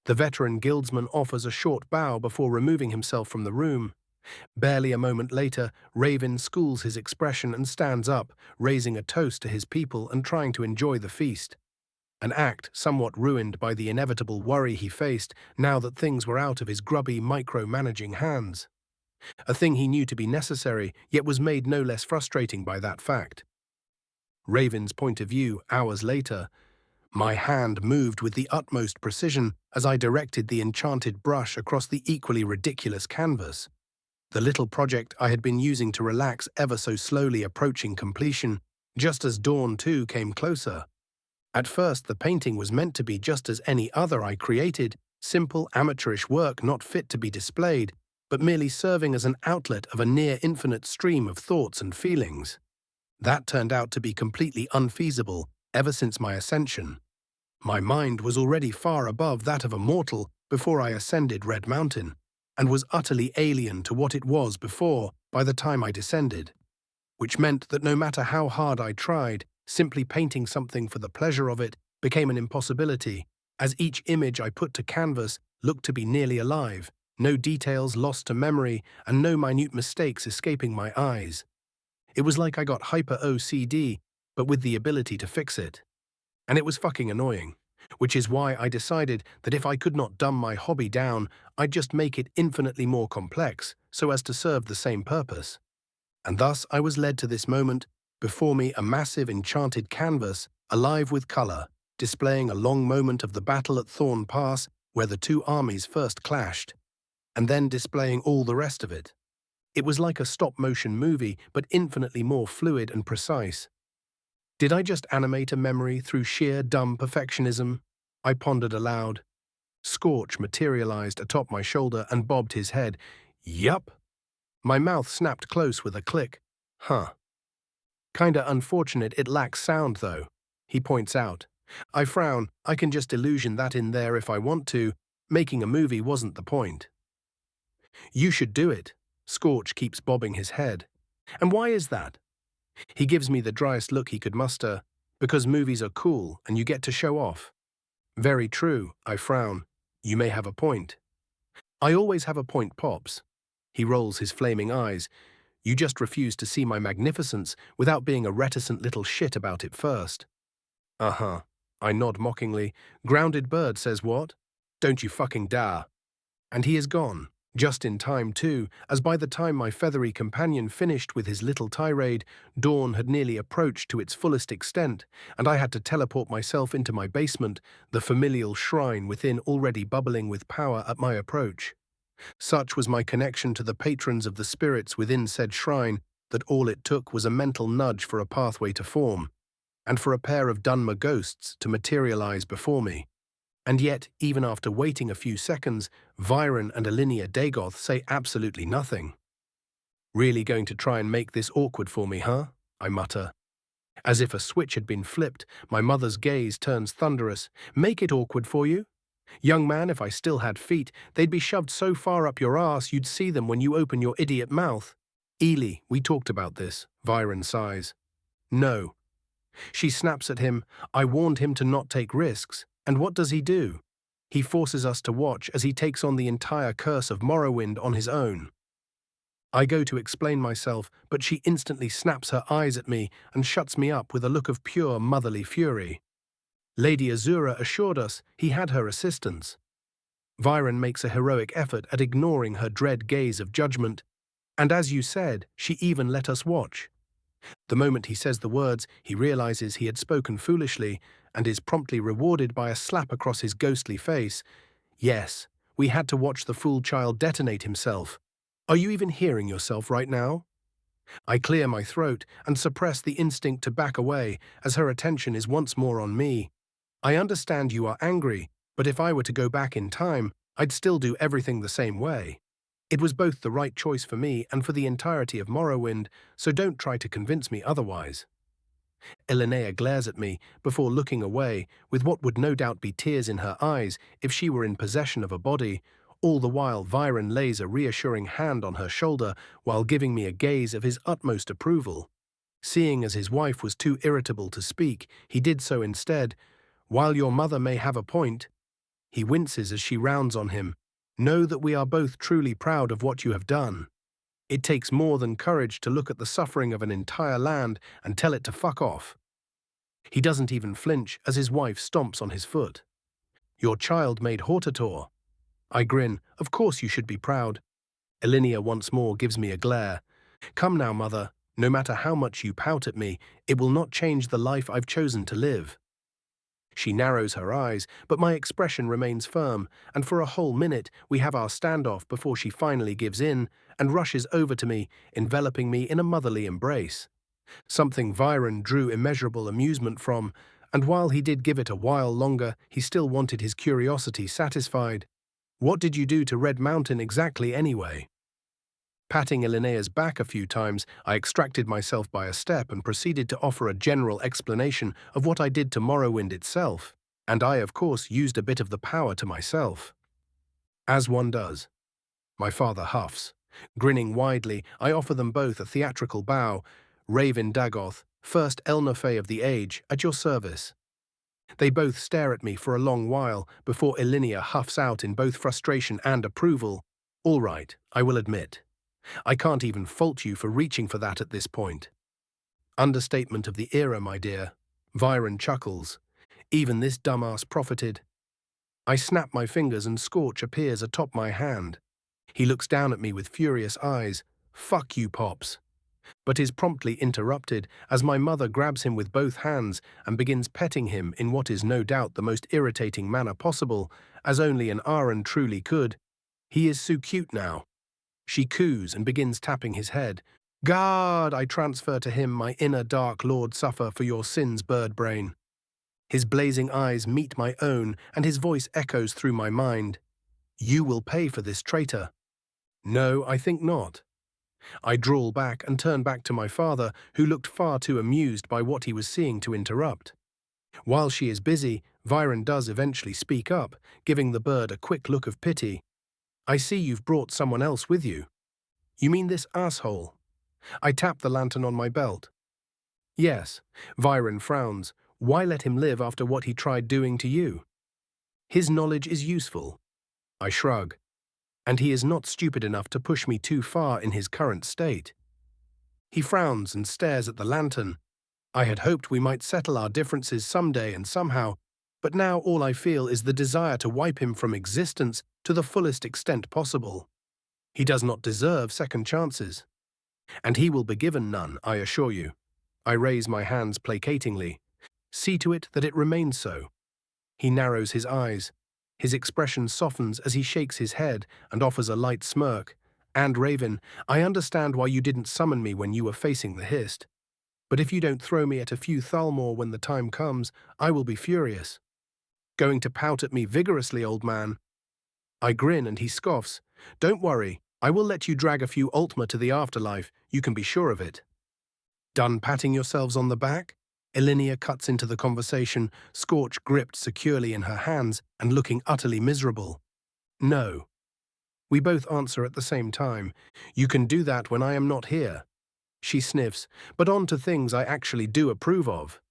The veteran guildsman offers a short bow before removing himself from the room. Barely a moment later, Raven schools his expression and stands up, raising a toast to his people and trying to enjoy the feast. an act somewhat ruined by the inevitable worry he faced now that things were out of his grubby, micromanaging hands. A thing he knew to be necessary, yet was made no less frustrating by that fact. Raven's point of view, hours later. My hand moved with the utmost precision as I directed the enchanted brush across the equally ridiculous canvas. The little project I had been using to relax ever so slowly approaching completion, just as dawn too came closer. At first, the painting was meant to be just as any other I created, simple, amateurish work not fit to be displayed, but merely serving as an outlet of a near-infinite stream of thoughts and feelings. That turned out to be completely unfeasible ever since my ascension. My mind was already far above that of a mortal before I ascended Red Mountain, and was utterly alien to what it was before by the time I descended, which meant that no matter how hard I tried, simply painting something for the pleasure of it became an impossibility, as each image I put to canvas looked to be nearly alive, no details lost to memory, and no minute mistakes escaping my eyes. It was like I got hyper-OCD, but with the ability to fix it. And it was fucking annoying, which is why I decided that if I could not dumb my hobby down, I'd just make it infinitely more complex so as to serve the same purpose. And thus I was led to this moment, before me a massive enchanted canvas, alive with color, displaying a long moment of the battle at Thorn Pass where the two armies first clashed, and then displaying all the rest of it. It was like a stop-motion movie, but infinitely more fluid and precise. Did I just animate a memory through sheer dumb perfectionism? I pondered aloud. Scorch materialized atop my shoulder and bobbed his head. Yup. My mouth snapped close with a click. Huh. Kinda unfortunate it lacks sound, though, he points out. I frown. I can just illusion that in there if I want to. Making a movie wasn't the point. You should do it. Scorch keeps bobbing his head. And why is that? He gives me the driest look he could muster. Because movies are cool and you get to show off. Very true, I frown. You may have a point. I always have a point, Pops. He rolls his flaming eyes. You just refuse to see my magnificence without being a reticent little shit about it first. Uh-huh. I nod mockingly. Grounded bird says what? Don't you fucking dare. And he is gone. Just in time, too, as by the time my feathery companion finished with his little tirade, dawn had nearly approached to its fullest extent, and I had to teleport myself into my basement, the familial shrine within already bubbling with power at my approach. Such was my connection to the patrons of the spirits within said shrine that all it took was a mental nudge for a pathway to form, and for a pair of Dunmer ghosts to materialize before me. And yet, even after waiting a few seconds, Viren and Alinea Dagoth say absolutely nothing. Really going to try and make this awkward for me, huh? I mutter. As if a switch had been flipped, my mother's gaze turns thunderous. Make it awkward for you? Young man, if I still had feet, they'd be shoved so far up your ass you'd see them when you open your idiot mouth. Ely, we talked about this, Viren sighs. No. She snaps at him. I warned him to not take risks. And what does he do? He forces us to watch as he takes on the entire curse of Morrowind on his own. I go to explain myself, but she instantly snaps her eyes at me and shuts me up with a look of pure motherly fury. Lady Azura assured us he had her assistance. Viren makes a heroic effort at ignoring her dread gaze of judgment, and as you said, she even let us watch. The moment he says the words, he realizes he had spoken foolishly and is promptly rewarded by a slap across his ghostly face. Yes, we had to watch the fool child detonate himself. Are you even hearing yourself right now? I clear my throat and suppress the instinct to back away as her attention is once more on me. I understand you are angry, but if I were to go back in time, I'd still do everything the same way. It was both the right choice for me and for the entirety of Morrowind, so don't try to convince me otherwise. Elenea glares at me before looking away, with what would no doubt be tears in her eyes if she were in possession of a body. All the while Viren lays a reassuring hand on her shoulder while giving me a gaze of his utmost approval. Seeing as his wife was too irritable to speak, he did so instead. While your mother may have a point, he winces as she rounds on him. Know that we are both truly proud of what you have done. It takes more than courage to look at the suffering of an entire land and tell it to fuck off. He doesn't even flinch as his wife stomps on his foot. Your child made Hortator. I grin. Of course you should be proud. Elinia once more gives me a glare. Come now, mother. No matter how much you pout at me, it will not change the life I've chosen to live. She narrows her eyes, but my expression remains firm, and for a whole minute we have our standoff before she finally gives in and rushes over to me, enveloping me in a motherly embrace. Something Viren drew immeasurable amusement from, and while he did give it a while longer, he still wanted his curiosity satisfied. What did you do to Red Mountain exactly anyway? Patting Elinea's back a few times, I extracted myself by a step and proceeded to offer a general explanation of what I did to Morrowind itself, and I, of course, used a bit of the power to myself. As one does. My father huffs. Grinning widely, I offer them both a theatrical bow. Raven Dagoth, first Elnafay of the age, at your service. They both stare at me for a long while before Elinia huffs out in both frustration and approval. All right, I will admit. I can't even fault you for reaching for that at this point. Understatement of the era, my dear. Viren chuckles. Even this dumbass profited. I snap my fingers and Scorch appears atop my hand. He looks down at me with furious eyes. Fuck you, Pops. But is promptly interrupted as my mother grabs him with both hands and begins petting him in what is no doubt the most irritating manner possible, as only an Aran truly could. He is so cute now. She coos and begins tapping his head. God, I transfer to him my inner dark lord suffer for your sins, bird brain. His blazing eyes meet my own, and his voice echoes through my mind. You will pay for this traitor. No, I think not. I drawl back and turn back to my father, who looked far too amused by what he was seeing to interrupt. While she is busy, Viren does eventually speak up, giving the bird a quick look of pity. I see you've brought someone else with you. You mean this asshole? I tap the lantern on my belt. Yes, Viren frowns. Why let him live after what he tried doing to you? His knowledge is useful. I shrug. And he is not stupid enough to push me too far in his current state. He frowns and stares at the lantern. I had hoped we might settle our differences someday and somehow, but now all I feel is the desire to wipe him from existence to the fullest extent possible. He does not deserve second chances. And he will be given none, I assure you. I raise my hands placatingly. See to it that it remains so. He narrows his eyes. His expression softens as he shakes his head and offers a light smirk. And Raven, I understand why you didn't summon me when you were facing the Hist. But if you don't throw me at a few Thalmor when the time comes, I will be furious. Going to pout at me vigorously, old man? I grin and he scoffs. Don't worry, I will let you drag a few Ultima to the afterlife, you can be sure of it. Done patting yourselves on the back? Elinia cuts into the conversation, Scorch gripped securely in her hands and looking utterly miserable. No. We both answer at the same time. You can do that when I am not here. She sniffs, but on to things I actually do approve of.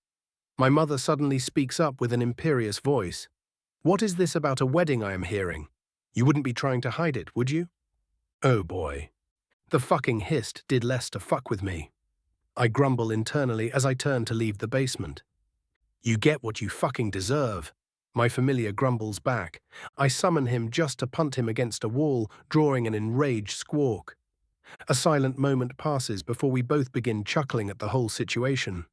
My mother suddenly speaks up with an imperious voice. What is this about a wedding I am hearing? You wouldn't be trying to hide it, would you? Oh boy. The fucking Hist did less to fuck with me. I grumble internally as I turn to leave the basement. You get what you fucking deserve. My familiar grumbles back. I summon him just to punt him against a wall, drawing an enraged squawk. A silent moment passes before we both begin chuckling at the whole situation.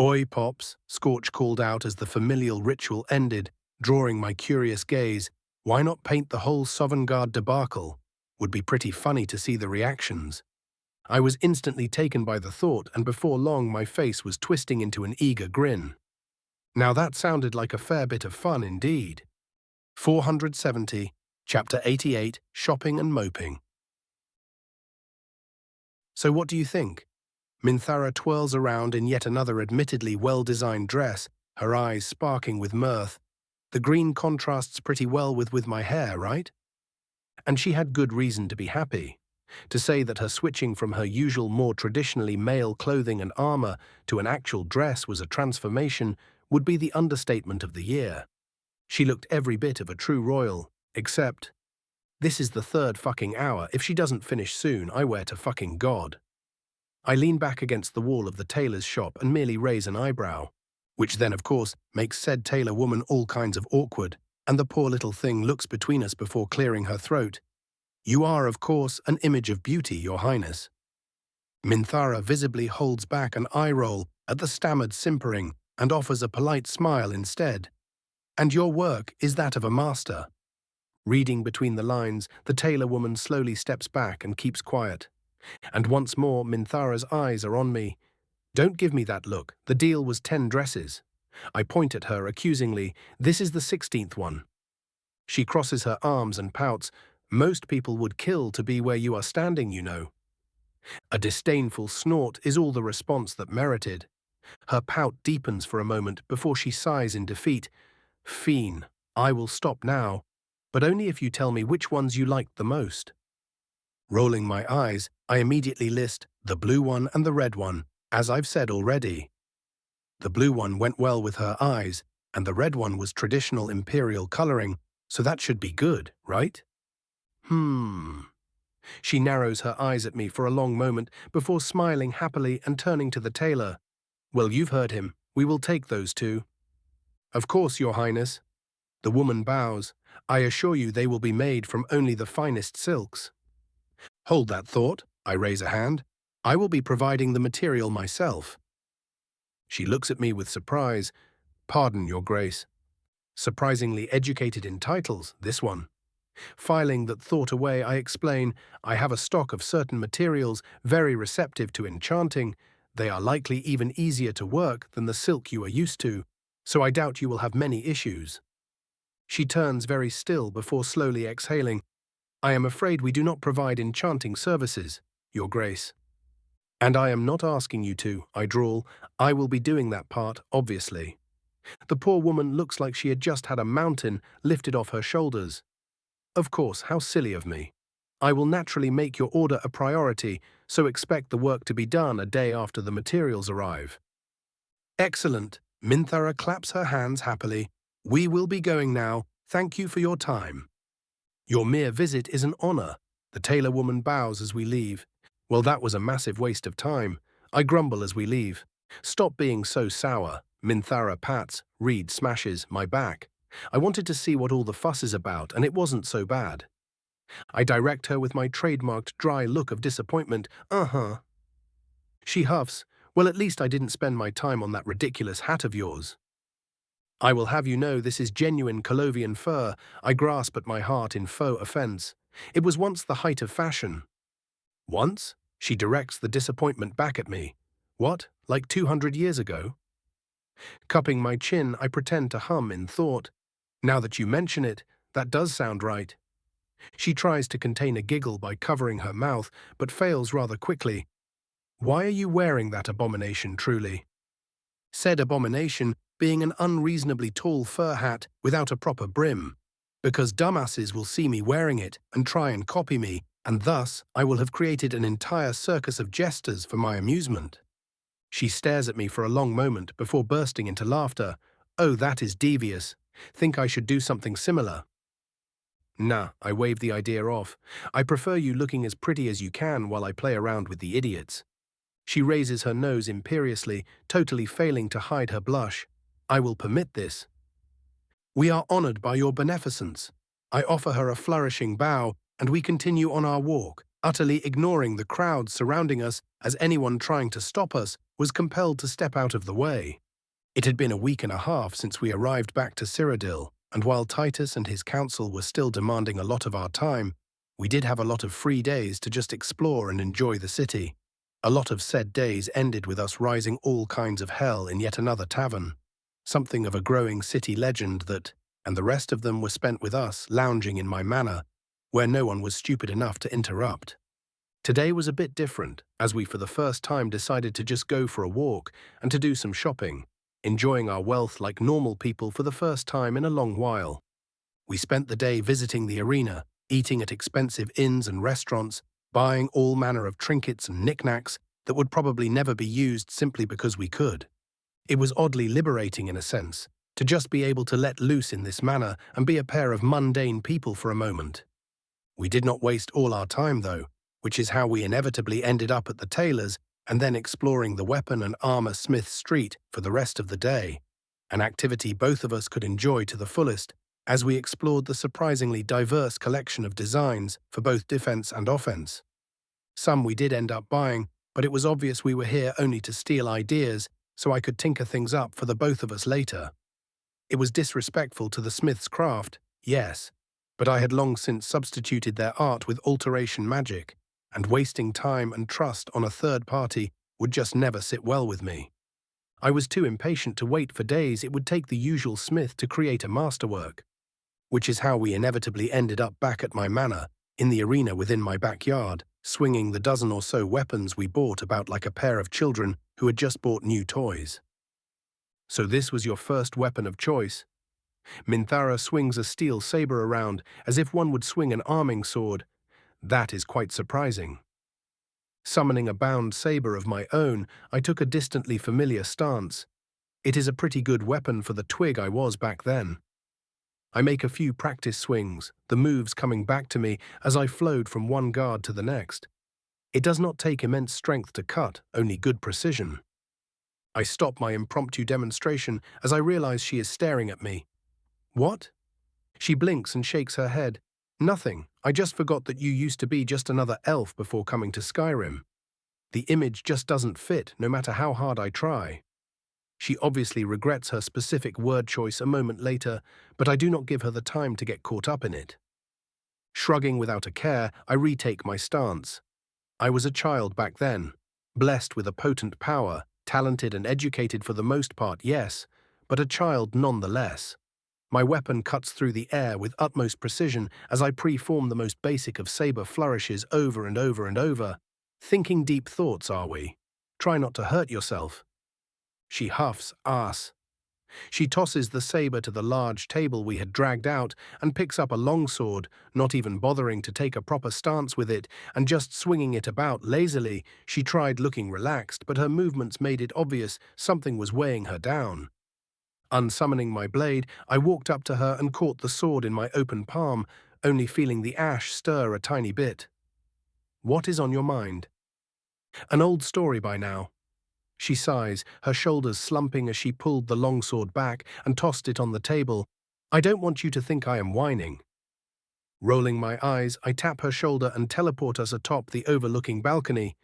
Oi, Pops, Scorch called out as the familial ritual ended, drawing my curious gaze. Why not paint the whole Sovngarde debacle? Would be pretty funny to see the reactions. I was instantly taken by the thought, and before long my face was twisting into an eager grin. Now that sounded like a fair bit of fun indeed. 470, Chapter 88, Shopping and Moping. So what do you think? Minthara twirls around in yet another admittedly well-designed dress, her eyes sparking with mirth. The green contrasts pretty well with my hair, right? And she had good reason to be happy. To say that her switching from her usual more traditionally male clothing and armor to an actual dress was a transformation would be the understatement of the year. She looked every bit of a true royal, except, this is the third fucking hour. If she doesn't finish soon, I wear to fucking God. I lean back against the wall of the tailor's shop and merely raise an eyebrow. which then, of course, makes said tailor woman all kinds of awkward, and the poor little thing looks between us before clearing her throat. You are, of course, an image of beauty, Your Highness. Minthara visibly holds back an eye roll at the stammered simpering and offers a polite smile instead. And your work is that of a master. Reading between the lines, the tailor woman slowly steps back and keeps quiet. And once more, Minthara's eyes are on me. Don't give me that look. The deal was 10 dresses. I point at her accusingly. This is the 16th one. She crosses her arms and pouts. Most people would kill to be where you are standing, you know. A disdainful snort is all the response that merited. Her pout deepens for a moment before she sighs in defeat. Fiend, I will stop now, but only if you tell me which ones you liked the most. Rolling my eyes, I immediately list the blue one and the red one, as I've said already. The blue one went well with her eyes, and the red one was traditional imperial coloring, so that should be good, right? She narrows her eyes at me for a long moment before smiling happily and turning to the tailor. Well, you've heard him. We will take those two. Of course, Your Highness. The woman bows. I assure you they will be made from only the finest silks. Hold that thought. I raise a hand. I will be providing the material myself. She looks at me with surprise. Pardon, Your Grace. Surprisingly educated in titles, this one. Filing that thought away, I explain, I have a stock of certain materials very receptive to enchanting. They are likely even easier to work than the silk you are used to, so I doubt you will have many issues. She turns very still before slowly exhaling. I am afraid we do not provide enchanting services, Your Grace. And I am not asking you to, I drawl. I will be doing that part, obviously. The poor woman looks like she had just had a mountain lifted off her shoulders. Of course, how silly of me. I will naturally make your order a priority, so expect the work to be done a day after the materials arrive. Excellent. Minthara claps her hands happily. We will be going now. Thank you for your time. Your mere visit is an honor. The tailor woman bows as we leave. Well, that was a massive waste of time. I grumble as we leave. Stop being so sour. Minthara pats, Reed smashes my back. I wanted to see what all the fuss is about, and it wasn't so bad. I direct her with my trademarked dry look of disappointment. She huffs. Well, at least I didn't spend my time on that ridiculous hat of yours. I will have you know this is genuine Colovian fur. I grasp at my heart in faux offense. It was once the height of fashion. Once? She directs the disappointment back at me. What, like 200 years ago? Cupping my chin, I pretend to hum in thought. Now that you mention it, that does sound right. She tries to contain a giggle by covering her mouth, but fails rather quickly. Why are you wearing that abomination, truly? Said abomination being an unreasonably tall fur hat without a proper brim. Because dumbasses will see me wearing it and try and copy me, and thus I will have created an entire circus of jesters for my amusement. She stares at me for a long moment before bursting into laughter. Oh, that is devious. Think I should do something similar? Nah, I wave the idea off. I prefer you looking as pretty as you can while I play around with the idiots. She raises her nose imperiously, totally failing to hide her blush. I will permit this. We are honored by your beneficence. I offer her a flourishing bow, and we continue on our walk, utterly ignoring the crowd surrounding us as anyone trying to stop us was compelled to step out of the way. It had been a week and a half since we arrived back to Cyrodiil, and while Titus and his council were still demanding a lot of our time, we did have a lot of free days to just explore and enjoy the city. A lot of said days ended with us rising all kinds of hell in yet another tavern, something of a growing city legend that, and the rest of them were spent with us lounging in my manor, where no one was stupid enough to interrupt. Today was a bit different, as we for the first time decided to just go for a walk and to do some shopping, enjoying our wealth like normal people for the first time in a long while. We spent the day visiting the arena, eating at expensive inns and restaurants, buying all manner of trinkets and knickknacks that would probably never be used simply because we could. It was oddly liberating in a sense, to just be able to let loose in this manner and be a pair of mundane people for a moment. We did not waste all our time though, which is how we inevitably ended up at the tailor's and then exploring the weapon and armor smith street for the rest of the day. an activity both of us could enjoy to the fullest as we explored the surprisingly diverse collection of designs for both defense and offense. Some we did end up buying, but it was obvious we were here only to steal ideas so I could tinker things up for the both of us later. It was disrespectful to the smith's craft, yes, but I had long since substituted their art with alteration magic, and wasting time and trust on a third party would just never sit well with me. I was too impatient to wait for days it would take the usual smith to create a masterwork, which is how we inevitably ended up back at my manor, in the arena within my backyard, swinging the dozen or so weapons we bought about like a pair of children who had just bought new toys. So this was your first weapon of choice? Minthara swings a steel saber around as if one would swing an arming sword. That is quite surprising. Summoning a bound saber of my own, I took a distantly familiar stance. It is a pretty good weapon for the twig I was back then. I make a few practice swings, the moves coming back to me as I flowed from one guard to the next. It does not take immense strength to cut, only good precision. I stop my impromptu demonstration as I realize she is staring at me. What? She blinks and shakes her head. Nothing. I just forgot that you used to be just another elf before coming to Skyrim. The image just doesn't fit, no matter how hard I try. She obviously regrets her specific word choice a moment later, but I do not give her the time to get caught up in it. Shrugging without a care, I retake my stance. I was a child back then, blessed with a potent power, talented and educated for the most part, yes, but a child nonetheless. My weapon cuts through the air with utmost precision as I preform the most basic of saber flourishes over and over and over. Thinking deep thoughts, are we? Try not to hurt yourself. She huffs, ass. She tosses the saber to the large table we had dragged out and picks up a longsword, not even bothering to take a proper stance with it and just swinging it about lazily. She tried looking relaxed, but her movements made it obvious something was weighing her down. Unsummoning my blade, I walked up to her and caught the sword in my open palm, only feeling the ash stir a tiny bit. What is on your mind? An old story by now. She sighs, her shoulders slumping as she pulled the longsword back and tossed it on the table. I don't want you to think I am whining. Rolling my eyes, I tap her shoulder and teleport us atop the overlooking balcony.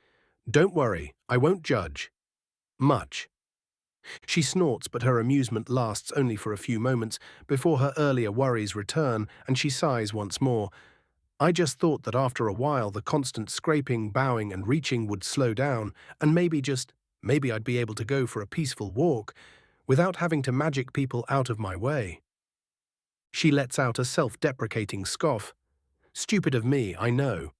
Don't worry, I won't judge. Much. She snorts, but her amusement lasts only for a few moments before her earlier worries return, and she sighs once more. I just thought that after a while the constant scraping, bowing and reaching would slow down, and maybe I'd be able to go for a peaceful walk without having to magic people out of my way. She lets out a self-deprecating scoff. Stupid of me, I know.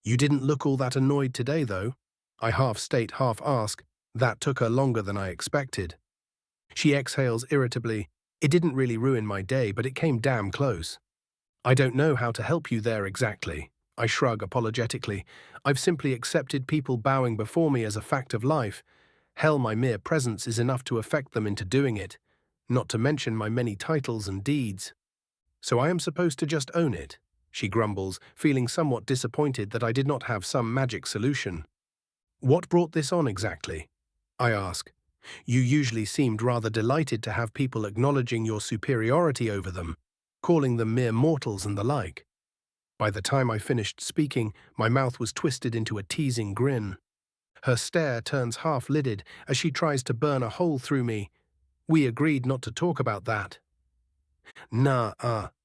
You didn't look all that annoyed today, though. I half state, half ask. That took her longer than I expected. She exhales irritably. It didn't really ruin my day, but it came damn close. I don't know how to help you there exactly. I shrug apologetically. I've simply accepted people bowing before me as a fact of life. Hell, my mere presence is enough to affect them into doing it, not to mention my many titles and deeds. So I am supposed to just own it, she grumbles, feeling somewhat disappointed that I did not have some magic solution. What brought this on exactly? I ask. You usually seemed rather delighted to have people acknowledging your superiority over them, calling them mere mortals and the like. By the time I finished speaking, my mouth was twisted into a teasing grin. Her stare turns half-lidded as she tries to burn a hole through me. We agreed not to talk about that. Nah,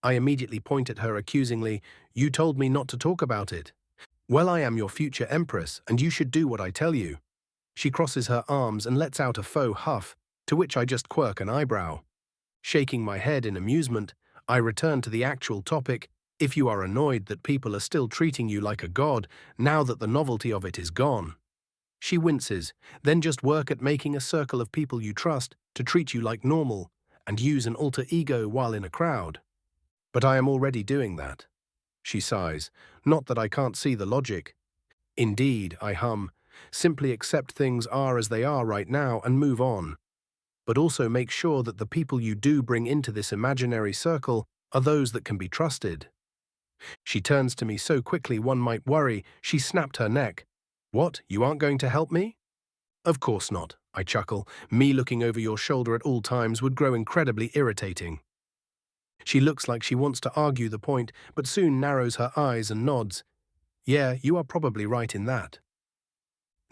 I immediately point at her accusingly. You told me not to talk about it. Well, I am your future empress, and you should do what I tell you. She crosses her arms and lets out a faux huff, to which I just quirk an eyebrow. Shaking my head in amusement, I return to the actual topic. If you are annoyed that people are still treating you like a god, now that the novelty of it is gone. She winces, then just work at making a circle of people you trust to treat you like normal, and use an alter ego while in a crowd. But I am already doing that. She sighs, not that I can't see the logic. Indeed, I hum, simply accept things are as they are right now and move on. But also make sure that the people you do bring into this imaginary circle are those that can be trusted. She turns to me so quickly one might worry she snapped her neck. What, you aren't going to help me? Of course not, I chuckle. Me looking over your shoulder at all times would grow incredibly irritating. She looks like she wants to argue the point, but soon narrows her eyes and nods. Yeah, you are probably right in that.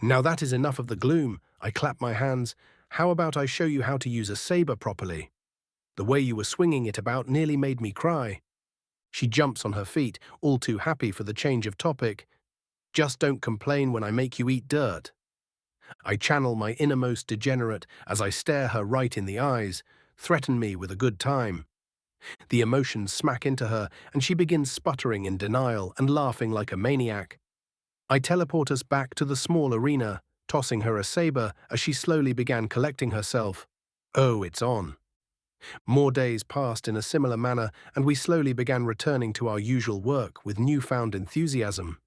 Now that is enough of the gloom. I clap my hands. How about I show you how to use a saber properly? The way you were swinging it about nearly made me cry. She jumps on her feet, all too happy for the change of topic. Just don't complain when I make you eat dirt. I channel my innermost degenerate as I stare her right in the eyes. Threaten me with a good time. The emotions smack into her, and she begins sputtering in denial and laughing like a maniac. I teleport us back to the small arena, tossing her a saber as she slowly began collecting herself. Oh, it's on. More days passed in a similar manner, and we slowly began returning to our usual work with newfound enthusiasm.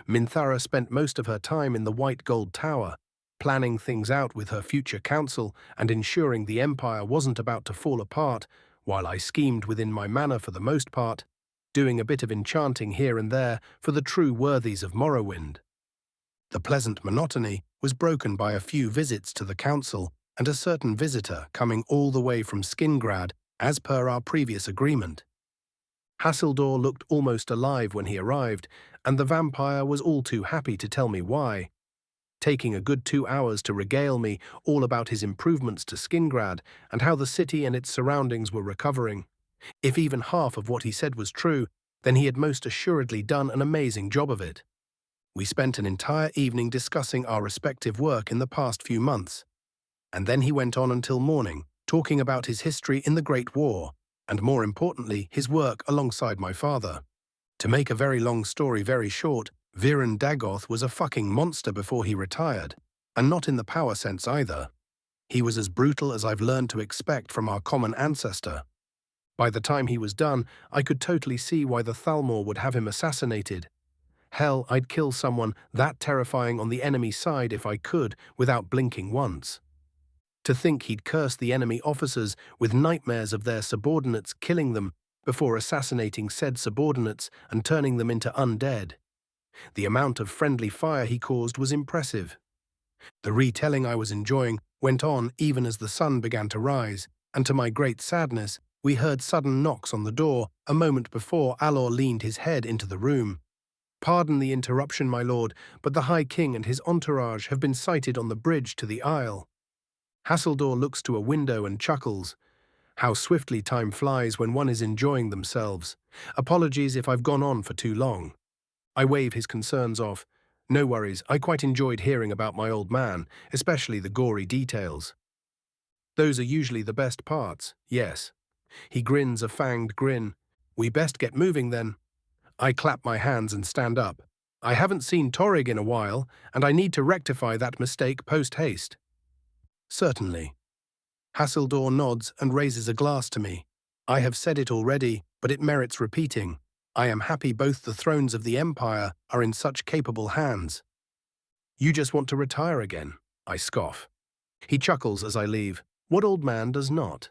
Minthara spent most of her time in the White Gold Tower, planning things out with her future council and ensuring the empire wasn't about to fall apart, while I schemed within my manor for the most part, doing a bit of enchanting here and there for the true worthies of Morrowind. The pleasant monotony was broken by a few visits to the council and a certain visitor coming all the way from Skingrad as per our previous agreement. Hasildor looked almost alive when he arrived, and the vampire was all too happy to tell me why, taking a good 2 hours to regale me all about his improvements to Skingrad and how the city and its surroundings were recovering. If even half of what he said was true, then he had most assuredly done an amazing job of it. We spent an entire evening discussing our respective work in the past few months, and then he went on until morning, talking about his history in the Great War, and more importantly, his work alongside my father. To make a very long story very short, Viren Dagoth was a fucking monster before he retired, and not in the power sense either. He was as brutal as I've learned to expect from our common ancestor. By the time he was done, I could totally see why the Thalmor would have him assassinated. Hell, I'd kill someone that terrifying on the enemy side if I could, without blinking once. To think he'd curse the enemy officers with nightmares of their subordinates killing them before assassinating said subordinates and turning them into undead. The amount of friendly fire he caused was impressive. The retelling I was enjoying went on even as the sun began to rise, and to my great sadness, we heard sudden knocks on the door a moment before Alor leaned his head into the room. Pardon the interruption, my lord, but the High King and his entourage have been sighted on the bridge to the Isle. Hasildor looks to a window and chuckles. How swiftly time flies when one is enjoying themselves. Apologies if I've gone on for too long. I wave his concerns off. No worries, I quite enjoyed hearing about my old man, especially the gory details. Those are usually the best parts, yes. He grins a fanged grin. We best get moving then. I clap my hands and stand up. I haven't seen Torrig in a while, and I need to rectify that mistake post-haste. Certainly. Hasildor nods and raises a glass to me. I have said it already, but it merits repeating. I am happy both the thrones of the Empire are in such capable hands. You just want to retire again, I scoff. He chuckles as I leave. What old man does not?